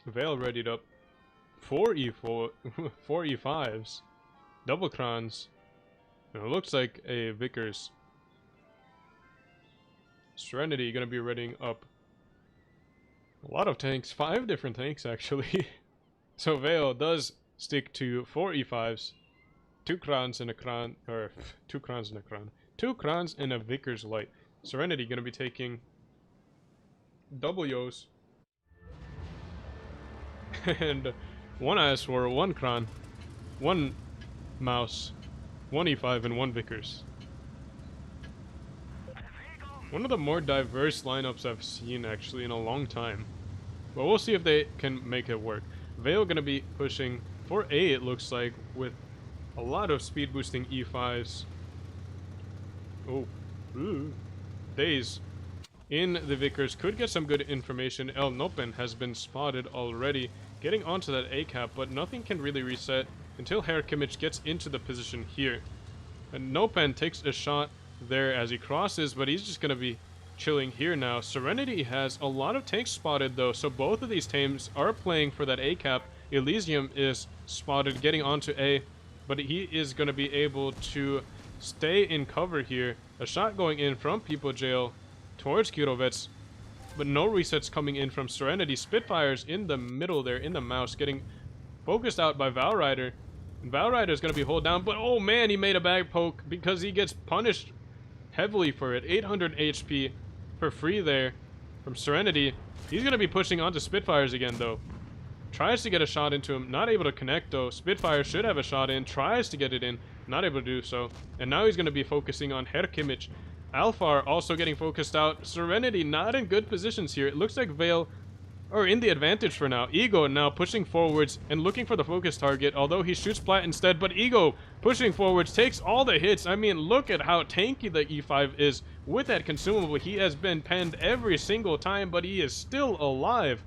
Vale readied up 4 E4, 4 E5s, double crons, and it looks like a Vickers. Serenity gonna be readying up a lot of tanks, 5 different tanks actually. So Vale does stick to 4 E5s, 2 crons and a cron, or 2 crons and a cron, 2 crons and a Vickers light. Serenity gonna be taking double Yos. And 1 IS4, 1 cron, 1 mouse, 1 E5, and 1 Vickers. One of the more diverse lineups I've seen actually in a long time. But we'll see if they can make it work. Vale gonna be pushing for A, it looks like, with a lot of speed boosting E5s. Oh, ooh. Daze in the Vickers could get some good information. El Nopen has been spotted already, getting onto that A cap, but nothing can really reset until Herr Kimmich gets into the position here. And Nopen takes a shot there as he crosses, but he's just going to be chilling here now. Serenity has a lot of tanks spotted though, so both of these teams are playing for that A cap. Elysium is spotted getting onto A, but he is going to be able to stay in cover here. A shot going in from People Jail towards Kirovets, but no resets coming in from Serenity. Spitfires in the middle there, in the mouse, getting focused out by Valrider. And Valrider is going to be hold down, but oh man, he made a bag poke because he gets punished heavily for it. 800 HP for free there from Serenity. He's going to be pushing onto Spitfires again though. Tries to get a shot into him, not able to connect though. Spitfire should have a shot in, tries to get it in, not able to do so. And now he's going to be focusing on Herkimmich. Alfar also getting focused out. Serenity not in good positions here. It looks like Vale are in the advantage for now. Ego now pushing forwards and looking for the focus target, although he shoots Plat instead. But Ego pushing forwards, takes all the hits. I mean, look at how tanky the E5 is with that consumable. He has been penned every single time, but he is still alive.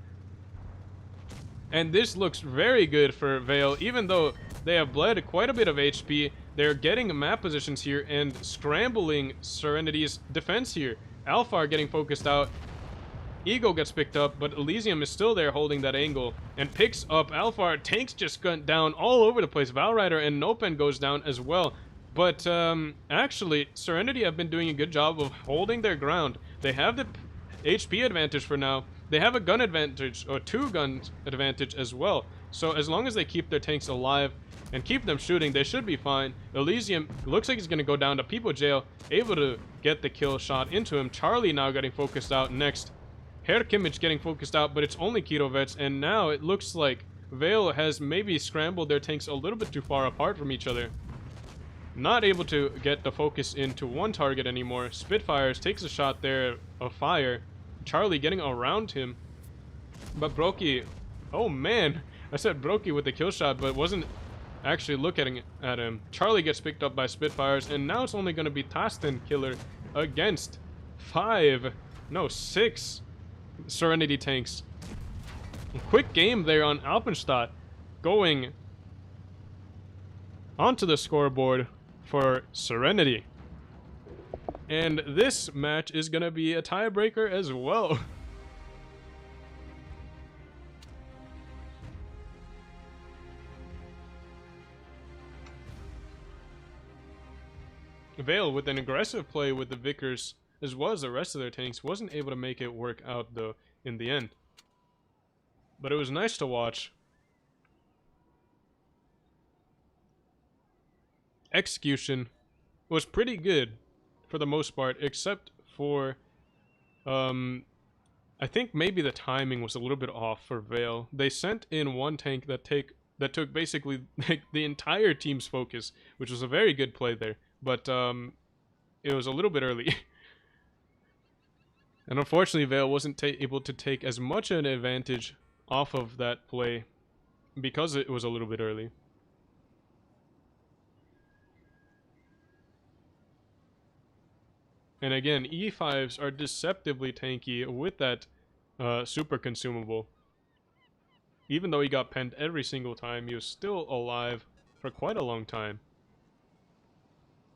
And this looks very good for Vale, even though they have bled quite a bit of HP. They're getting map positions here and scrambling Serenity's defense here. Alfar getting focused out. Ego gets picked up, but Elysium is still there holding that angle and picks up Alfar. Tanks just got down all over the place. Valrider and Nopen goes down as well. But actually, Serenity have been doing a good job of holding their ground. They have the HP advantage for now. They have a gun advantage, or 2 guns advantage as well. So as long as they keep their tanks alive and keep them shooting, they should be fine. Elysium looks like he's going to go down to People Jail, able to get the kill shot into him. Charlie now getting focused out next. Herkimmich getting focused out, but it's only Kirovets, and now it looks like Vale has maybe scrambled their tanks a little bit too far apart from each other. Not able to get the focus into one target anymore. Spitfires takes a shot there of fire. Charlie getting around him. But Brokey, oh man, I said Brokey with the kill shot, but wasn't actually looking at him. Charlie gets picked up by Spitfires, and now it's only going to be Tasten Killer against 6 Serenity tanks. A quick game there on Alpenstadt, going onto the scoreboard for Serenity. And this match is going to be a tiebreaker as well. Vale with an aggressive play with the Vickers as well as the rest of their tanks wasn't able to make it work out though in the end. But it was nice to watch. Execution was pretty good for the most part, except for I think maybe the timing was a little bit off for Vale. They sent in one tank that took basically the entire team's focus, which was a very good play there, but it was a little bit early. And unfortunately, Vale wasn't able to take as much an advantage off of that play because it was a little bit early. And again, E5s are deceptively tanky with that super consumable. Even though he got penned every single time, he was still alive for quite a long time.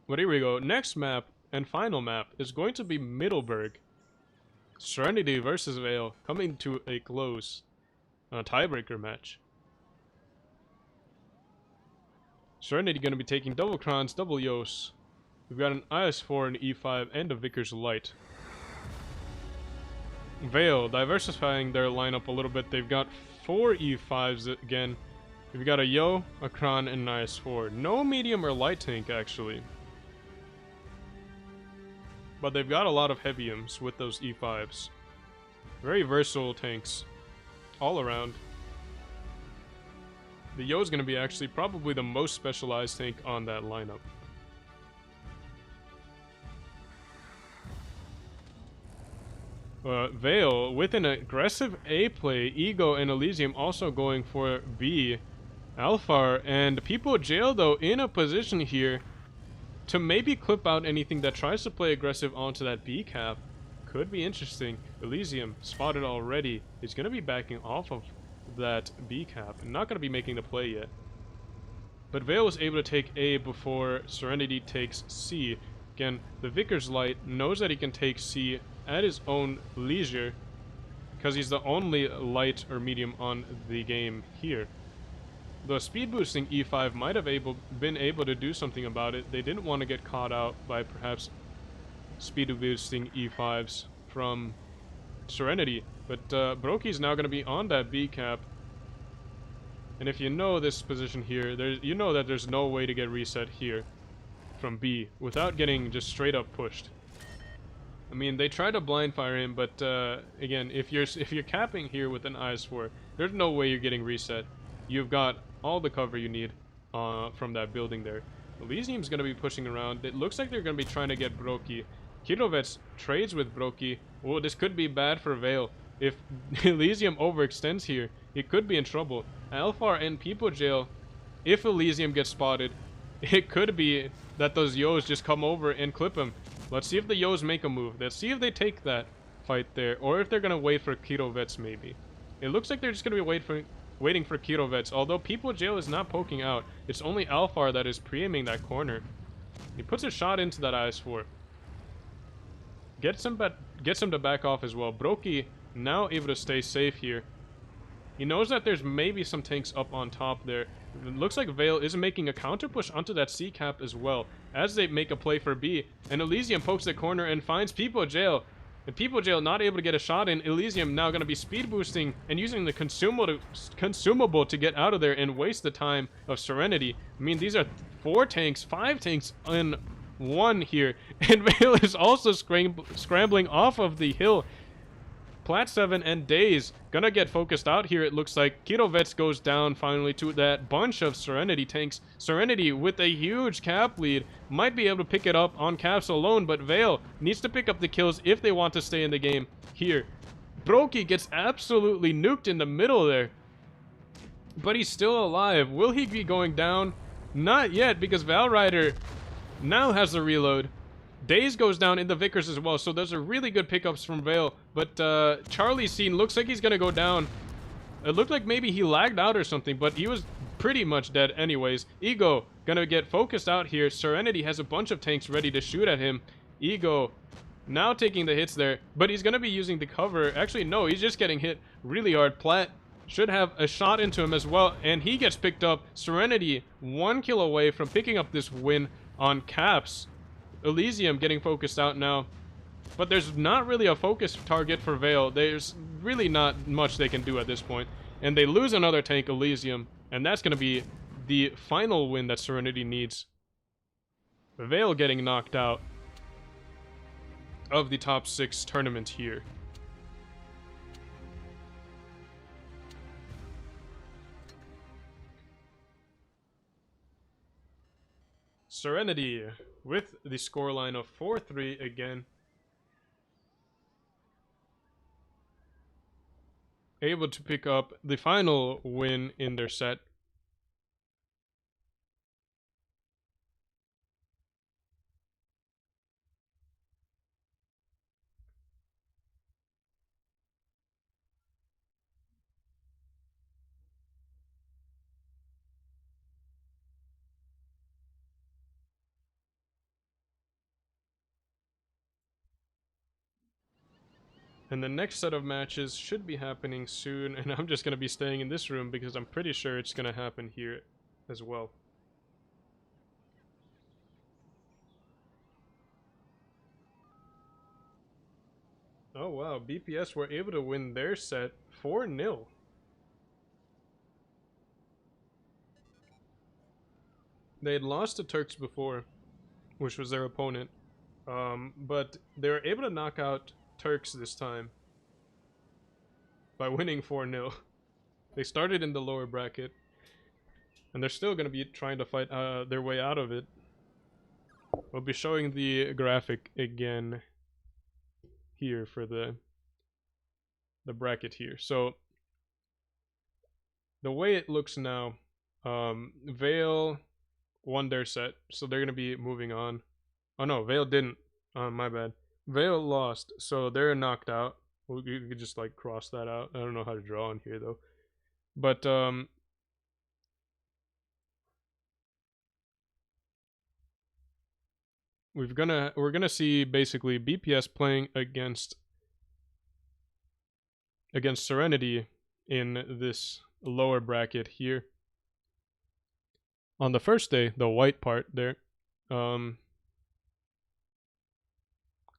But here we go. Next map and final map is going to be Middleburg. Serenity versus Vale coming to a close tiebreaker match. Serenity going to be taking double crowns, double Yos. We've got an IS-4, an E5, and a Vickers Light. Vale diversifying their lineup a little bit. They've got 4 E5s again. We've got a Yo, a Kron, and an IS-4. No medium or light tank, actually. But they've got a lot of heaviums with those E5s. Very versatile tanks. All around. The Yo is going to be actually probably the most specialized tank on that lineup. Vale with an aggressive A play. Ego and Elysium also going for B. Alfar and People Jail though in a position here to maybe clip out anything that tries to play aggressive onto that B cap. Could be interesting. Elysium spotted already. He's going to be backing off of that B cap and not going to be making the play yet. But Vale was able to take A before Serenity takes C. Again, the Vickers Light knows that he can take C at his own leisure, because he's the only light or medium on the game here. The speed boosting E5 might have been able to do something about it. They didn't want to get caught out by perhaps speed boosting E5s from Serenity, but Brokey's now going to be on that B cap. And if you know this position here, you know that there's no way to get reset here from B without getting just straight up pushed. I mean, they tried to blind fire him, but again, if you're capping here with an IS-4, there's no way you're getting reset. You've got all the cover you need from that building there. Elysium's going to be pushing around. It looks like they're going to be trying to get Brokey. Kirovets trades with Brokey. Oh, this could be bad for Vale. If Elysium overextends here, it could be in trouble. Alphar and People Jail, if Elysium gets spotted, it could be that those Yos just come over and clip him. Let's see if the Yos make a move. Let's see if they take that fight there, or if they're going to wait for Kirovets maybe. It looks like they're just going to be waiting for Kirovets, although People Jail is not poking out. It's only Alphar that is pre-aiming that corner. He puts a shot into that IS-4. Gets him to back off as well. Brokey now able to stay safe here. He knows that there's maybe some tanks up on top there. It looks like Vale is making a counter push onto that C cap as well, as they make a play for B. And Elysium pokes the corner and finds People Jail. And People Jail not able to get a shot in. Elysium now going to be speed boosting and using the consumable to get out of there and waste the time of Serenity. I mean, these are 5 tanks in one here. And Vale is also scrambling off of the hill. Plat 7 and Days gonna get focused out here, it looks like. Kirovets goes down finally to that bunch of Serenity tanks. Serenity with a huge cap lead might be able to pick it up on caps alone, but Vale needs to pick up the kills if they want to stay in the game here. Brokey gets absolutely nuked in the middle there, but he's still alive. Will he be going down? Not yet, because Valrider now has the reload. Days goes down in the Vickers as well, so those are really good pickups from Vale. But Charlie's scene looks like he's gonna go down. It looked like maybe he lagged out or something, but he was pretty much dead anyways. Ego gonna get focused out here. Serenity has a bunch of tanks ready to shoot at him. Ego now taking the hits there, but he's gonna be using the cover. Actually, no, he's just getting hit really hard. Plat should have a shot into him as well, and he gets picked up. Serenity 1 kill away from picking up this win on caps. Elysium getting focused out now, but there's not really a focus target for Vale. There's really not much they can do at this point, and they lose another tank, Elysium, and that's going to be the final win that Serenity needs. Vale getting knocked out of the top 6 tournament here. Serenity with the scoreline of 4-3 again. Able to pick up the final win in their set. And the next set of matches should be happening soon, and I'm just going to be staying in this room because I'm pretty sure it's going to happen here as well. Oh wow, BPS were able to win their set 4-0. They had lost to Turks before, which was their opponent, but they were able to knock out Turks this time by winning 4-0. They started in the lower bracket, and they're still going to be trying to fight their way out of it. We'll be showing the graphic again here for the bracket here. So the way it looks now, Vale won their set, so they're going to be moving on. Oh no, Vale didn't. My bad. Vale lost, so they're knocked out. You could just like cross that out. I don't know how to draw on here though. But we're gonna see basically BPS playing against Serenity in this lower bracket here. On the first day, the white part there,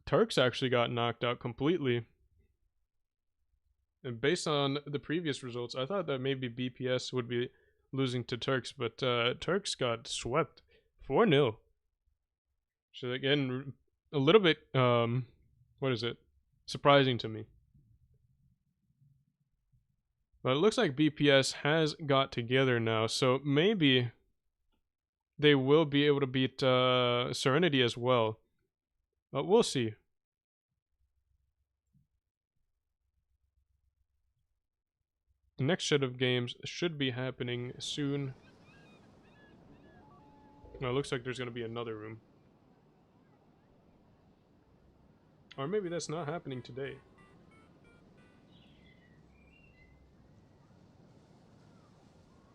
Turks actually got knocked out completely. And based on the previous results, I thought that maybe BPS would be losing to Turks, but Turks got swept 4-0. So again, a little bit, what is it? Surprising to me. But it looks like BPS has got together now, so maybe they will be able to beat Serenity as well. But we'll see. The next set of games should be happening soon. Now, it looks like there's going to be another room. Or maybe that's not happening today.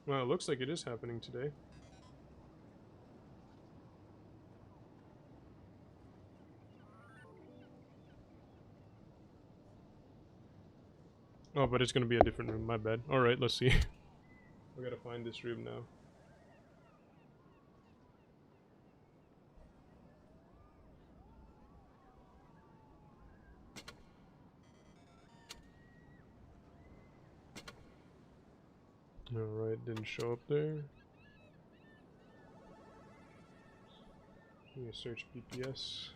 Well, it looks like it is happening today. Oh, but it's going to be a different room. My bad. Alright, let's see. We gotta find this room now. Alright, didn't show up there. I'm gonna search BPS.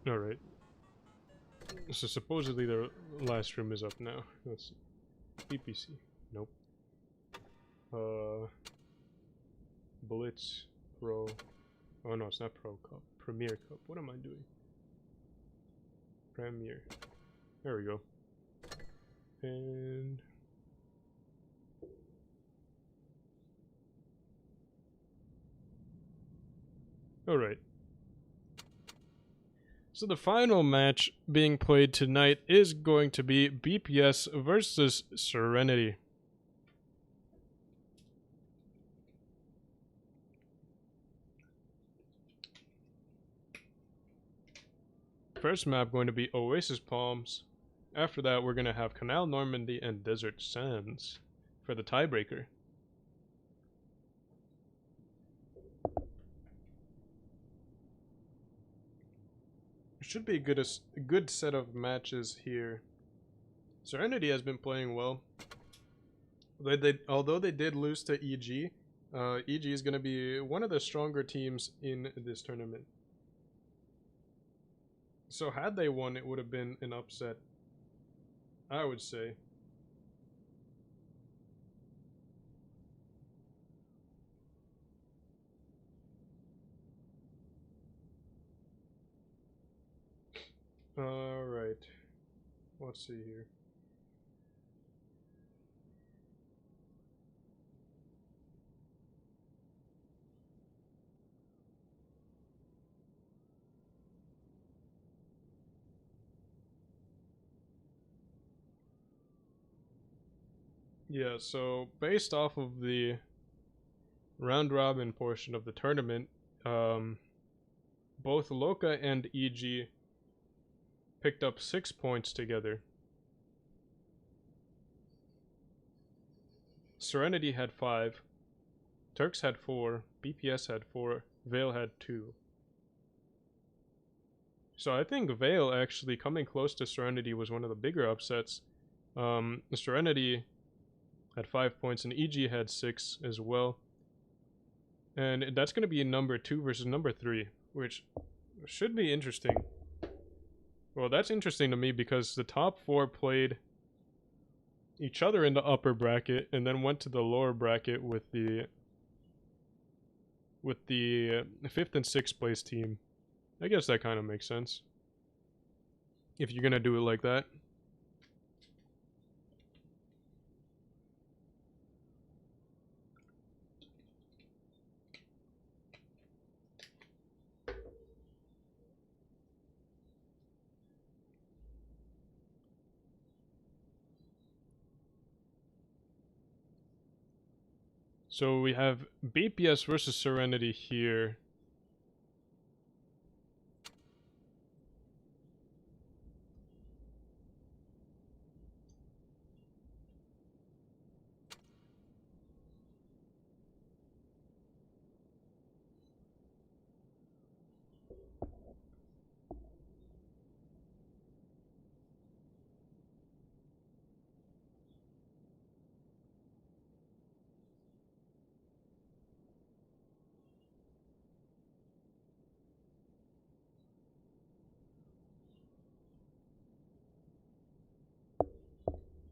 Alright. So supposedly the last room is up now. Let's see. PPC. Nope. Blitz Pro. Oh no, it's not Pro Cup. Premier Cup. What am I doing? Premier. There we go. And alright. So the final match being played tonight is going to be BPS versus Serenity. First map going to be Oasis Palms. After that, we're going to have Canal Normandy and Desert Sands for the tiebreaker. It should be a good set of matches here. Serenity has been playing well. Although they did lose to EG, EG is going to be one of the stronger teams in this tournament. So had they won, it would have been an upset, I would say. Alright. Let's see here. Yeah, so based off of the round robin portion of the tournament, both Loka and EG picked up 6 points together. Serenity had 5, Turks had 4, BPS had 4, Veil had 2. So I think Veil actually coming close to Serenity was one of the bigger upsets. Serenity had 5 points and EG had 6 as well. And that's going to be number 2 versus number 3, which should be interesting. Well, that's interesting to me because the top 4 played each other in the upper bracket and then went to the lower bracket with the 5th and 6th place team. I guess that kind of makes sense if you're gonna do it like that. So we have BPS versus Serenity here.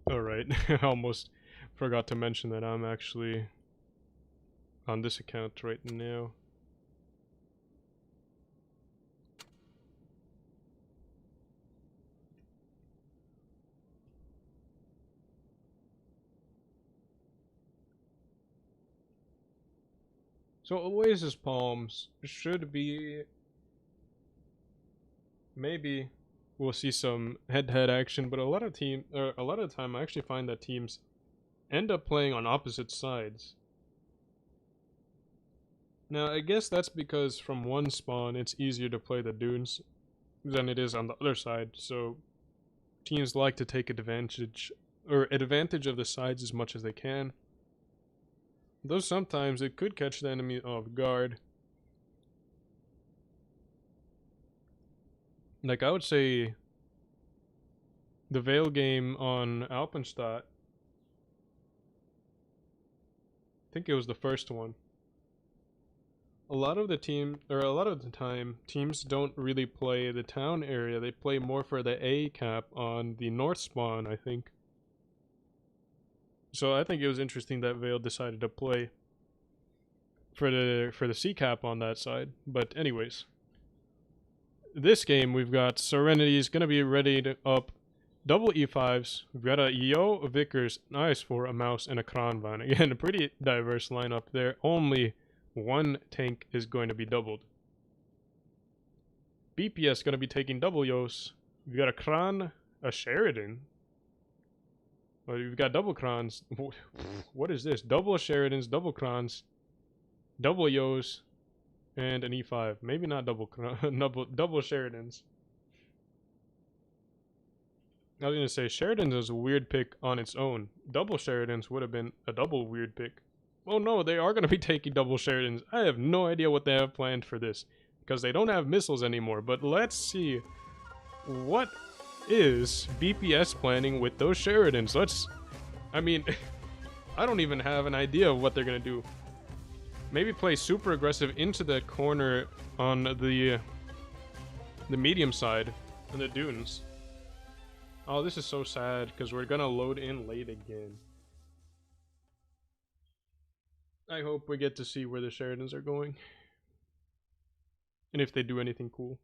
Alright, I almost forgot to mention that I'm actually on this account right now. So Oasis Palms should be... maybe we'll see some head-to-head action, but a lot of the time I actually find that teams end up playing on opposite sides. Now, I guess that's because from one spawn it's easier to play the dunes than it is on the other side, so teams like to take advantage of the sides as much as they can. Though sometimes it could catch the enemy off guard. Like, I would say the Veil game on Alpenstadt, I think it was the first one. A lot of the time, teams don't really play the town area. They play more for the A cap on the north spawn, I think. So I think it was interesting that Veil decided to play for the C cap on that side. But anyways, this game we've got Serenity is gonna be ready to up double E5s. We've got a Yo, a Vickers, an IS4, a Mouse, and a Kranvan. Again, a pretty diverse lineup there. Only one tank is going to be doubled. BPS going to be taking double Yos. We've got a Kran, a Sheridan. Well, we've got double Krans. What is this? Double Sheridans, double Krans, double Yos, and an E5. Maybe not double Sheridans. I was going to say, Sheridan's is a weird pick on its own. Double Sheridans would have been a double weird pick. Oh no, they are going to be taking double Sheridans. I have no idea what they have planned for this, because they don't have missiles anymore. But let's see, what is BPS planning with those Sheridans? I mean, I don't even have an idea of what they're going to do. Maybe play super aggressive into the corner on the medium side, on the dunes. Oh, this is so sad, because we're going to load in late again. I hope we get to see where the Sheridans are going. And if they do anything cool.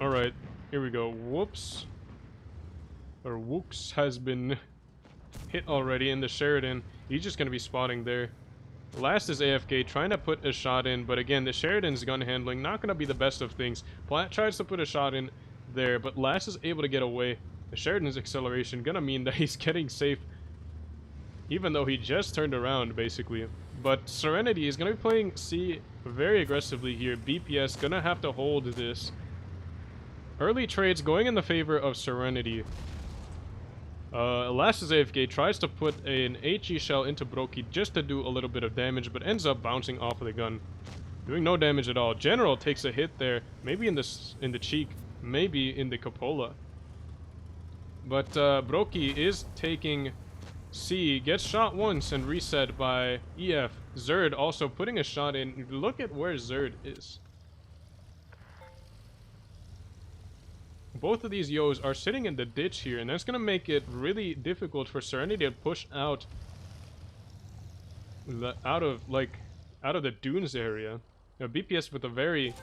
Alright, here we go. Whoops. Or Wooks has been hit already in the Sheridan. He's just going to be spotting there. Last is AFK, trying to put a shot in, but again, the Sheridan's gun handling, not going to be the best of things. Plat tries to put a shot in there, but Last is able to get away. The Sheridan's acceleration going to mean that he's getting safe, even though he just turned around, basically. But Serenity is going to be playing C very aggressively here. BPS going to have to hold this. Early trades going in the favor of Serenity. Last is AFK, tries to put an HE shell into Brokey just to do a little bit of damage, but ends up bouncing off of the gun. Doing no damage at all. General takes a hit there, maybe in the cheek, maybe in the cupola. But Brokey is taking C, gets shot once and reset by EF. Zerd also putting a shot in. Look at where Zerd is. Both of these Yos are sitting in the ditch here, and that's going to make it really difficult for Serenity to push out out of the dunes area. BPS with a very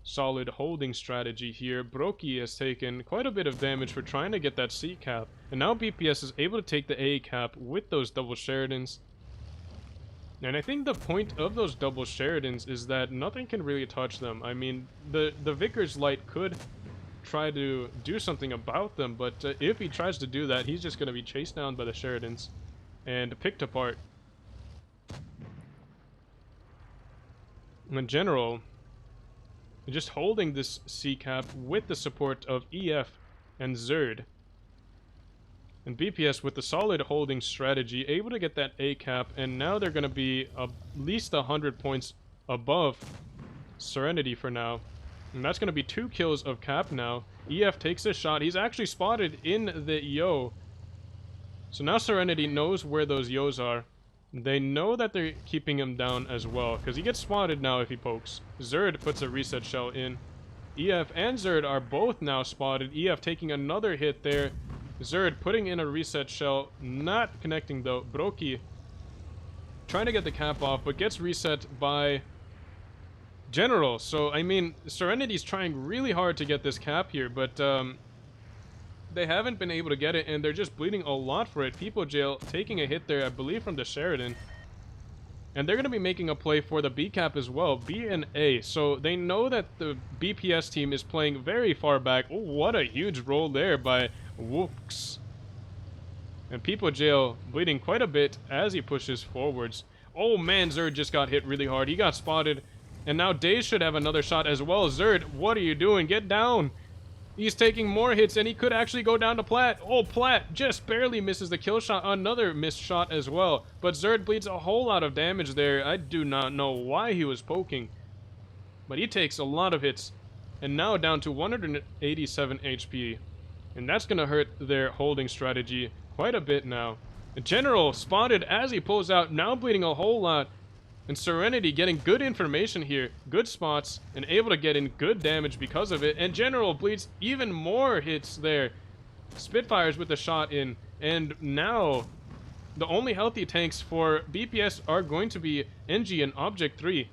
solid holding strategy here. Brokey has taken quite a bit of damage for trying to get that C cap, and now BPS is able to take the A cap with those double Sheridans. And I think the point of those double Sheridans is that nothing can really touch them. I mean, the Vickers Light could try to do something about them, but if he tries to do that, he's just going to be chased down by the Sheridans and picked apart. In general, just holding this C cap with the support of EF and Zerd. And BPS with the solid holding strategy, able to get that A cap, and now they're going to be at least 100 points above Serenity for now. And that's going to be 2 kills of cap now. EF takes a shot. He's actually spotted in the Yo. So now Serenity knows where those Yos are. They know that they're keeping him down as well, because he gets spotted now if he pokes. Zerd puts a reset shell in. EF and Zerd are both now spotted. EF taking another hit there. Zerd putting in a reset shell, not connecting though. Broky trying to get the cap off, but gets reset by General. So, I mean, Serenity's trying really hard to get this cap here, but they haven't been able to get it, and they're just bleeding a lot for it. People Jail taking a hit there, I believe, from the Sheridan. And they're going to be making a play for the B cap as well, B and A. So they know that the BPS team is playing very far back. Oh, what a huge roll there by Wooks. And People Jail bleeding quite a bit as he pushes forwards. Oh man, Zerd just got hit really hard. He got spotted. And now Daze should have another shot as well. Zerd, what are you doing? Get down. He's taking more hits, and he could actually go down to Plat. Oh, Plat just barely misses the kill shot. Another missed shot as well. But Zerd bleeds a whole lot of damage there. I do not know why he was poking. But he takes a lot of hits. And now down to 187 HP. And that's going to hurt their holding strategy quite a bit now. The General spotted as he pulls out, now bleeding a whole lot. And Serenity getting good information here, good spots, and able to get in good damage because of it. And General bleeds even more hits there. Spitfires with the shot in. And now, the only healthy tanks for BPS are going to be NG and Object 3.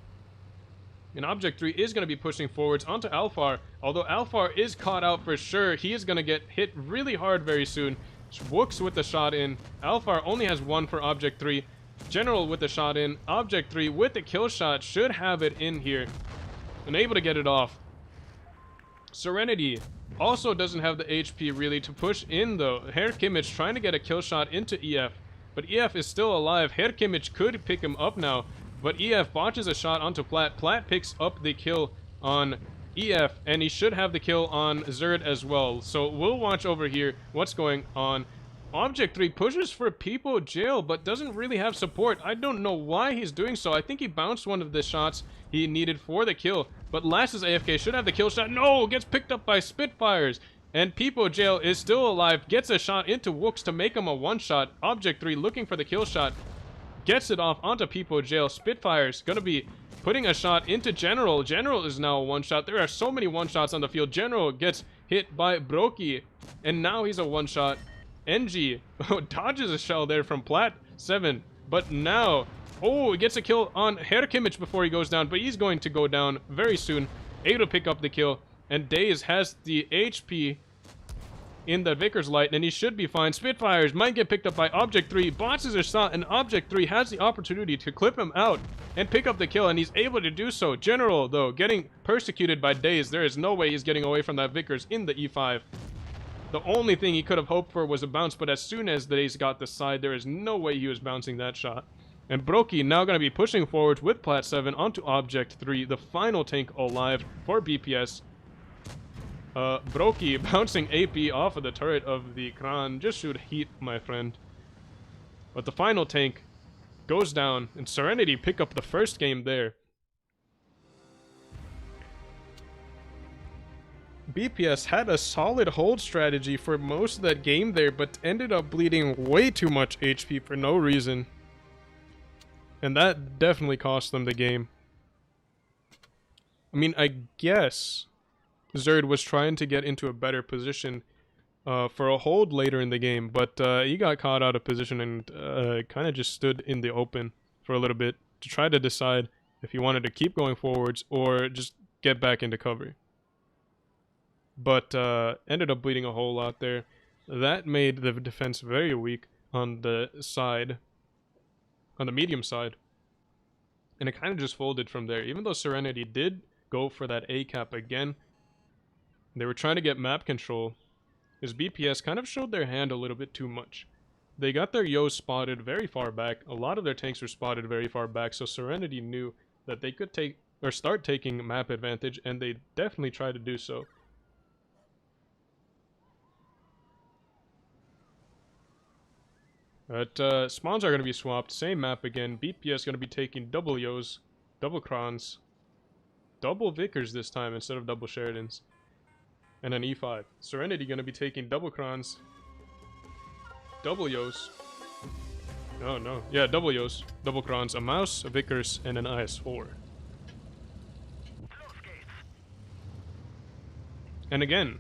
And Object 3 is going to be pushing forwards onto Alphar. Although Alphar is caught out for sure, he is going to get hit really hard very soon. Wooks with the shot in. Alphar only has 1 for Object 3. General with the shot in. Object 3 with the kill shot should have it in here. And able to get it off. Serenity also doesn't have the HP really to push in though. Herr Kimmich trying to get a kill shot into EF. But EF is still alive. Herr Kimmich could pick him up now. But EF botches a shot onto Plat. Plat picks up the kill on EF. And he should have the kill on Zerd as well. So we'll watch over here what's going on. Object 3 pushes for People Jail, but doesn't really have support. I don't know why he's doing so. I think he bounced one of the shots he needed for the kill. But Lass is AFK, should have the kill shot. No, gets picked up by Spitfires. And People Jail is still alive, gets a shot into Wooks to make him a one-shot. Object 3 looking for the kill shot. Gets it off onto People Jail. Spitfires gonna be putting a shot into General. General is now a one-shot. There are so many one-shots on the field. General gets hit by Broky. And now he's a one-shot. NG dodges a shell there from Plat 7, but now, oh, he gets a kill on Herr Kimmich before he goes down, but he's going to go down very soon. Able to pick up the kill, and Daze has the HP in the Vickers Light, and he should be fine. Spitfires might get picked up by Object 3, botches a shot, and Object 3 has the opportunity to clip him out and pick up the kill, and he's able to do so. General, though, getting persecuted by Daze. There is no way he's getting away from that Vickers in the E5. The only thing he could have hoped for was a bounce, but as soon as Daze got the side, there is no way he was bouncing that shot. And Broky now going to be pushing forward with Plat 7 onto Object 3, the final tank alive for BPS. Broky bouncing AP off of the turret of the Kran. Just shoot heat, my friend. But the final tank goes down, and Serenity pick up the first game there. BPS had a solid hold strategy for most of that game there, but ended up bleeding way too much HP for no reason. And that definitely cost them the game. I mean, I guess Zerd was trying to get into a better position for a hold later in the game, but he got caught out of position and kind of just stood in the open for a little bit to try to decide if he wanted to keep going forwards or just get back into cover. But ended up bleeding a whole lot there. That made the defense very weak on the side, on the medium side. And it kind of just folded from there. Even though Serenity did go for that A cap again, They were trying to get map control. His BPS kind of showed their hand a little bit too much. They got their Yos spotted very far back. A lot of their tanks were spotted very far back, so Serenity knew that they could take or start taking map advantage, and they definitely tried to do so. But spawns are going to be swapped. Same map again. BPS going to be taking double Yos, double Krons, double Vickers this time instead of double Sheridans. And an E5. Serenity going to be taking double Krons, double Yos. Oh no. Yeah, double Yos, double Krons, a Mouse, a Vickers, and an IS-4. And again,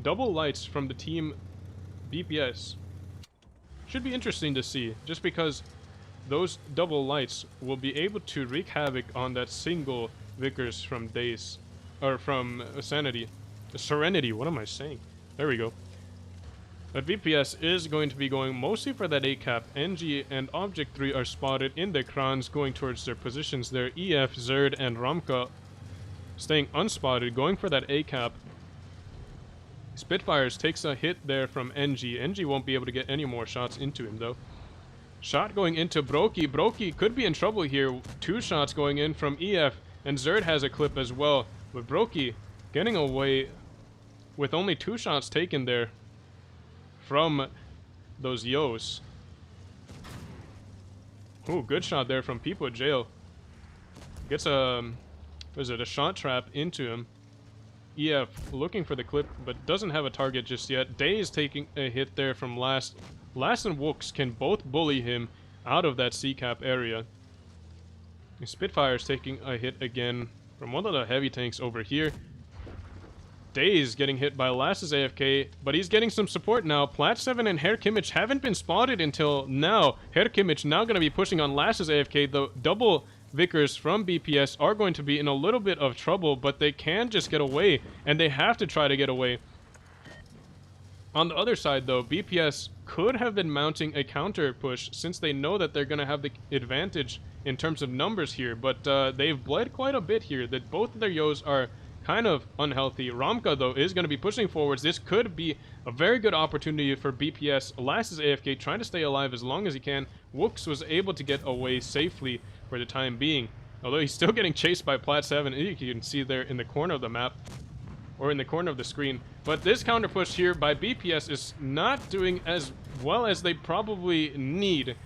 double lights from the team BPS. Should be interesting to see, just because those double lights will be able to wreak havoc on that single Vickers from Days, or from Serenity, what am I saying? There we go. But VPS is going to be going mostly for that A-cap. NG and Object 3 are spotted in the Krons going towards their positions there. EF, Zerd, and Ramka staying unspotted, going for that A-cap. Spitfires takes a hit there from NG. NG won't be able to get any more shots into him though. Shot going into Brokey. Brokey could be in trouble here. 2 shots going in from EF, and Zerd has a clip as well. But Brokey getting away with only 2 shots taken there from those Yos. Ooh, good shot there from People Jail. Gets a shot trap into him. EF looking for the clip, but doesn't have a target just yet. Day is taking a hit there from Last. Last and Wooks can both bully him out of that C-cap area. Spitfire's taking a hit again from one of the heavy tanks over here. Days getting hit by Last's AFK, but he's getting some support now. Plat 7 and Herr Kimmich haven't been spotted until now. Herr Kimmich now going to be pushing on Last's AFK. The double Vickers from BPS are going to be in a little bit of trouble, but they can just get away, and they have to try to get away. On the other side, though, BPS could have been mounting a counter push since they know that they're going to have the advantage in terms of numbers here, but they've bled quite a bit here. That both of their Yos are kind of unhealthy. Ramka, though, is going to be pushing forwards. This could be a very good opportunity for BPS. Last is AFK, trying to stay alive as long as he can. Wooks was able to get away safely for the time being, although he's still getting chased by Plat 7. You can see there in the corner of the map, or in the corner of the screen. But this counter push here by BPS is not doing as well as they probably need.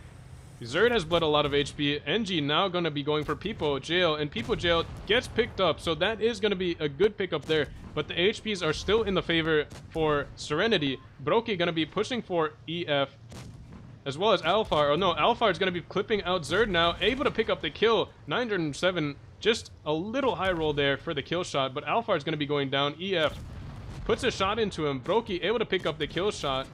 Zerd has bled a lot of HP. NG now going to be going for People Jail, and People Jail gets picked up, so that is going to be a good pickup there. But the HPs are still in the favor for Serenity. Brokey going to be pushing for EF, as well as Alphar. Oh no, Alphar is going to be clipping out Zerd now, able to pick up the kill. 907, just a little high roll there for the kill shot, but Alphar is going to be going down. EF puts a shot into him. Brokey able to pick up the kill shot.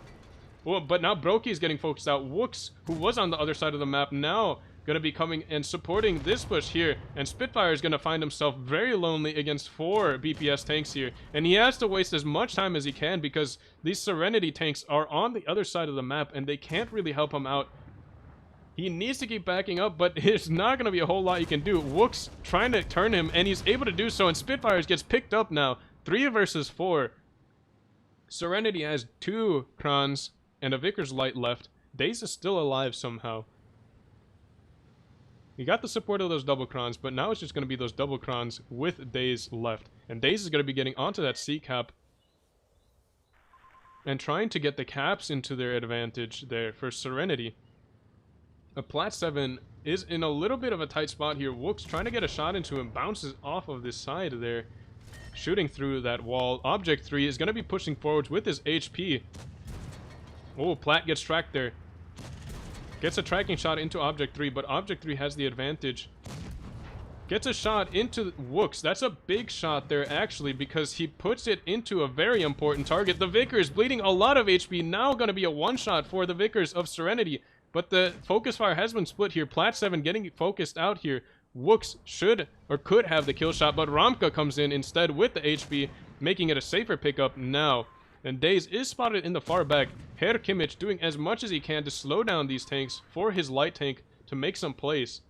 Well, but now Brokey is getting focused out. Wooks, who was on the other side of the map, now going to be coming and supporting this push here. And Spitfire is going to find himself very lonely against 4 BPS tanks here. And he has to waste as much time as he can because these Serenity tanks are on the other side of the map and they can't really help him out. He needs to keep backing up, but there's not going to be a whole lot you can do. Wooks trying to turn him, and he's able to do so, and Spitfires gets picked up now. 3 versus 4. Serenity has 2 Krons and a Vickers Light left. Daze is still alive somehow. He got the support of those double Krons, but now it's just going to be those double Krons with Daze left. And Daze is going to be getting onto that C-cap and trying to get the caps into their advantage there for Serenity. A Plat 7 is in a little bit of a tight spot here. Wooks trying to get a shot into him, bounces off of this side there, shooting through that wall. Object 3 is going to be pushing forwards with his HP. Oh, Plat gets tracked there. Gets a tracking shot into Object 3, but Object 3 has the advantage. Gets a shot into Wooks. That's a big shot there, actually, because he puts it into a very important target. The Vickers bleeding a lot of HP. Now going to be a one-shot for the Vickers of Serenity. But the focus fire has been split here. Plat 7 getting focused out here. Wooks should or could have the kill shot, but Ramka comes in instead with the HP, making it a safer pickup now. And Daze is spotted in the far back. Herr Kimmich doing as much as he can to slow down these tanks for his light tank to make some plays.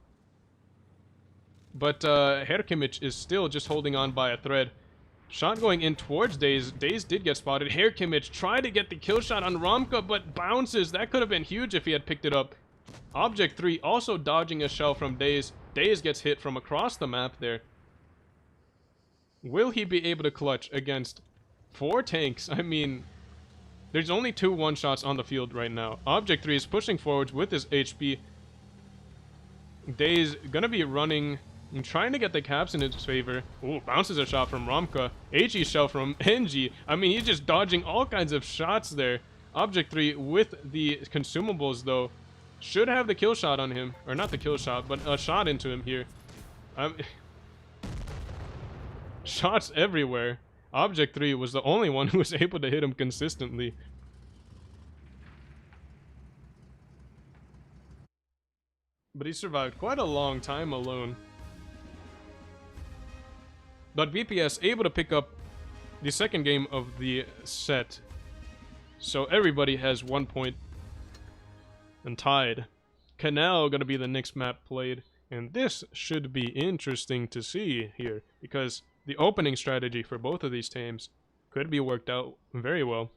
But Herr Kimmich is still just holding on by a thread. Shot going in towards Daze. Daze did get spotted. Hair Kimmich tried to get the kill shot on Romka, but bounces. That could have been huge if he had picked it up. Object 3 also dodging a shell from Daze. Daze gets hit from across the map there. Will he be able to clutch against 4 tanks? I mean, there's only 2 one-shots on the field right now. Object 3 is pushing forwards with his HP. Daze gonna be running and trying to get the caps in his favor. Ooh, bounces a shot from Romka. HE shell from NG. I mean, he's just dodging all kinds of shots there. Object 3 with the consumables, though, should have the kill shot on him. Or not the kill shot, but a shot into him here. Shots everywhere. Object 3 was the only one who was able to hit him consistently. But he survived quite a long time alone. But BPS able to pick up the second game of the set. So everybody has 1 point and tied. Canal gonna be the next map played. And this should be interesting to see here, because the opening strategy for both of these teams could be worked out very well.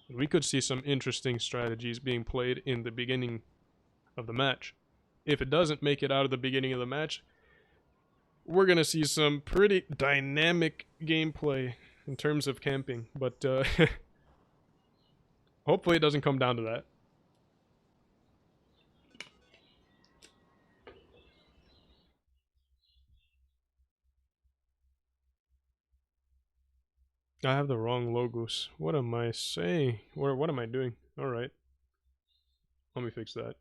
We could see some interesting strategies being played in the beginning of the match. If it doesn't make it out of the beginning of the match, we're gonna see some pretty dynamic gameplay in terms of camping, but hopefully it doesn't come down to that. I have the wrong logos. What am I saying? Or what am I doing? Alright. Let me fix that.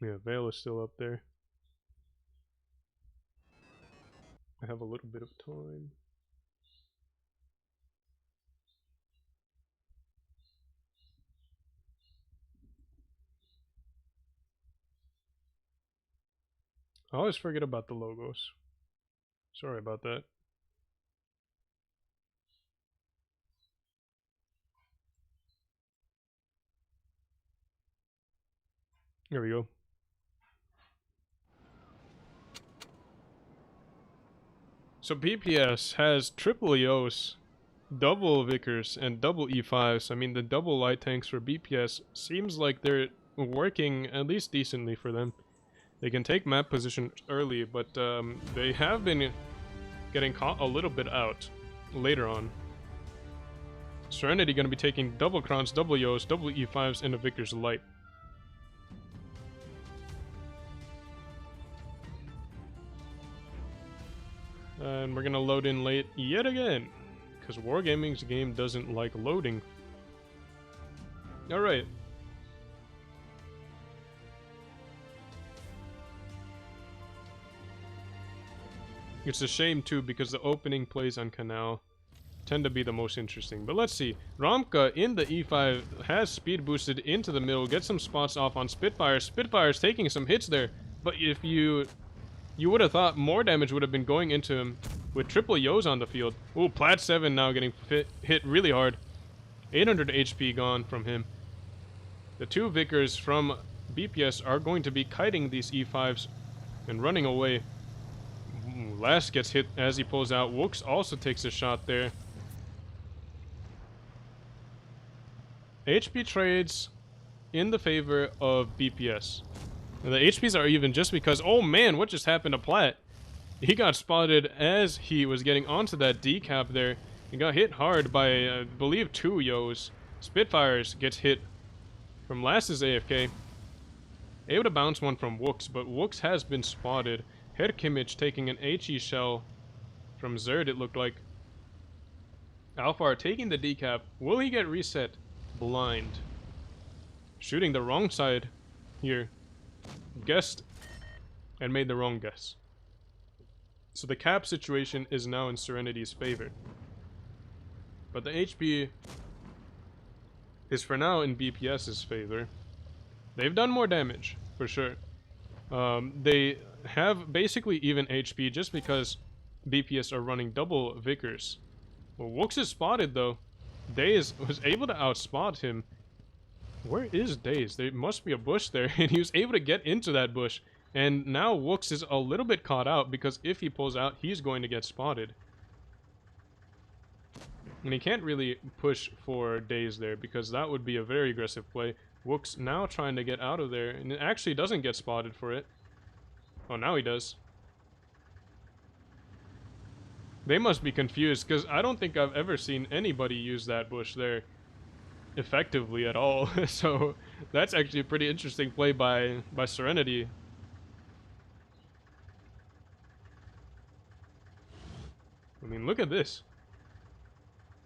Yeah, Veil is still up there. I have a little bit of time. I always forget about the logos. Sorry about that. There we go. So BPS has triple EOS, double Vickers, and double E5s. I mean, the double light tanks for BPS seems like they're working at least decently for them. They can take map position early, but they have been getting caught a little bit out later on. Serenity going to be taking double crowns, double EOS, double E5s, and a Vickers light. And we're gonna load in late yet again, because Wargaming's game doesn't like loading. Alright. It's a shame too, because the opening plays on Canal tend to be the most interesting. But let's see. Romka in the E5 has speed boosted into the middle, gets some spots off on Spitfire. Spitfire's taking some hits there, but if you would have thought more damage would have been going into him with triple Yos on the field. Ooh, Plat 7 now getting hit really hard. 800 HP gone from him. The 2 Vickers from BPS are going to be kiting these E5s and running away. Last gets hit as he pulls out. Wooks also takes a shot there. HP trades in the favor of BPS. And the HPs are even just because, oh man, what just happened to Platt? He got spotted as he was getting onto that decap there. He got hit hard by, I believe, 2 Yos. Spitfires gets hit from Last's AFK. Able to bounce one from Wooks, but Wooks has been spotted. Herkimmich taking an HE shell from Zerd, it looked like. Alfar taking the decap. Will he get reset? Blind. Shooting the wrong side here. Guessed and made the wrong guess. So the cap situation is now in Serenity's favor. But the HP is for now in BPS's favor. They've done more damage, for sure. They have basically even HP just because BPS are running double Vickers. Well, Wooks is spotted though. Daze was able to outspot him. Where is Daze? There must be a bush there, and he was able to get into that bush And now Wooks is a little bit caught out because if he pulls out, he's going to get spotted. And he can't really push for days there because that would be a very aggressive play. Wooks now trying to get out of there, and it actually doesn't get spotted for it. Oh, now he does. They must be confused because I don't think I've ever seen anybody use that bush there effectively at all. So that's actually a pretty interesting play by Serenity. I mean, look at this.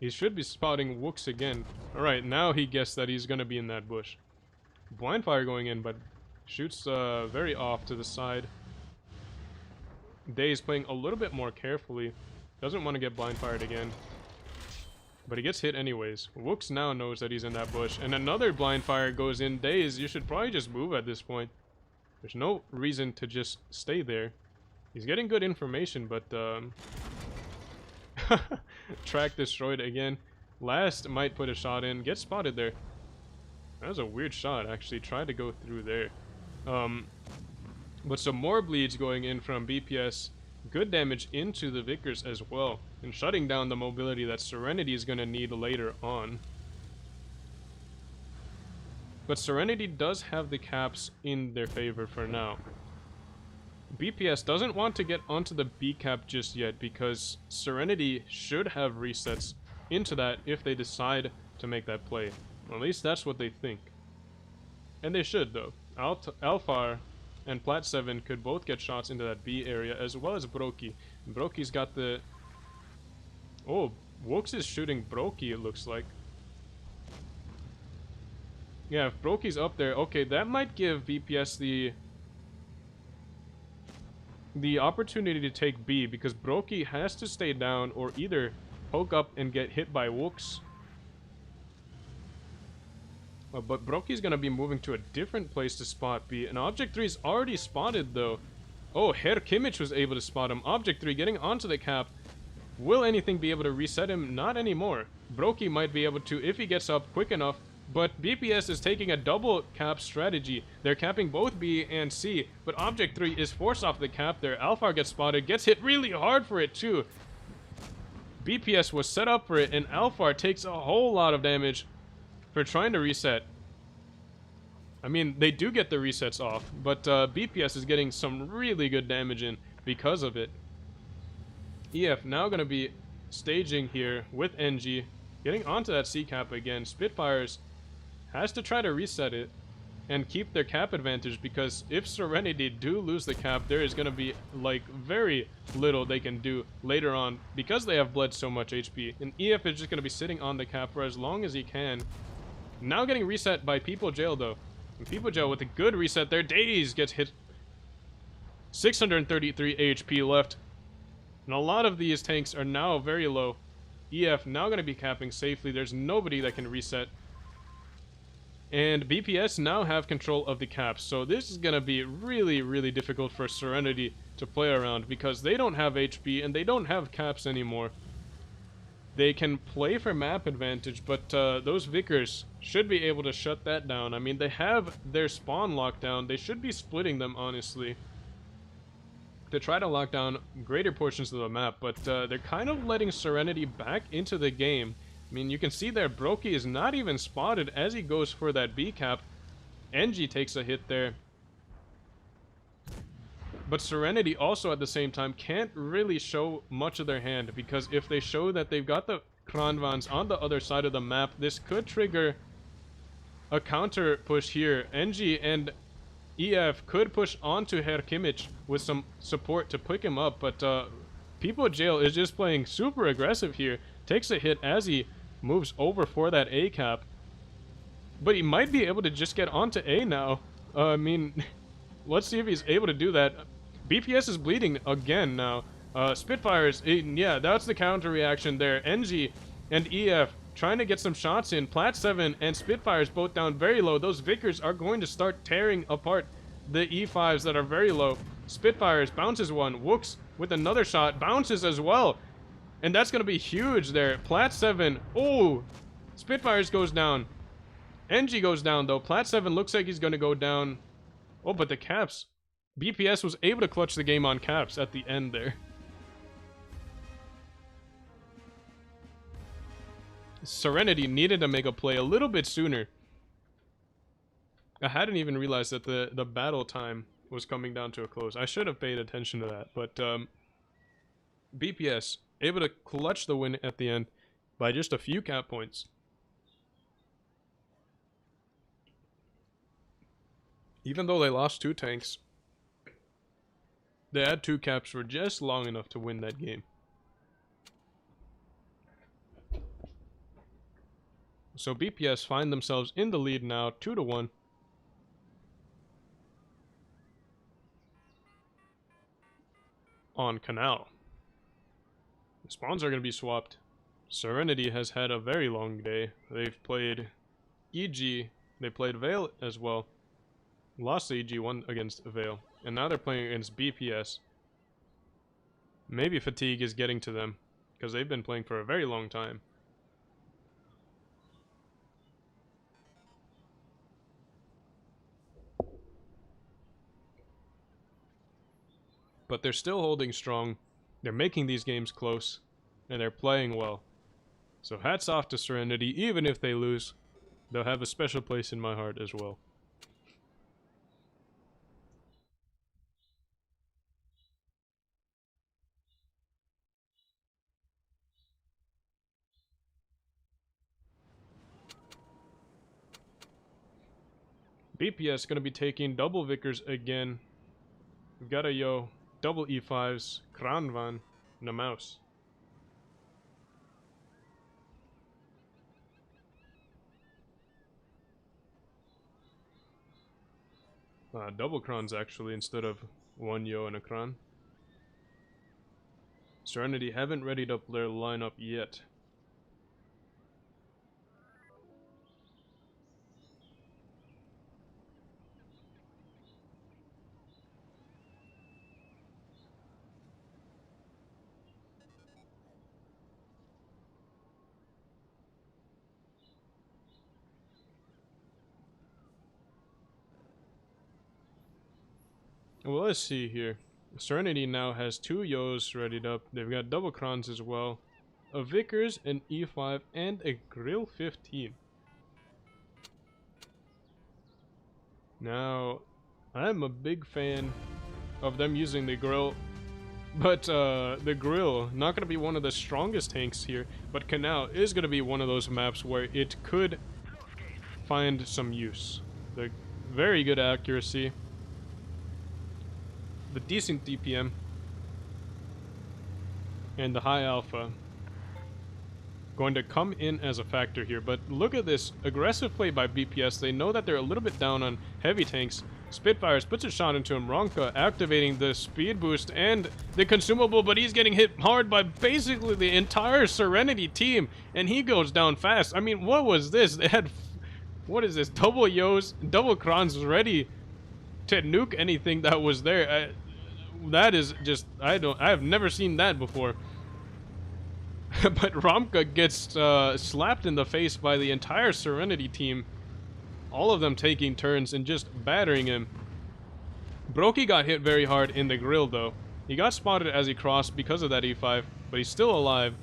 He should be spotting Wooks again. Alright, now he guessed that he's gonna be in that bush. Blind fire going in, but shoots very off to the side. Day is playing a little bit more carefully. Doesn't want to get blind fired again. But he gets hit anyways. Wooks now knows that he's in that bush. And another blind fire goes in. Days, you should probably just move at this point. There's no reason to just stay there. He's getting good information, but track destroyed again. Last might put a shot in. Gets spotted there. That was a weird shot, actually. Tried to go through there. But some more bleeds going in from BPS. Good damage into the Vickers as well. And shutting down the mobility that Serenity is going to need later on. But Serenity does have the caps in their favor for now. BPS doesn't want to get onto the B cap just yet because Serenity should have resets into that if they decide to make that play. Well, at least that's what they think. And they should, though. Alfar and Plat 7 could both get shots into that B area, as well as Brokey. Brokey's got the... Oh, Wooks is shooting Brokey, it looks like. Yeah, if Brokey's up there, okay, that might give BPS the opportunity to take B, because Brokey has to stay down or either poke up and get hit by Wooks. But Brokey's gonna be moving to a different place to spot B. And Object 3 is already spotted, though. Oh, Herr Kimmich was able to spot him. Object 3 getting onto the cap. Will anything be able to reset him? Not anymore. Brokey might be able to if he gets up quick enough. But BPS is taking a double cap strategy. They're capping both B and C. But Object 3 is forced off the cap there. Alfar gets spotted. Gets hit really hard for it, too. BPS was set up for it. And Alfar takes a whole lot of damage for trying to reset. I mean, they do get the resets off, but BPS is getting some really good damage in because of it. EF now going to be staging here with NG, getting onto that C cap again. Spitfires has to try to reset it and keep their cap advantage, because if Serenity do lose the cap, there is going to be like very little they can do later on because they have bled so much HP. And EF is just going to be sitting on the cap for as long as he can. Now getting reset by People Jail, though. And People Jail with a good reset there. Days gets hit. 633 HP left. And a lot of these tanks are now very low. EF now going to be capping safely. There's nobody that can reset. And BPS now have control of the caps. So this is going to be really, really difficult for Serenity to play around, because they don't have HP and they don't have caps anymore. They can play for map advantage, but those Vickers should be able to shut that down. I mean, they have their spawn locked down. They should be splitting them, honestly, to try to lock down greater portions of the map. But they're kind of letting Serenity back into the game. I mean, you can see there, Brokey is not even spotted as he goes for that B cap. NG takes a hit there. But Serenity also at the same time can't really show much of their hand, because if they show that they've got the Kranvans on the other side of the map, this could trigger a counter push here. NG and EF could push onto Herr Kimmich with some support to pick him up, but People Jail is just playing super aggressive here. Takes a hit as he moves over for that A cap. But he might be able to just get onto A now. I mean, let's see if he's able to do that. BPS is bleeding again now. Spitfires, yeah, that's the counter reaction there. NG and EF trying to get some shots in. Plat 7 and Spitfires both down very low. Those Vickers are going to start tearing apart the E5s that are very low. Spitfires bounces one. Wooks with another shot. Bounces as well. And that's going to be huge there. Plat 7. Oh, Spitfires goes down. NG goes down, though. Plat 7 looks like he's going to go down. Oh, but the caps. BPS was able to clutch the game on caps at the end there. Serenity needed to make a play a little bit sooner. I hadn't even realized that the battle time was coming down to a close. I should have paid attention to that, but BPS able to clutch the win at the end by just a few cap points. Even though they lost 2 tanks, they had 2 caps for just long enough to win that game. So BPS find themselves in the lead now, 2-1. On Canal. The spawns are going to be swapped. Serenity has had a very long day. They've played EG, they played Veil as well. Lost to EG, won against Veil. And now they're playing against BPS. Maybe fatigue is getting to them, because they've been playing for a very long time. But they're still holding strong. They're making these games close. And they're playing well. So hats off to Serenity. Even if they lose, they'll have a special place in my heart as well. BPS going to be taking double Vickers again. We've got a Yo, double E5s, Kranvan, and a Mouse. Double Krans actually, instead of 1 Yo and a Kran. Serenity haven't readied up their lineup yet. Well, let's see here. Serenity now has 2 Yos readied up. They've got double Krans as well. A Vickers, an E5, and a Grill 15. Now, I'm a big fan of them using the Grill. But the Grill, not going to be one of the strongest tanks here. But Canal is going to be one of those maps where it could find some use. The very good accuracy. The decent DPM and the high alpha going to come in as a factor here. But look at this aggressive play by BPS. They know that they're a little bit down on heavy tanks. Spitfires puts a shot into him. Ronka activating the speed boost and the consumable, but he's getting hit hard by basically the entire Serenity team, and he goes down fast. I mean, what was this? They had, what is this, double Yos, double Krans ready to nuke anything that was there. That is just, I have never seen that before. But Ramka gets slapped in the face by the entire Serenity team. All of them taking turns and just battering him. Brokey got hit very hard in the grill though. He got spotted as he crossed because of that E5, but he's still alive.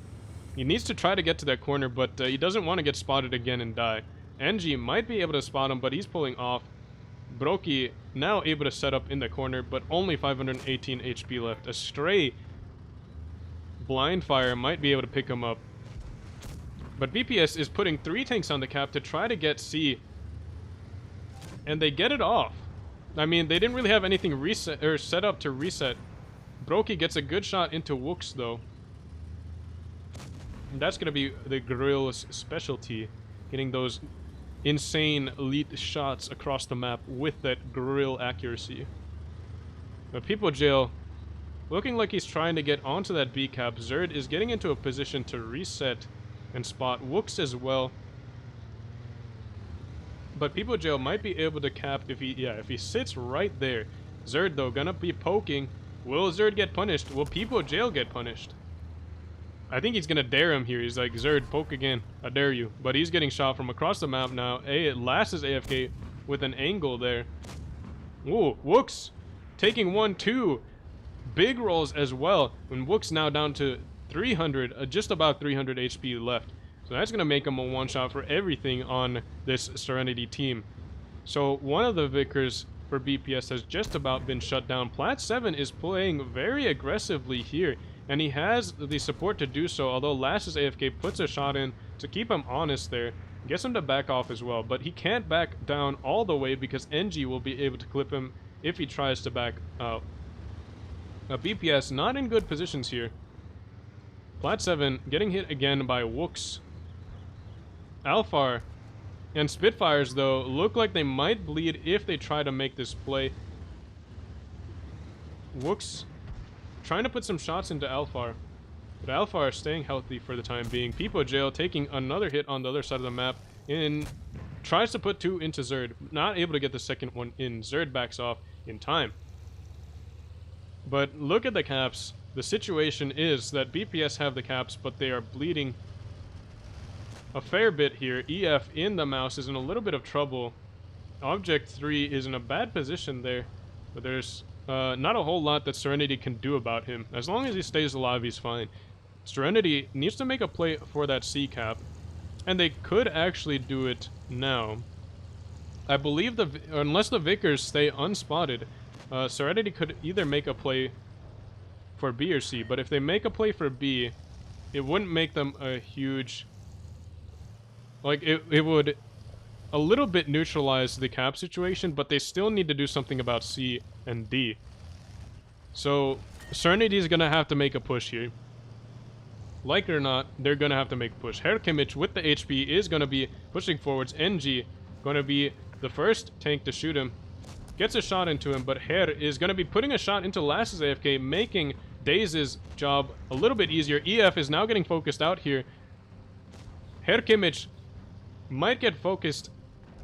He needs to try to get to that corner, but he doesn't want to get spotted again and die. NG might be able to spot him, but he's pulling off. Brokey now able to set up in the corner, but only 518 HP left. A stray blind fire might be able to pick him up. But BPS is putting 3 tanks on the cap to try to get C. And they get it off. I mean, they didn't really have anything reset or set up to reset. Brokey gets a good shot into Wooks though. And that's going to be the Grill's specialty. Getting those insane elite shots across the map with that grill accuracy. But People Jail looking like he's trying to get onto that B cap. Zerd is getting into a position to reset and spot Wooks as well. But People Jail might be able to cap if he sits right there. Zerd though gonna be poking. Will Zerd get punished? Will People Jail get punished? I think he's gonna dare him here. He's like, Zerd, poke again. I dare you. But he's getting shot from across the map now. Last is AFK with an angle there. Ooh, Wooks taking 1-2. Big rolls as well. And Wook's now down to 300, just about 300 HP left. So that's going to make him a one-shot for everything on this Serenity team. So one of the Vickers for BPS has just about been shut down. Plat 7 is playing very aggressively here, and he has the support to do so, although Lash's AFK puts a shot in to keep him honest there. Gets him to back off as well, but he can't back down all the way because NG will be able to clip him if he tries to back out. BPS not in good positions here. Plat 7 getting hit again by Wooks. Alphar and Spitfires, though, look like they might bleed if they try to make this play. Wooks trying to put some shots into Alphar, but Alphar staying healthy for the time being. Peepo Jail taking another hit on the other side of the map and tries to put 2 into Zerd. Not able to get the second one in. Zerd backs off in time. But look at the caps. The situation is that BPS have the caps, but they are bleeding a fair bit here. EF in the mouse is in a little bit of trouble. Object 3 is in a bad position there, but there's not a whole lot that Serenity can do about him. As long as he stays alive, he's fine. Serenity needs to make a play for that C cap, and they could actually do it now. I believe unless the Vickers stay unspotted, Serenity could either make a play for B or C, but if they make a play for B, it wouldn't make them a huge... Like, it would a little bit neutralize the cap situation, but they still need to do something about C and D. So, Serenity is going to have to make a push here. Like it or not, they're going to have to make a push. Herr Kimmich with the HP is going to be pushing forwards. NG going to be the first tank to shoot him. Gets a shot into him, but Herr is going to be putting a shot into Lash's AFK, making Daze's job a little bit easier. EF is now getting focused out here. Herr Kimmich might get focused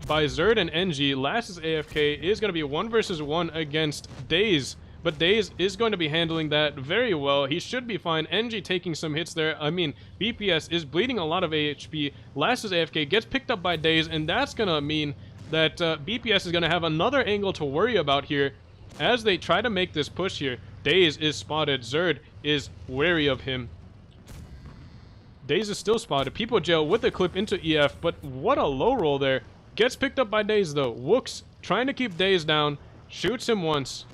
by Zerd and NG. Lash's AFK is going to be 1 versus 1 against Daze, but Daze is going to be handling that very well. He should be fine. NG taking some hits there. I mean, BPS is bleeding a lot of HP. Lash's AFK gets picked up by Daze, and that's going to mean that BPS is going to have another angle to worry about here as they try to make this push here. Daze is spotted. Zerd is wary of him. Daze is still spotted. Peepo Jail with a clip into EF, but what a low roll there. Gets picked up by Daze, though. Wooks trying to keep Daze down. Shoots him once,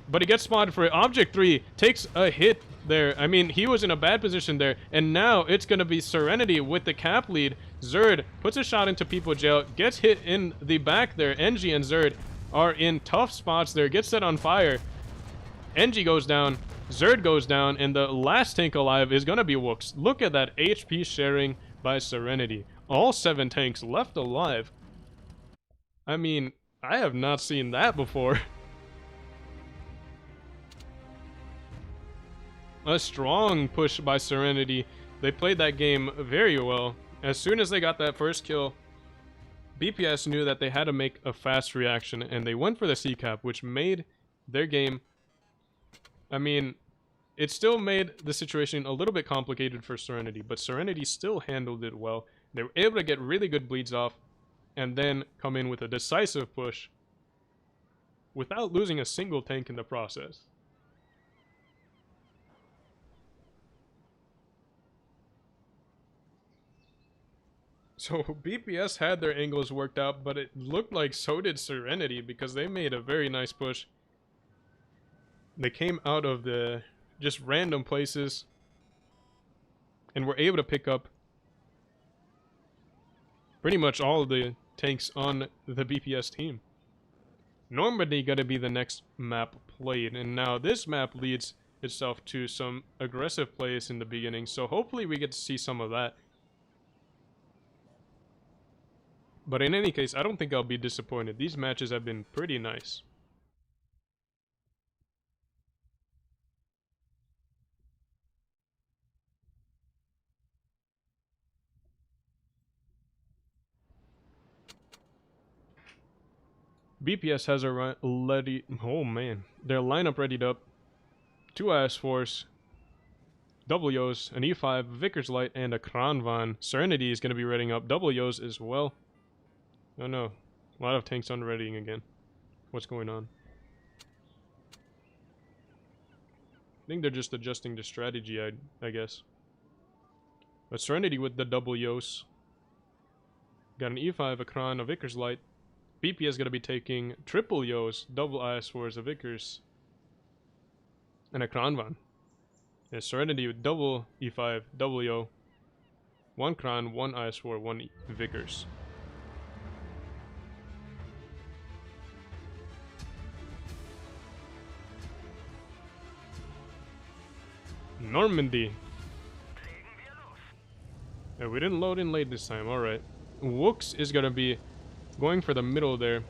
but he gets spotted for it. Object 3 takes a hit there. I mean, he was in a bad position there, and now it's going to be Serenity with the cap lead. Zerd puts a shot into Peepo Jail, gets hit in the back there. NG and Zerd are in tough spots there. Gets set on fire. NG goes down. Zerd goes down, and the last tank alive is going to be Wooks. Look at that HP sharing by Serenity. All 7 tanks left alive. I mean, I have not seen that before. A strong push by Serenity. They played that game very well. As soon as they got that first kill, BPS knew that they had to make a fast reaction, and they went for the C-cap, which made their game... I mean, it still made the situation a little bit complicated for Serenity, but Serenity still handled it well. They were able to get really good bleeds off, and then come in with a decisive push without losing a single tank in the process. So BPS had their angles worked out, but it looked like so did Serenity, because they made a very nice push. They came out of the just random places and were able to pick up pretty much all of the tanks on the BPS team. Normandy gonna be the next map played, and now this map leads itself to some aggressive plays in the beginning, so hopefully we get to see some of that. But in any case, I don't think I'll be disappointed. These matches have been pretty nice. BPS has a ready... Oh man. Their lineup readied up. 2 IS Force, double Yos, an E5, Vickers Light, and a Kranvan. Serenity is going to be readying up. Double Yos as well. Oh no. A lot of tanks on readying again. What's going on? think they're just adjusting the strategy, I guess. But Serenity with the double Yos. Got an E5, a Kron, a Vickers Light. BP is going to be taking triple Yos, double IS4s, a Vickers, and a Kranvan. And Serenity with double E5, double Yo. One Kron, one IS4, one Vickers. Normandy. Yeah, we didn't load in late this time, alright. Wooks is gonna be going for the middle there.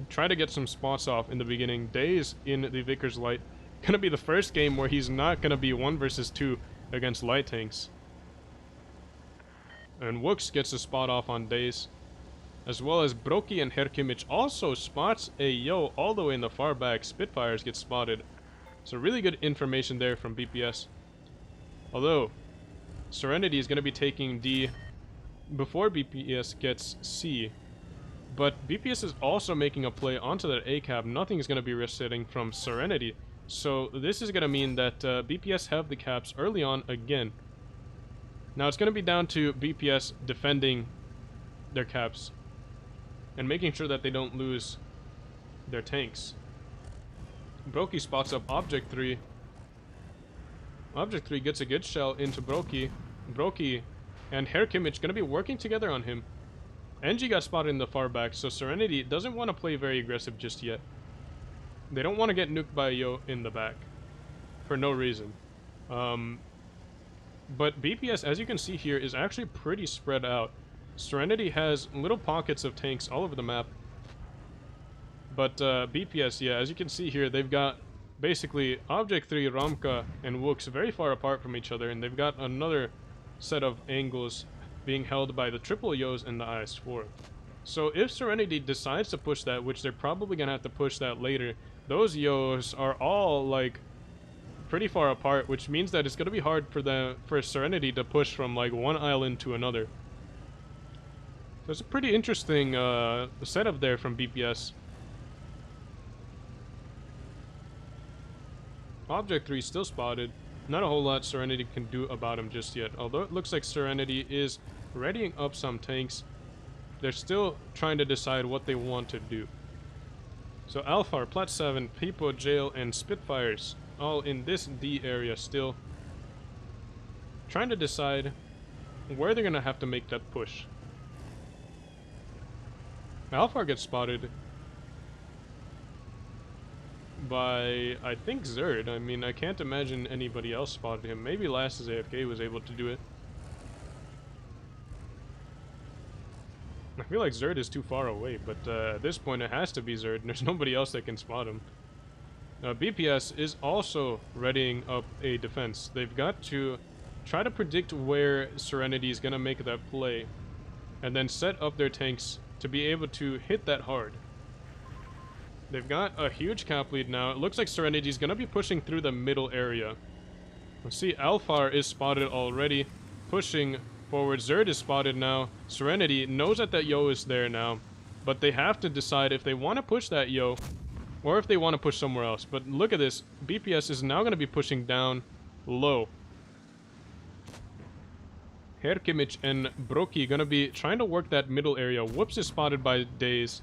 Try to get some spots off in the beginning. Days in the Vickers Light. Gonna be the first game where he's not gonna be 1 versus 2 against light tanks. And Wooks gets a spot off on Days. As well as Broki and Herkimich also spots a Yo all the way in the far back. Spitfires get spotted. So really good information there from BPS. Although, Serenity is going to be taking D before BPS gets C. But BPS is also making a play onto that A cap. Nothing is going to be resetting from Serenity. So this is going to mean that BPS have the caps early on again. Now it's going to be down to BPS defending their caps and making sure that they don't lose their tanks. Broki spots up Object 3. Object 3 gets a good shell into Broki. Broki and Herkimich going to be working together on him. NG got spotted in the far back, so Serenity doesn't want to play very aggressive just yet. They don't want to get nuked by Yo in the back. For no reason. But BPS, as you can see here, is actually pretty spread out. Serenity has little pockets of tanks all over the map. But BPS, yeah, as you can see here, they've got basically Object 3, Ramka, and Wooks very far apart from each other, and they've got another set of angles being held by the triple Yos and the IS4. So if Serenity decides to push that, which they're probably going to have to push that later, those Yos are all, like, pretty far apart, which means that it's going to be hard for Serenity to push from, like, one island to another. So it's a pretty interesting setup there from BPS. Object 3 still spotted. Not a whole lot Serenity can do about him just yet. Although it looks like Serenity is readying up some tanks, they're still trying to decide what they want to do. So Alphar, Plat 7, Pipo, Jail, and Spitfires all in this D area still. Trying to decide where they're going to have to make that push. Alphar gets spotted by, I think, Zerd. I mean, I can't imagine anybody else spotted him. Maybe Last as AFK was able to do it. I feel like Zerd is too far away, but at this point it has to be Zerd, and there's nobody else that can spot him. BPS is also readying up a defense. They've got to try to predict where Serenity is going to make that play, and then set up their tanks to be able to hit that hard. They've got a huge cap lead now. It looks like Serenity is going to be pushing through the middle area. Let's see, Alphar is spotted already, pushing forward. Zerd is spotted now. Serenity knows that that Yo is there now, but they have to decide if they want to push that Yo or if they want to push somewhere else. But look at this. BPS is now going to be pushing down low. Herkimich and Broki going to be trying to work that middle area. Whoops is spotted by Days.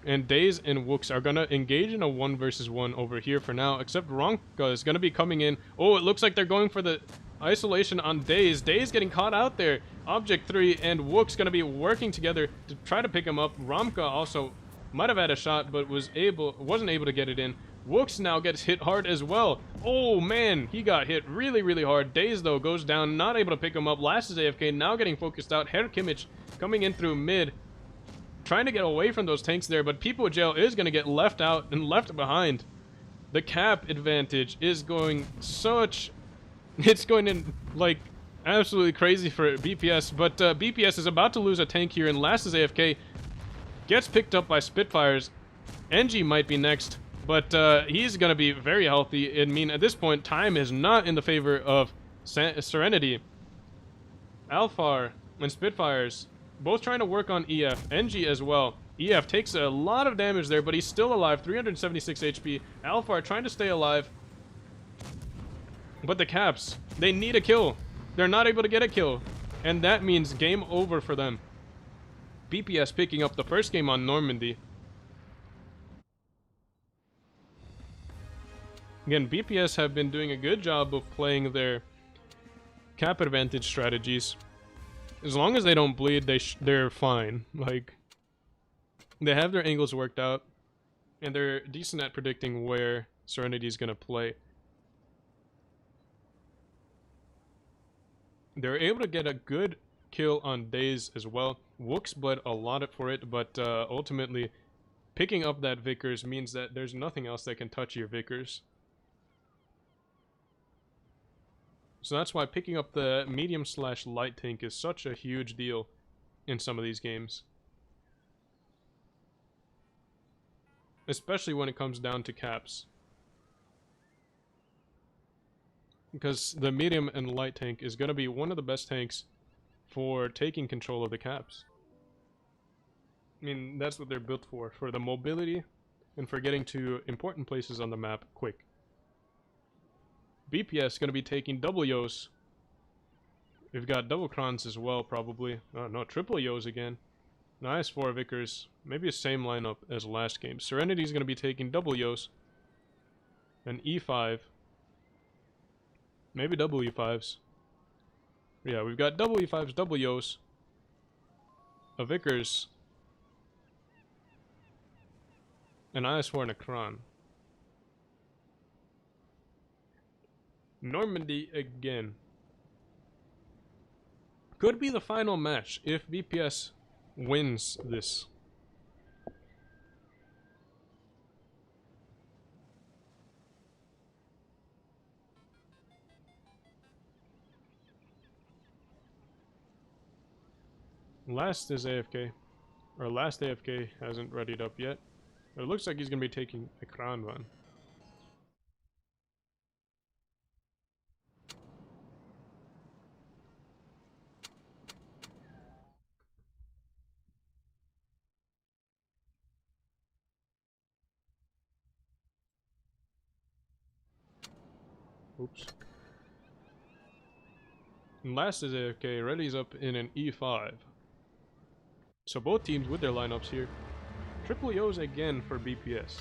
And Days and Wooks are going to engage in a 1 versus 1 over here for now. Except Ronka is going to be coming in. Oh, it looks like they're going for the isolation on Days. Days getting caught out there. Object 3 and Wooks going to be working together to try to pick him up. Ramka also might have had a shot, but wasn't able to get it in. Wooks now gets hit hard as well. Oh man, he got hit really, really hard. Days though goes down, not able to pick him up. Last is AFK, now getting focused out. Herkimich coming in through mid, trying to get away from those tanks there, but Pipo Jail is going to get left out and left behind. The cap advantage is going it's going in like absolutely crazy for BPS, but BPS is about to lose a tank here, and Last is AFK gets picked up by Spitfires. NG might be next, but he's going to be very healthy. I mean, at this point, time is not in the favor of Serenity. Alphar and Spitfires both trying to work on EF. NG as well. EF takes a lot of damage there, but he's still alive. 376 HP. Alphar trying to stay alive. But the Caps, they need a kill. They're not able to get a kill. And that means game over for them. BPS picking up the first game on Normandy. Again, BPS have been doing a good job of playing their cap advantage strategies. As long as they don't bleed, they're fine. Like, they have their angles worked out, and they're decent at predicting where Serenity is going to play. They're able to get a good kill on Days as well. Wooks bled a lot for it, but ultimately, picking up that Vickers means that there's nothing else that can touch your Vickers. So that's why picking up the medium/light tank is such a huge deal in some of these games. Especially when it comes down to caps. Because the medium and light tank is going to be one of the best tanks for taking control of the caps. I mean, that's what they're built for the mobility and for getting to important places on the map quick. BPS is going to be taking double Yos. We've got double Krons as well, probably. Oh, no, triple Yos again. Nice for Vickers. Maybe the same lineup as last game. Serenity is going to be taking double Yos. An E5. Maybe double E5s. Yeah, we've got double E5s, double Yos. A Vickers. An IS4 and a Kron. Normandy again. Could be the final match if BPS wins this. Last is AFK. Or last AFK hasn't readied up yet. It looks like he's going to be taking a Kron one. Oops. And last is AFK, Reddy's up in an E5. So both teams with their lineups here. Triple Yos again for BPS.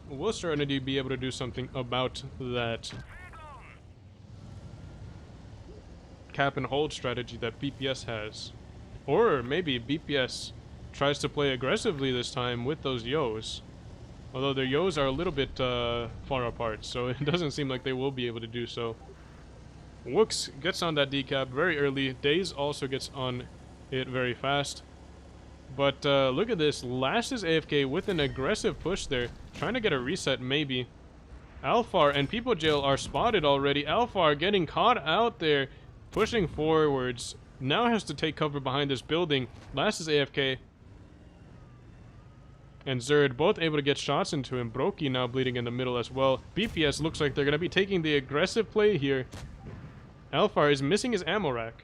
Will Serenity be able to do something about that cap and hold strategy that BPS has? Or maybe BPS tries to play aggressively this time with those Yos. Although their Yos are a little bit far apart, so it doesn't seem like they will be able to do so. Wooks gets on that decap very early. Days also gets on it very fast. But look at this. Last is AFK with an aggressive push there. Trying to get a reset, maybe. Alphar and People Jail are spotted already. Alphar getting caught out there. Pushing forwards. Now has to take cover behind this building. Last is AFK. And Zerd both able to get shots into him. Brokey now bleeding in the middle as well. BPS looks like they're going to be taking the aggressive play here. Alphar is missing his ammo rack.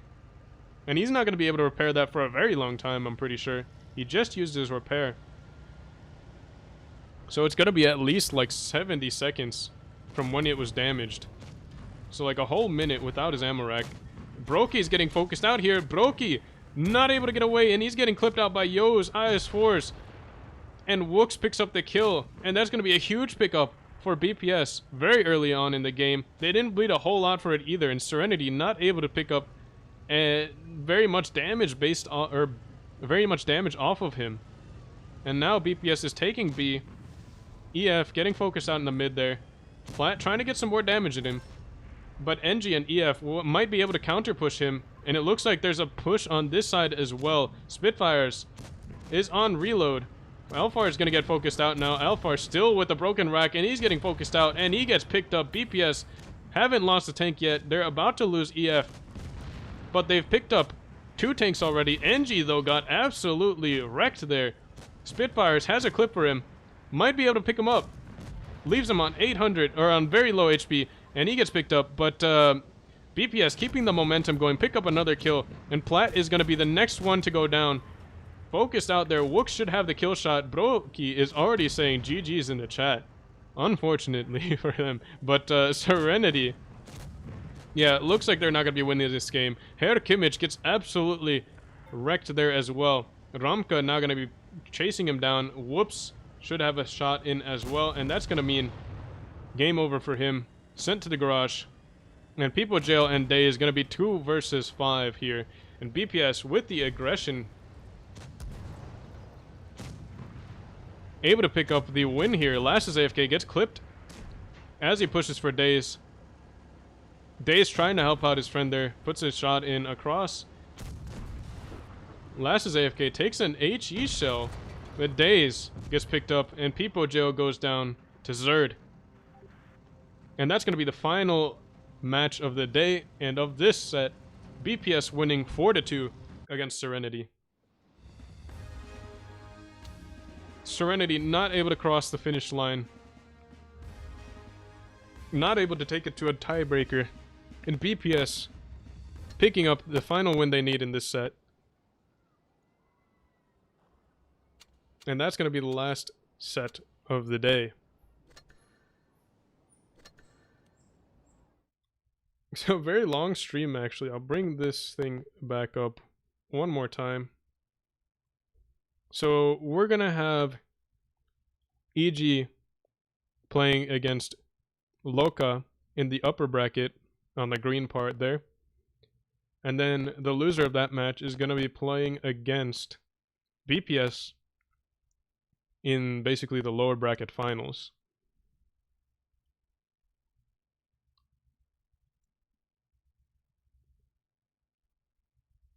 And he's not going to be able to repair that for a very long time, I'm pretty sure. He just used his repair. So it's going to be at least like 70 seconds from when it was damaged. So like a whole minute without his ammo rack. Brokey is getting focused out here. Brokey not able to get away, and he's getting clipped out by Yo's IS4s. And Wooks picks up the kill, and that's going to be a huge pickup for BPS very early on in the game. They didn't bleed a whole lot for it either, and Serenity not able to pick up very much damage based on, or very much damage off of him. And now BPS is taking B. EF getting focused out in the mid there. Flat trying to get some more damage at him. But NG and EF might be able to counter push him, and it looks like there's a push on this side as well. Spitfires is on reload. Alphar is going to get focused out now. Alphar still with the broken rack, and he's getting focused out, and he gets picked up. BPS haven't lost a tank yet. They're about to lose EF, but they've picked up 2 tanks already. NG, though, got absolutely wrecked there. Spitfires has a clip for him. Might be able to pick him up. Leaves him on 800, or on very low HP, and he gets picked up, but BPS keeping the momentum going. Pick up another kill, and Platt is going to be the next one to go down. Focused out there. Wooks should have the kill shot. Brokey is already saying GG's in the chat. unfortunately for them. But Serenity, yeah, it looks like they're not going to be winning this game. Herr Kimmich gets absolutely wrecked there as well. Ramka now going to be chasing him down. Whoops, should have a shot in as well, and that's going to mean game over for him. Sent to the garage. And People Jail and Day is going to be 2 versus 5 here. And BPS with the aggression, able to pick up the win here. Last's AFK gets clipped as he pushes for Days. Days trying to help out his friend there. Puts his shot in across. Last's AFK takes an HE shell. But Days gets picked up. And People Jail goes down to Zerd. And that's going to be the final match of the day and of this set. BPS winning 4-2 against Serenity. Serenity not able to cross the finish line. Not able to take it to a tiebreaker. And BPS picking up the final win they need in this set. And that's going to be the last set of the day. So, very long stream, actually. I'll bring this thing back up one more time. So, we're going to have EG playing against Loka in the upper bracket on the green part there. And then the loser of that match is going to be playing against BPS in basically the lower bracket finals.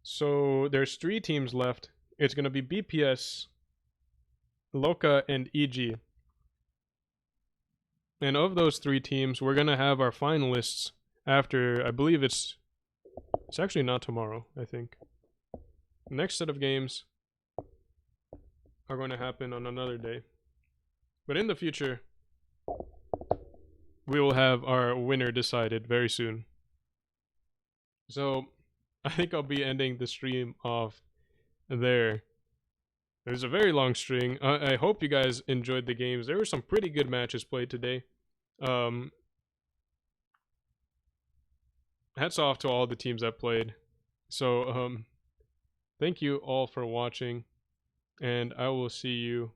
So there's 3 teams left. It's going to be BPS, Loka, and EG. And of those 3 teams, we're going to have our finalists after, I believe it's actually not tomorrow, I think. The next set of games are going to happen on another day. But in the future, we will have our winner decided very soon. So, I think I'll be ending the stream off there. There's a very long string. I hope you guys enjoyed the games. There were some pretty good matches played today. Hats off to all the teams that played. So, thank you all for watching, and I will see you